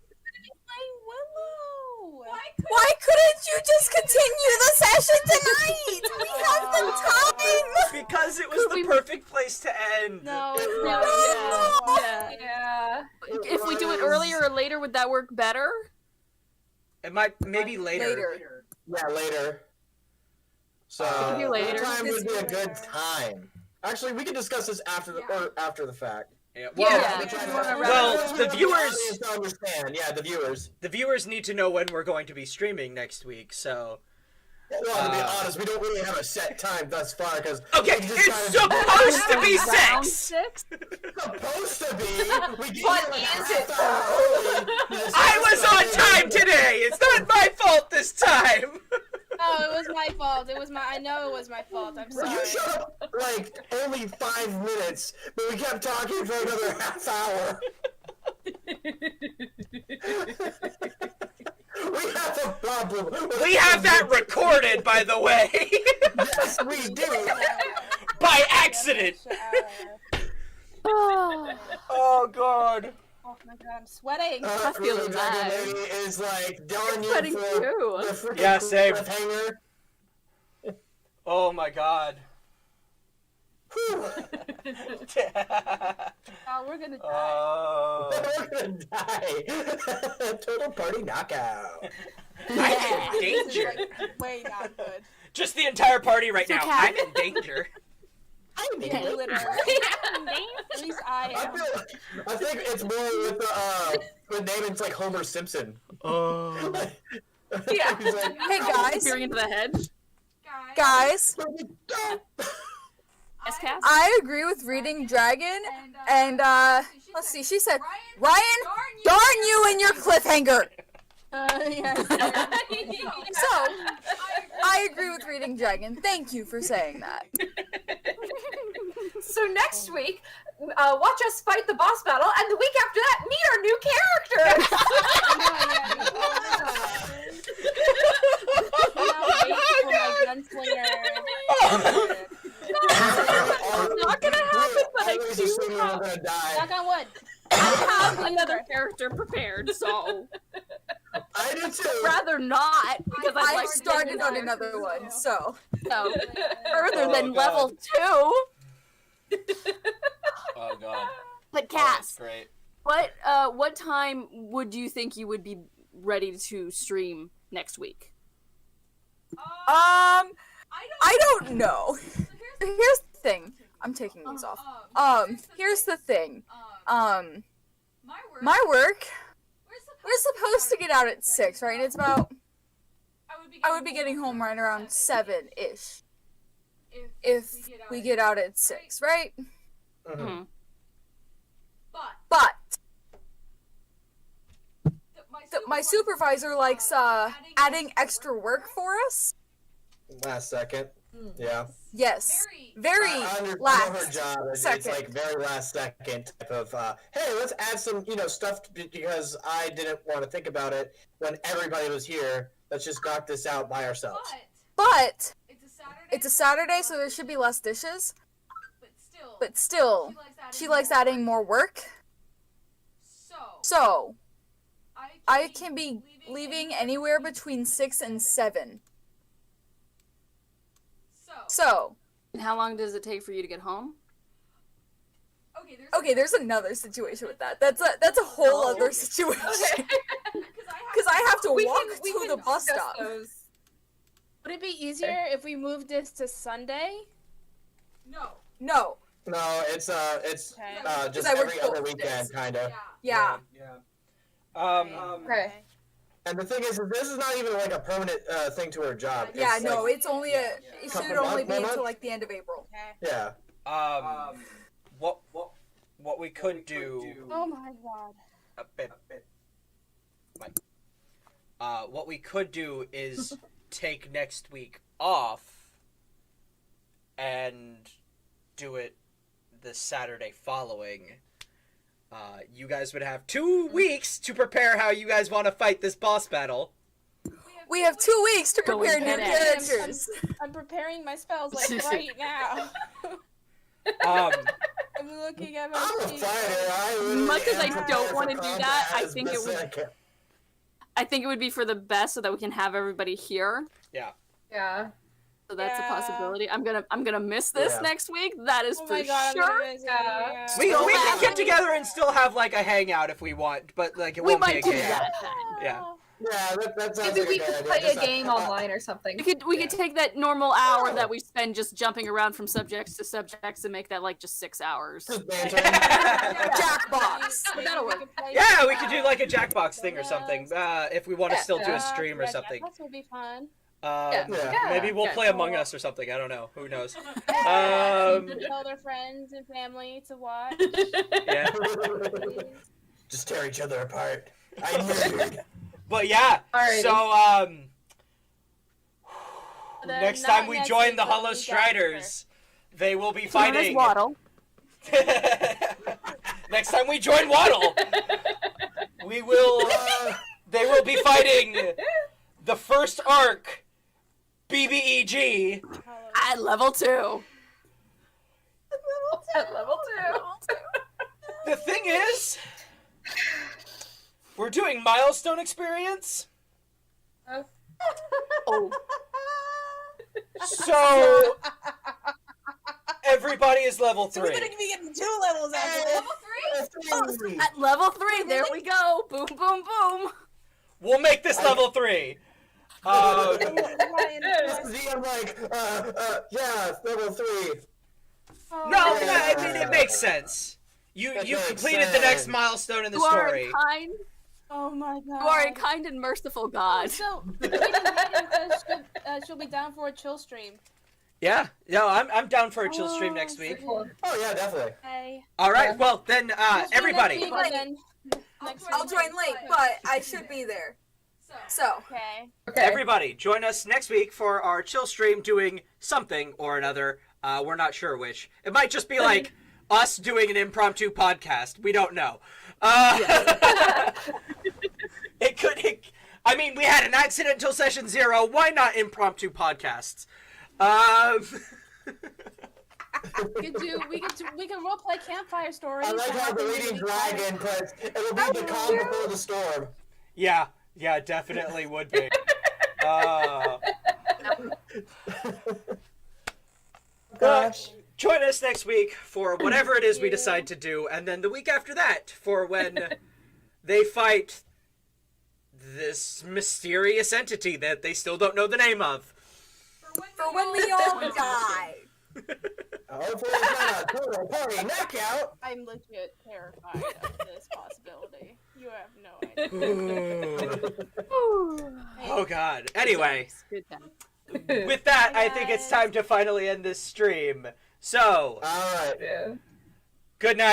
Playing Willow. Why couldn't you just continue the session tonight? We have the time. Because it was the perfect place to end. No, Yeah. If we do it earlier or later, would that work better? It might, maybe later. Yeah, later. So, We can do later. what time would be a good time? Actually, we can discuss this after the fact. Yeah. Yeah. Well, the viewers understand. Yeah, the viewers. The viewers need to know when we're going to be streaming next week, so... Well, to be honest, we don't really have a set time thus far, because... Okay, it's supposed to be Round 6! 6? Supposed to be! We get What here like is a it, half hour early. I was on time today! It's not my fault this time! No, it was my fault. I know it was my fault. I'm sorry. You showed up, like, only 5 minutes, but we kept talking for another half hour. We have a problem. We have that recorded, by the way! Yes, we do. By accident! Oh god. Oh my god, I'm sweating. I feel Really, bad. Dragon Lady is like darn you Sweating for too. the freaking Yeah, same. cliffhanger. Oh my god. Whew. Oh, we're gonna die. Oh. We're gonna die. Total party knockout. I'm in danger. Way not good. Just the entire party right So, now. Kat- I'm in danger. I'm in Yeah, it. literally. At least I am. I think it's more with names like Homer Simpson. Oh. Yeah. He's like, Hey guys, Peering into the hedge? guys, Yes, Cass? I agree with reading Dragon, and let's see, she said, Ryan, darn you and your cliffhanger. Yeah. So, I agree with reading Dragon. Thank you for saying that. So next week, watch us fight the boss battle, and the week after that, meet our new characters. It's not gonna happen, but I always do assume we're have, gonna die. Knock on wood. I have another character prepared, so I do too. rather not, because I'd I like to started get on there. another one, so. So, further Oh, than God. level 2. Oh god. But Oh, Cass, that's great. what time would you think you would be ready to stream next week? I don't know. Here's the thing. I'm taking these off. Here's the thing. My work, we're supposed to get out at 6, right? And it's about, I would be getting home right around 7-ish. If we get out at 6, right? Mhm. But my supervisor likes adding extra work for us. Last second. Yeah. Yes, very I know her last job. It's second. like very last second type of, hey, let's add some, stuff because I didn't want to think about it when everybody was here. Let's just knock this out by ourselves. But it's a Saturday, so there should be less dishes. But still, she likes adding more work. So I can be leaving anywhere between 6 and 7. So, And how long does it take for you to get home? okay, there's another situation with that. That's a whole other situation. Because I have to walk to the bus stop. Would it be easier if we moved this to Sunday? No. No, it's Okay. just I work every other both days. weekend, kind of. Yeah. Okay. And the thing is, this is not even like a permanent thing to her job. Yeah, It's no, like, it's only it should Couple only be months? until like the end of April. Okay. yeah. What we could do Oh my god. a bit. What we could do is take next week off and do it the Saturday following. You guys would have 2 weeks to prepare how you guys want to fight this boss battle. We have 2 weeks to Going prepare new head ass. characters. I'm preparing my spells like right now. I'm looking at my I'm a sheet. fighter. As much as I am don't want to for do combat that, I as think it best would. I can. I think it would be for the best, so that we can have everybody here. Yeah. So that's a Yeah. possibility. I'm gonna miss this Yeah. next week. That is Oh for my god, I'm sure. gonna miss it. Yeah. Yeah. We So can get happy. together and still have like a hangout if we want, but like it We won't be a might do game. that. Yeah. Yeah, that sounds Maybe like we a good could idea. play a Just, game online or something. We could take that normal hour Oh. that we spend just jumping around from subjects to subjects and make that like just 6 hours. Just banter. Jackbox. That'll work. Yeah, we could do like a Jackbox thing or something. If we want to still do a stream or something. That would be fun. Yeah. Maybe we'll Yeah. play Among Us or something. I don't know. Who knows? Tell their friends and family to watch. Yeah. Just tear each other apart. I knew. But yeah. Alrighty. So Then next not time we next join week, the but Hollow week Striders, they will be Known as fighting. Waddle. Next time we join Waddle, we will. They will be fighting the first arc, BBEG. At level 2. At level 2. The thing is, we're doing milestone experience, Oh. so everybody is level So we're 3. gonna be getting 2 levels after this. At level 3, there we go. Boom, boom, boom. We'll make this level 3. Ryan, I'm like, yeah, level 3. No, I mean it makes sense. You That makes completed the next sense. milestone in the You are story. a kind. oh my god. You are a kind and merciful God. So, she'll be down for a chill stream. Yeah, no, I'm down for a chill stream next week. Oh yeah, definitely. Okay. All right, well then, everybody. I'll join late, but I should be there. So. Okay. Okay. Everybody, join us next week for our chill stream doing something or another. We're not sure which. It might just be like us doing an impromptu podcast. We don't know. It could. I mean, we had an accident until session 0. Why not impromptu podcasts? We can role play campfire stories. I like that how the happen in leading the dragon puts, it'll be the calm before the storm. Yeah, definitely would be. Gosh. Join us next week for whatever it is we decide to do, and then the week after that for when they fight this mysterious entity that they still don't know the name of. For when we all die. Hopefully it's not a total party knockout. I'm legit terrified of this possibility. You have no idea. Ooh. Oh god. Anyway, Good time. with that, I think it's time to finally end this stream. So, Alright. Yeah. good night.